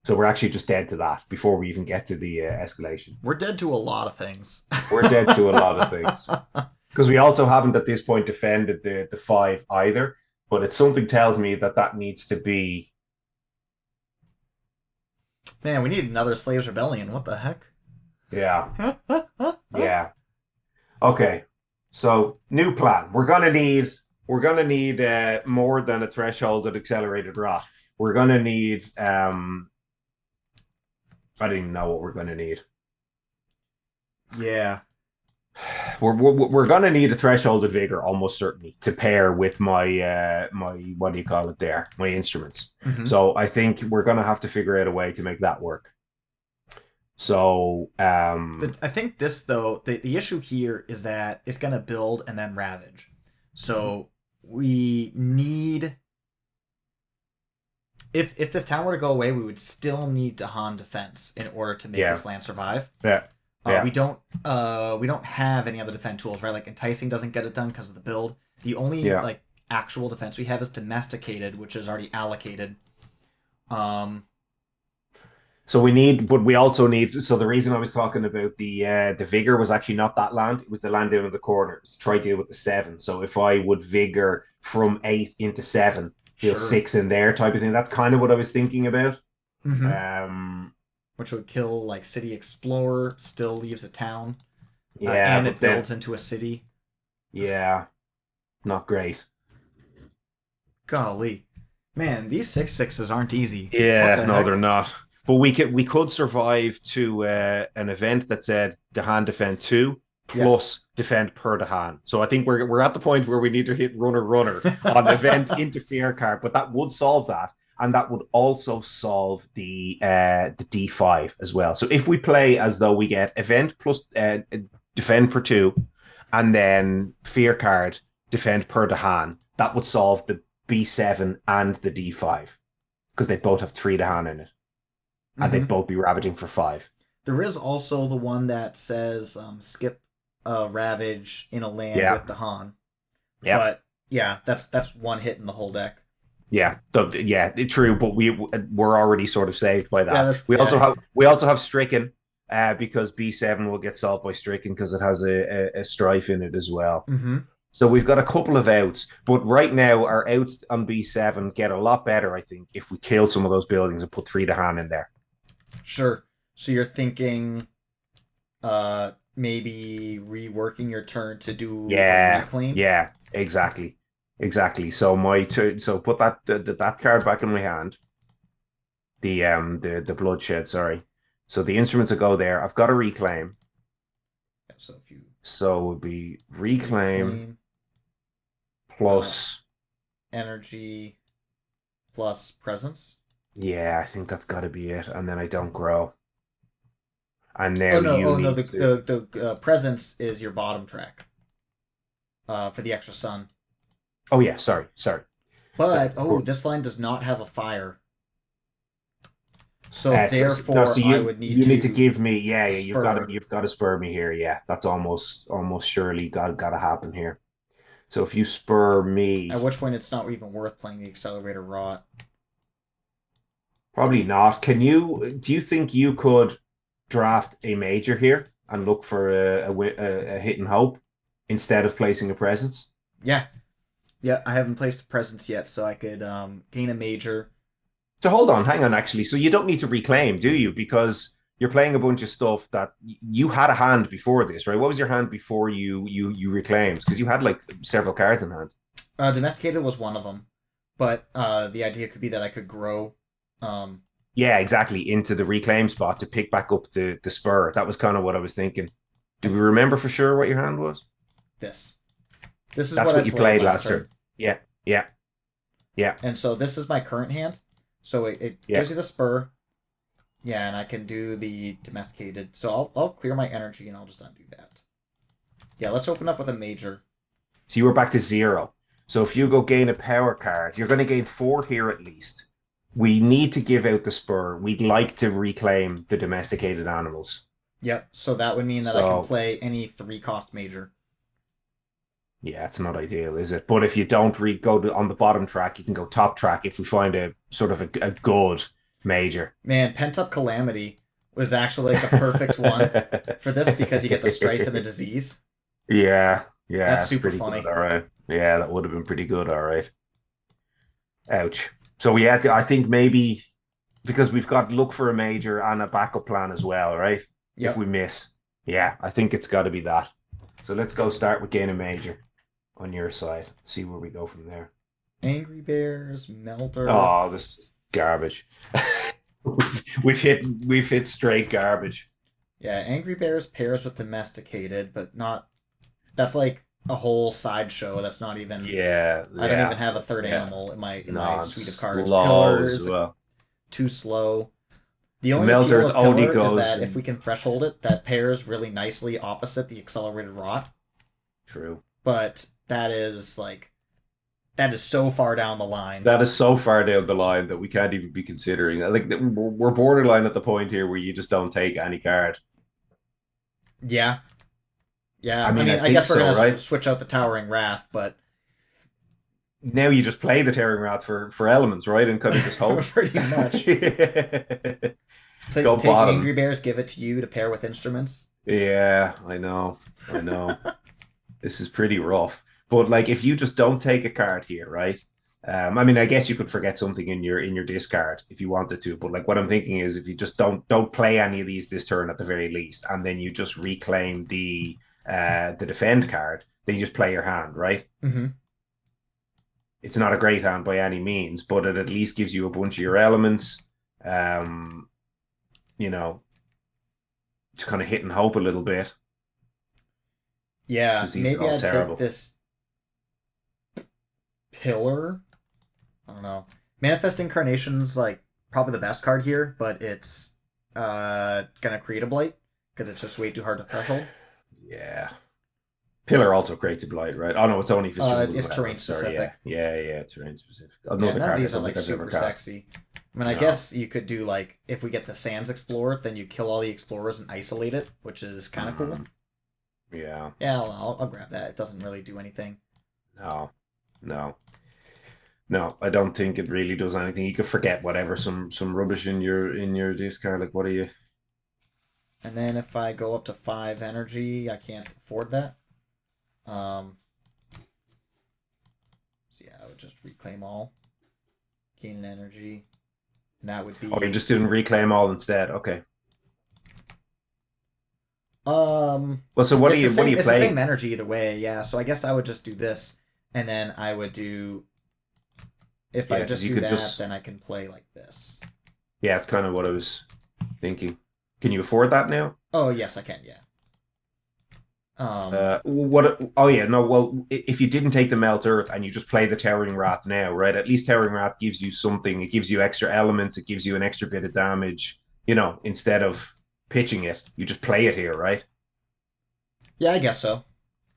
So we're actually just dead to that before we even get to the escalation. We're dead to a lot of things. We're dead to a lot of things. Because we also haven't at this point defended the 5 either. But it's something tells me that that needs to be... Man, we need another Slaves Rebellion. What the heck? Yeah. Yeah. Okay. So new plan. We're gonna need more than a threshold of accelerated rot. We're gonna need I don't even know what we're gonna need. Yeah. We're gonna need a threshold of vigor almost certainly to pair with my what do you call it there? My instruments. Mm-hmm. So I think we're gonna have to figure out a way to make that work. So But I think this though, the issue here is that it's gonna build and then ravage. So we need if this town were to go away, we would still need Dahan defense in order to make this land survive. Yeah. We don't have any other defense tools, right? Like enticing doesn't get it done because of the build. The only like actual defense we have is domesticated, which is already allocated. So we need, but we also need. So the reason I was talking about the vigor was actually not that land; it was the land down in the corner. It's try deal with the 7. So if I would vigor from 8 into 7, deal 6 in there, type of thing. That's kind of what I was thinking about. Mm-hmm. Which would kill like City Explorer, still leaves a town. Yeah, and it builds into a city. Yeah, not great. Golly, man, these 6/6s aren't easy. Yeah, no, they're not. But we could survive to an event that said Dahan defend 2 plus defend per Dahan. So I think we're at the point where we need to hit runner on event interfere card, but that would solve that, and that would also solve the D5 as well. So if we play as though we get event plus defend per 2, and then fear card defend per Dahan, that would solve the B7 and the D5 because they both have 3 Dahan in it. And they'd both be ravaging for 5. There is also the one that says skip ravage in a land with Dahan. Yeah. But yeah, that's one hit in the whole deck. Yeah, true. But we're already sort of saved by that. Yeah, we also have stricken because B7 will get solved by stricken because it has a strife in it as well. Mm-hmm. So we've got a couple of outs, but right now our outs on B7 get a lot better, I think, if we kill some of those buildings and put 3 Dahan in there. Sure. So you're thinking maybe reworking your turn to do a reclaim? Yeah, exactly. So so put that card back in my hand. The bloodshed, sorry. So the instruments will go there. I've got a reclaim. So it would be reclaim plus energy plus presence. Yeah, I think that's got to be it. And then I don't grow. And now the presence is your bottom track. For the extra sun. Oh yeah, sorry. But this line does not have a fire. So therefore, I would need you need to give me you've got to spur me here. Yeah, that's almost surely got to happen here. So if you spur me, at which point it's not even worth playing the accelerator rot. Probably not. Do you think you could draft a major here and look for a hit and hope instead of placing a presence? Yeah, I haven't placed a presence yet, so I could gain a major. So hang on, actually. So you don't need to reclaim, do you? Because you're playing a bunch of stuff that you had a hand before this, right? What was your hand before you reclaimed? Because you had like several cards in hand. Domesticated was one of them, but the idea could be that I could grow. Yeah, exactly, into the reclaim spot to pick back up the spur. That was kind of what I was thinking. Do we remember for sure what your hand was? This is that's what you played last turn. Yeah. And so this is my current hand. So it gives you the spur. Yeah, and I can do the domesticated. So I'll clear my energy and I'll just undo that. Yeah, let's open up with a major. So you were back to 0. So if you go gain a power card, you're going to gain 4 here at least. We need to give out the spur. We'd like to reclaim the domesticated animals. Yep. So that would mean that I can play any 3-cost major. Yeah, it's not ideal, is it? But if you don't go on the bottom track, you can go top track if we find a sort of a good Major. Man, Pent Up Calamity was actually like the perfect one for this because you get the strife and the disease. Yeah, yeah, That's it's super pretty good. funny. All right. Yeah, that would have been pretty good. All right. Ouch. So I think maybe because we've got look for a major and a backup plan as well, right? If we Yep. miss. Yeah, I think it's got to be that. So let's go start with gain a major on your side. See where we go from there. Angry Bears, Melt Oh, Earth. this is garbage. We've hit straight garbage. Yeah, Angry Bears pairs with Domesticated, but not. That's like a whole sideshow. That's not even. Yeah, I don't even yeah, have a third yeah. animal in my No, suite of it's cards. slow as Pillars, well. too slow. The The only Melt appeal Earth of only Pillar is goes that if we in can threshold it, that pairs really nicely opposite the Accelerated Rot. true. But that is so far down the line. That is so far down the line that we can't even be considering. Like we're borderline at the point here where you just don't take any card. Yeah, I yeah. I mean, I mean, I think guess we're so, gonna right? switch out the Towering Wrath, but Now you just play the Tearing Wrath for elements, right? And kind of just hope. pretty much Go take Angry bottom. Bears, give it to you to pair with instruments. Yeah, I know. I know. This is pretty rough. But like if you just don't take a card here, right? I mean, I guess you could forget something in your discard if you wanted to. But like what I'm thinking is if you just don't play any of these this turn at the very least, and then you just reclaim the defend card, then you just play your hand, right? Mm-hmm. It's not a great hand by any means, but it at least gives you a bunch of your elements. Um, you know, to kind of hit and hope a little bit Yeah, because these are maybe all I'd take terrible. this Pillar. I don't know. Manifest Incarnation's like probably the best card here, but it's gonna create a blight because it's just way too hard to threshold. Yeah. Pillar also creates a blight, right? Oh no, it's only if it's jungle It's and terrain wetlands. Sorry, yeah, specific. yeah, terrain specific. Yeah, Another none of card I these are don't like think I've ever super cast. sexy. I mean, I No. guess you could do like if we get the Sands Explorer, then you kill all the explorers and isolate it, which is kind of cool. Mm, yeah. Yeah, I'll grab that. It doesn't really do anything. No. No. No, I don't think it really does anything. You could forget whatever some rubbish in your discard. Like, what are you? And then if I go up to 5 energy, I can't afford that. Um, so yeah, I would just reclaim all, gain an energy, and that would Oh, you're be just doing reclaim all instead. Okay. Well, so it's the what are same you it's the same playing? energy either way, yeah. So I guess I would just do this, and then I would do if I Yeah, because just you do could that, just then I can play like this. yeah, it's kind of what I was thinking. Can you afford that now? Oh yes, I can, yeah. Um, What? Oh yeah, no. Well, if you didn't take the Melt Earth and you just play the Towering Wrath now, right? At least Towering Wrath gives you something. It gives you extra elements. It gives you an extra bit of damage. You know, instead of pitching it, you just play it here, right? yeah, I guess so.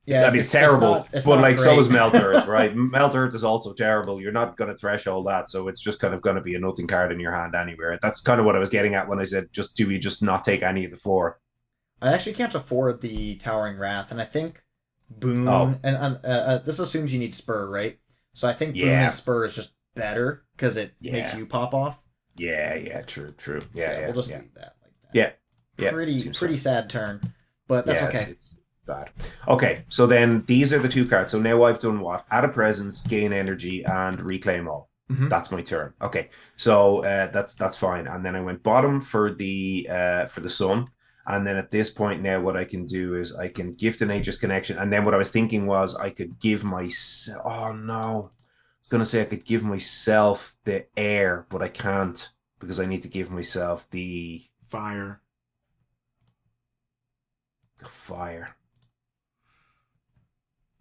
Yeah, I mean, it's terrible, it's but not like so great. is Melt Earth, right? Melt Earth is also terrible. You're not going to threshold that, so it's just kind of going to be a nothing card in your hand anywhere. That's kind of what I was getting at when I said, just do we just not take any of the four? I actually can't afford the Towering Wrath, and I think Oh, Boon and this assumes you need Spur, right? So I think Boon and yeah, Spur is just better because it makes yeah, you pop off. yeah. True. So yeah, we'll just Yeah. leave that like that. Yeah, yeah, seems Pretty fine. sad turn, but that's Yeah, okay. it's bad. Okay, so then these are the two cards. So now I've done what? Add a presence, gain energy, and reclaim all. Hmm. That's my turn. Okay, so that's fine. And then I went bottom for the sun. And then at this point now, what I can do is I can gift a nature's connection. And then what I was thinking was I could give myself. Oh no, I was gonna say I could give myself the air, but I can't because I need to give myself Fire. the fire.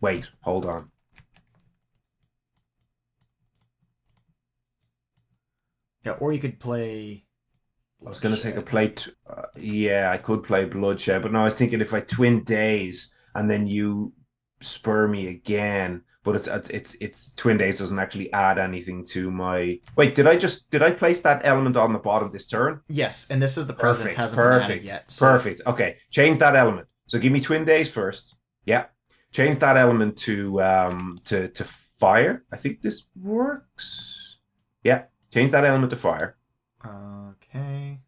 Wait, hold on. Yeah, or you could play I was going to say I could Bloodshed. play. Yeah, I could play Bloodshed, but no, I was thinking if I twin days and then you spur me again, but it's twin days doesn't actually add anything to my. Wait, did I place that element on the bottom this turn? Yes, and this is the presence Perfect, hasn't been added perfect, yet. So perfect. Okay, change that element. So give me twin days first. Yeah, change that element to fire. I think this works. Yeah, change that element to fire. Okay.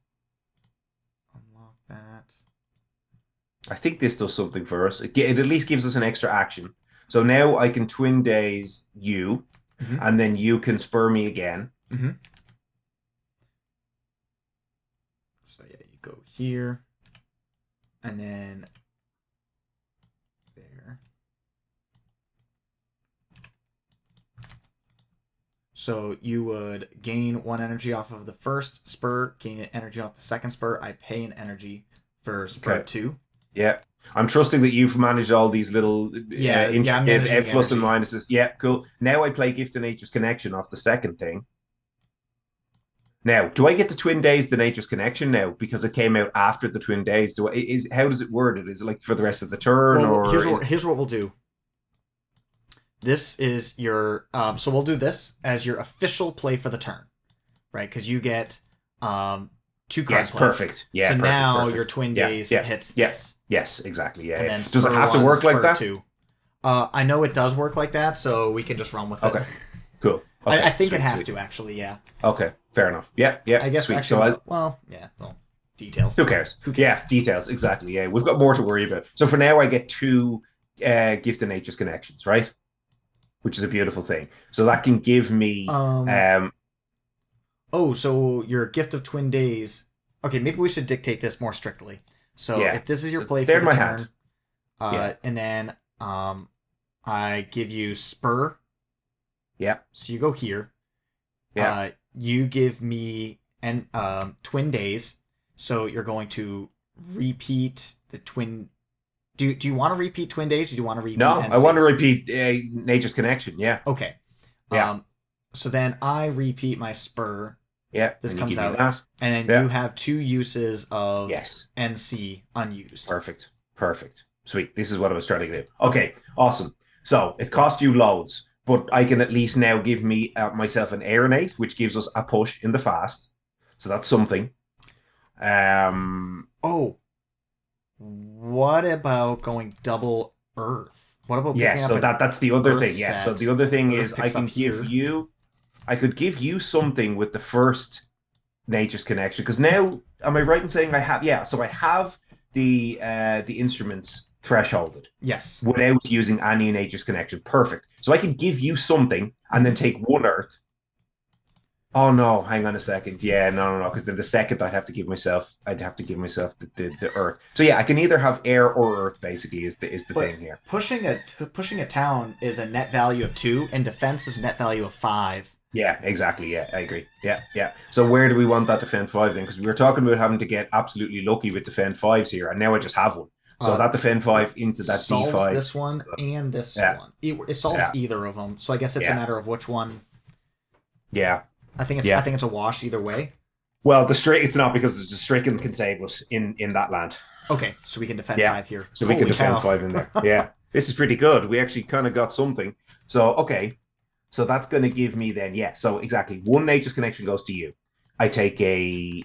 Unlock that. I think this does something for us. It at least gives us an extra action. So now I can twin days you, and then you can spur me again. So yeah, you go here, and then there. So you would gain 1 energy off of the first spur, gain an energy off the second spur. I pay an energy for spur 2. Yeah. I'm trusting that you've managed all these little intricate plus and minuses. Yeah, cool. Now I play Gift of Nature's Connection off the second thing. Now, do I get the Twin Days, the Nature's Connection now because it came out after the Twin Days? How does it word it? Is it like for the rest of the turn, here's what we'll do. This is your so we'll do this as your official play for the turn, right? Because you get 2 card plays. Perfect. Yeah. So perfect, now perfect. your Twin Days hits this. Yes, exactly. Yeah. And then does it have to work like that? 2. I know it does work like that, so we can just run with it. Okay. Cool. Okay. I think it has to actually. Yeah. Okay. Fair enough. Yeah. I guess sweet. actually. Details. Who cares? Who cares? Yeah, details. Exactly. Yeah, we've got more to worry about. So for now, I get 2 Gift of Nature's Connections, right? Which is a beautiful thing. So that can give me. So your Gift of Twin Days. Okay, maybe we should dictate this more strictly. So if this is your play for the turn, and then I give you spur. Yeah. So you go here. Yeah. You give me Twin Days. So you're going to repeat the twin. Do you want to repeat Twin Days? Or do you want to repeat? No, NC? I want to repeat Nature's Connection. Yeah. Okay. Yeah. So then I repeat my spur. Yeah. This comes out, and then you have 2 uses of NC unused. Perfect. Sweet. This is what I was trying to do. Okay. Awesome. So it cost you loads, but I can at least now give me myself an Aeronate, which gives us a push in the fast. So that's something. What about going double Earth? What about that's the other thing. Yeah. So the other thing is I could give you something with the first Nature's Connection because now am I right in saying I have? Yeah. So I have the instruments thresholded. Yes. Without using any Nature's Connection. Perfect. So I can give you something and then take 1 Earth. Oh no, hang on a second. Yeah, no, because then the second I'd have to give myself the Earth. So yeah, I can either have air or Earth. Basically, is the thing here. Pushing a town is a net value of 2, and defense is a net value of 5. Yeah, exactly. Yeah, I agree. Yeah. So where do we want that defend 5 then? Because we were talking about having to get absolutely lucky with defend 5s here, and now I just have one. So that defend 5 into that solves D5. This one and this one. It solves either of them. So I guess it's a matter of which one. Yeah. I think it's a wash either way. Well, it's not because the Stricken can save us in that land. Okay, so we can defend 5 here. So we can defend 5 in there. Yeah, this is pretty good. We actually kind of got something. So okay, so that's going to give me then So exactly 1 Nature's Connection goes to you. I take a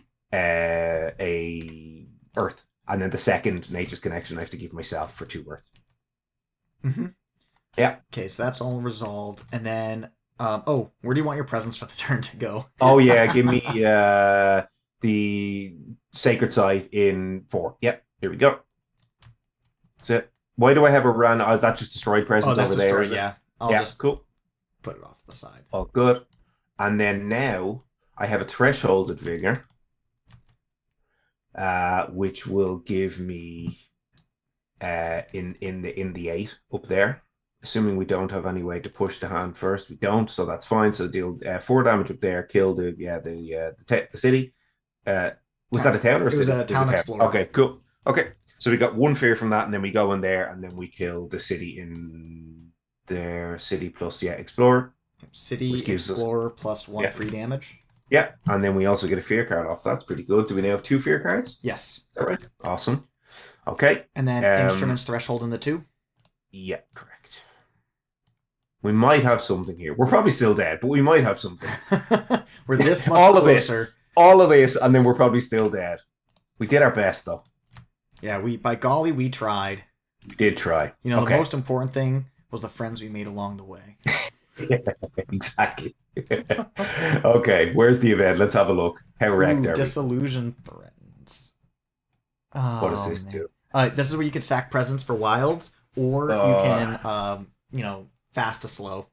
Earth, and then the second Nature's Connection I have to give myself for 2 Earth. Yeah. Okay, so that's all resolved, and then. Where do you want your presents for the turn to go? Oh yeah, give me the Sacred Site in 4. Yep, here we go. That's it. Why do I have a run? Oh, is that just destroyed presents over there? Yeah. I'll just cool. Put it off to the side. Oh, good. And then now I have a Thresholded Vigor, which will give me in the 8 up there. Assuming we don't have any way to push the hand first, we don't, so that's fine. So deal 4 damage up there, kill the city. Was that a town or a city? It was a town explorer. Okay, cool. Okay, so we got 1 fear from that, and then we go in there, and then we kill the city in their city plus explorer. City explorer plus 1 free damage. Yeah, and then we also get a fear card off. That's pretty good. Do we now have 2 fear cards? Yes. Is that right? Awesome. Okay. And then instruments threshold in the 2. Yeah, correct. We might have something here. We're probably still dead, but we might have something. We're this much closer. All of this, and then we're probably still dead. We did our best, though. Yeah, by golly, we tried. We did try. The most important thing was the friends we made along the way. Yeah, exactly. Okay, where's the event? Let's have a look. How wrecked Ooh, are we? disillusion threatens. What does Oh this man. do? This is where you can sack presents for wilds, or you Uh, can fast to slow.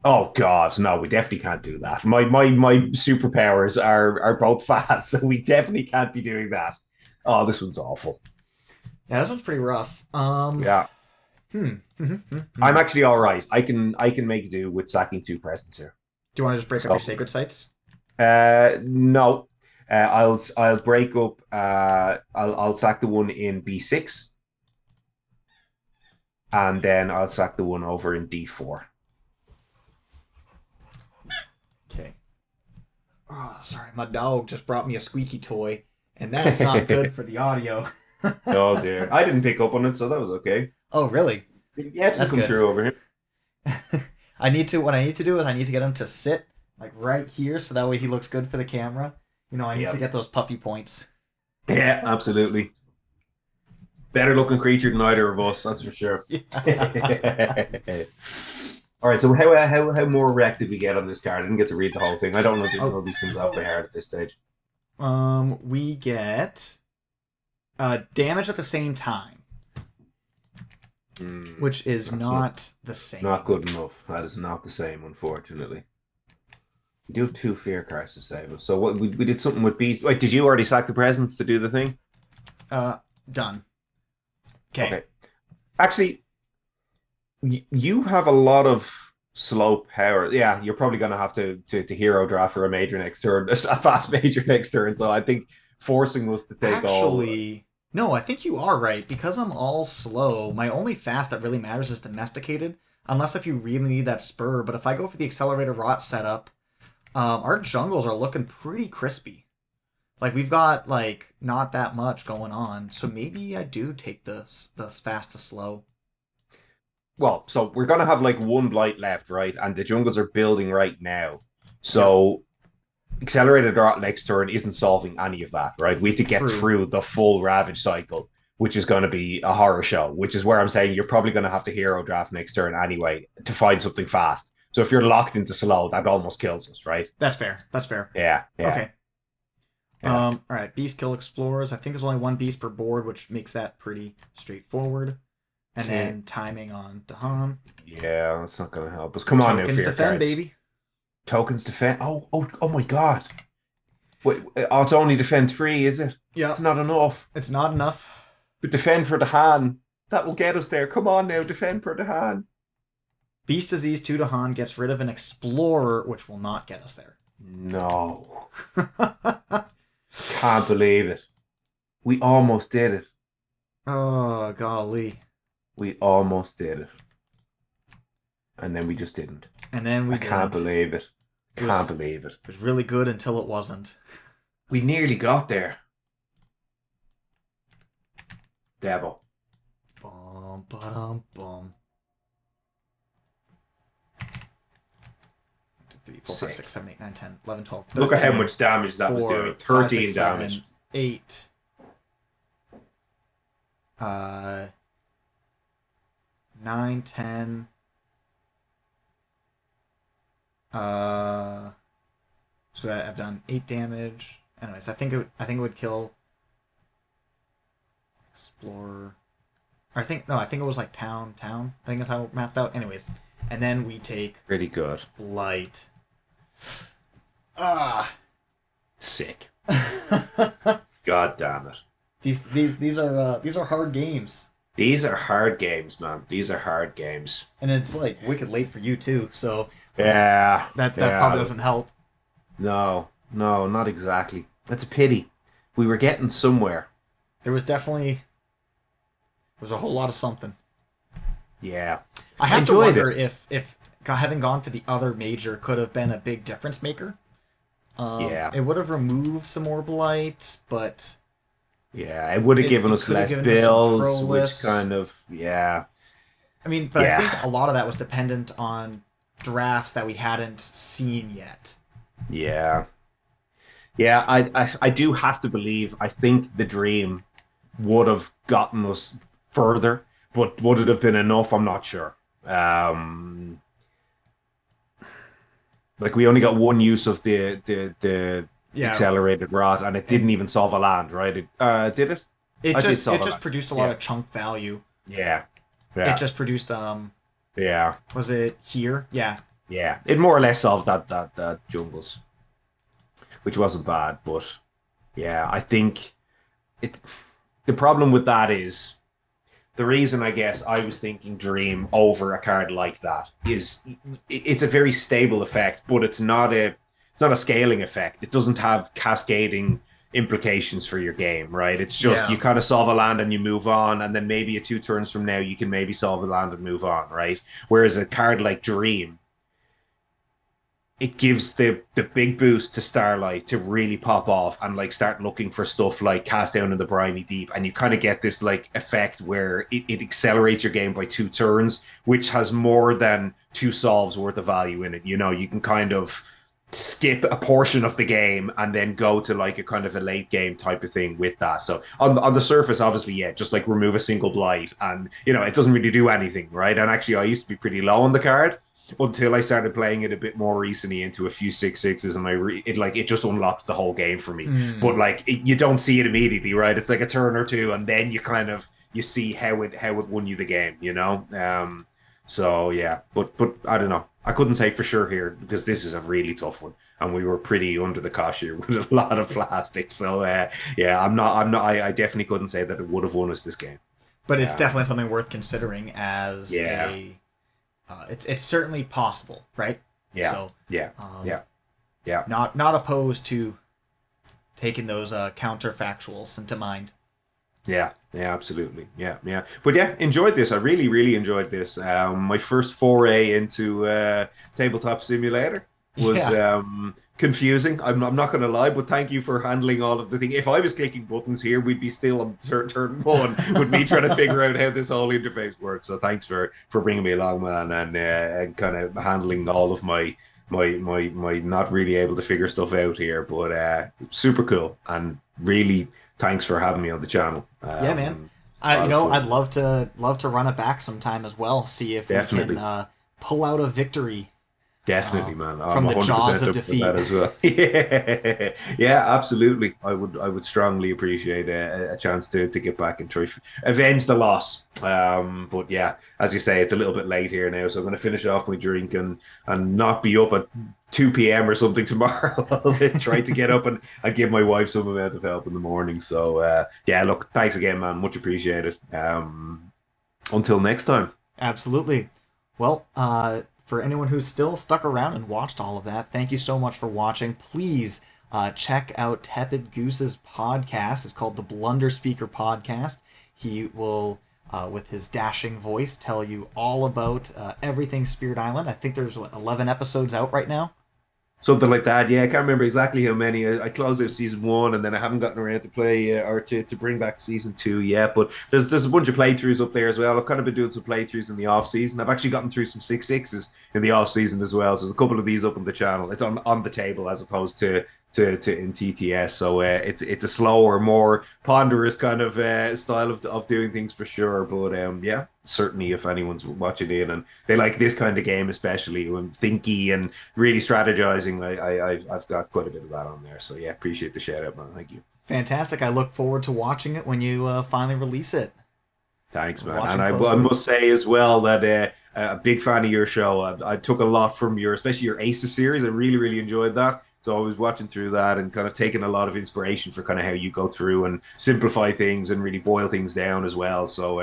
oh God, no, we definitely can't do that. My superpowers are both fast, so we definitely can't be doing that. Oh, this one's awful. Yeah, this one's pretty rough. Yeah, Hmm. I'm Do actually all right. I can make do with sacking two presents here. you want to just break up your So, sacred sites? no, I'll break up. I'll sack the one in B6, and then I'll sack the one over in D4. Okay. Oh, sorry, my dog just brought me a squeaky toy, and that's not good for the audio. Oh dear, I didn't pick up on it, so that was okay. Oh, really? Yeah, it didn't That's come good. through over here. What I need to do is I need to get him to sit like right here so that way he looks good for the camera. I need to Yep. get those puppy points. Yeah, absolutely. Better looking creature than either of us, that's for sure. Yeah. All right, so how more wrecked did we get on this card? I didn't get to read the whole thing. I don't Oh, know these things off by heart at this stage. we get damage at the same time, which is That's not the same. not good enough. That is not the same, unfortunately. We do have two fear cards to save us. So what we did something with beast. Wait, did you already sack the presents to do the thing? Uh, Done. Okay. Okay. Actually, you have a lot of slow power. Yeah, you're probably going to have to hero draft for a major next turn, a fast major next turn. So I think forcing us to take all. Actually, no, I think you are right. Because I'm all slow, my only fast that really matters is domesticated. Unless if you really need that spur. But if I go for the accelerator rot setup, our jungles are looking pretty crispy. Like we've got like not that much going on, so maybe I do take the fast to slow. Well, so we're going to have like one blight left, right? And the jungles are building right now. Yep, So accelerated drought next turn isn't solving any of that, right? We have to get true. through the full ravage cycle, which is going to be a horror show, which is where I'm saying you're probably going to have to hero draft next turn anyway to find something fast. So if you're locked into slow, that almost kills us, right? That's fair. That's fair. Yeah, yeah, Okay. yeah. All right. Beast kill explorers. I think there's only one beast per board, which makes that pretty straightforward. And Okay. then timing on Dahan. Yeah, that's not going to help us. Come on now, Tokens fear defend, cards. baby. Tokens defend. Oh my God. Wait, oh, it's only defend three, is it? Yeah, It's not enough. it's not enough. But defend for the hand. That will get us there. Come on now, defend for the hand. Beast disease 2 Dahan gets rid of an explorer, which will not get us there. No. Can't believe it. We almost did it. Oh, golly. We almost did it. And then we just didn't. And then we I can't didn't. believe it. It was- Can't believe it. It was really good until it wasn't. We nearly got there. Devil. Bum, ba-dum, bum. 1, 2, 3, 4, 5, Sick. 6, 7, 8, 9, 10, 11, 12, 13, Look at how much damage that was 4, doing. 5, 13 6, 7, damage. 8. 9, 10. So I've done 8 damage. Anyways, I think it would kill Explorer. Or I think it was like town. I think that's how it mapped out. Anyways, and then we take Pretty good. Blight. Ah. Sick. God damn it. These are hard games. These are hard games, man. These are hard games. And it's like wicked late for you too, so Yeah. that yeah. probably doesn't help. No, not exactly. That's a pity. We were getting somewhere. There was a whole lot of something. Yeah. I have to Enjoyed wonder it. if having gone for the other major could have been a big difference maker. Yeah. It would have removed some more blight, but Yeah, it would have given us could have less given us some bills, pro which lifts. kind of, yeah. I mean, but Yeah. I think a lot of that was dependent on drafts that we hadn't seen yet. Yeah. Yeah, I do have to believe, I think the dream would have gotten us further, but would it have been enough? I'm not sure. Like we only got one use of the Yeah, accelerated rot, and it didn't and even solve a land, right? Did it? it I did just solve it a just land. produced a lot Yeah, of chunk value. yeah, It yeah, just produced yeah, was it here? Yeah. yeah. It more or less solved that jungles, which wasn't bad, but yeah, I think it. The problem with that is the reason I guess I was thinking Dream over a card like that is it's a very stable effect, but it's not a scaling effect. It doesn't have cascading implications for your game, right? It's just you Yeah. kind of solve a land and you move on, and then maybe 2 turns from now you can maybe solve a land and move on, right? Whereas a card like Dream, it gives the big boost to Starlight to really pop off and like start looking for stuff like Cast Down in the Briny Deep, and you kind of get this like effect where it accelerates your game by 2 turns, which has more than 2 solves worth of value in it. You know, you can kind of skip a portion of the game and then go to like a kind of a late game type of thing with that. So on the surface, obviously, yeah, just like remove a single blight, and you know it doesn't really do anything, right? And actually, I used to be pretty low on the card until I started playing it a bit more recently into a few 6/6s, and it just unlocked the whole game for me. Hmm. But like you don't see it immediately, right? It's like a turn or two, and then you see how it won you the game, you know. So yeah, but I don't know. I couldn't say for sure here because this is a really tough one, and we were pretty under the cosh here with a lot of plastic. So yeah, I'm not. I definitely couldn't say that it would have won us this game. But it's definitely Um, something worth considering as yeah, a. It's certainly possible, right? yeah, So, yeah, um, yeah, yeah. not opposed to taking those counterfactuals into mind. Yeah, yeah, absolutely. Yeah, yeah. But yeah, enjoyed this. I really, really enjoyed this. My first foray into tabletop simulator was Yeah. confusing. I'm not going to lie, but thank you for handling all of the thing. If I was clicking buttons here, we'd be still on turn one with me trying to figure out how this whole interface works. So thanks for bringing me along, man, and kind of handling all of my not really able to figure stuff out here, but super cool and really thanks for having me on the channel. Yeah, man. A lot of I'd fun. love to run it back sometime as well. See if we can Definitely. pull out a victory Definitely, man. I'm from the jaws 100% of up for that defeat. as well. Yeah, yeah, absolutely. I would strongly appreciate a chance to get back and try avenge the loss. But yeah, as you say, it's a little bit late here now, so I'm going to finish off my drink and not be up at 2 p.m. or something tomorrow. I'll try to get up and give my wife some amount of help in the morning. So yeah, look, thanks again, man. Much appreciated. Until next time. Absolutely. Well, for anyone who's still stuck around and watched all of that, thank you so much for watching. Please check out Tepid Goose's podcast. It's called the Blunder Speaker Podcast. He will, with his dashing voice, tell you all about everything Spirit Island. I think there's 11 episodes out right now. Something like that. Yeah, I can't remember exactly how many. I closed out season 1, and then I haven't gotten around to play or to bring back season 2 yet. But there's a bunch of playthroughs up there as well. I've kind of been doing some playthroughs in the off season. I've actually gotten through some 6/6s in the off season as well. So there's a couple of these up on the channel. It's on the table as opposed to in TTS. So it's a slower, more ponderous kind of style of doing things for sure. But yeah, certainly if anyone's watching in and they like this kind of game, especially when thinky and really strategizing, I've got quite a bit of that on there. So yeah, appreciate the shout out, man. Thank you. Fantastic. I look forward to watching it when you finally release it. Thanks, man. And Watching I closely. must say as well that a big fan of your show. I took a lot from especially your Aces series. I really, really enjoyed that. So I was watching through that and kind of taking a lot of inspiration for kind of how you go through and simplify things and really boil things down as well. So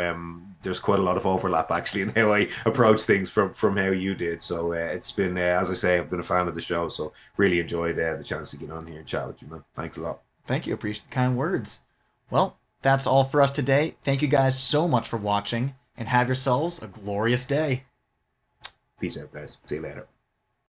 there's quite a lot of overlap actually in how I approach things from how you did. So it's been, as I say, I've been a fan of the show. So really enjoyed the chance to get on here and chat with you, man. Thanks a lot. Thank you. Appreciate the kind words. Well, that's all for us today. Thank you guys so much for watching, and have yourselves a glorious day. Peace out, guys. See you later.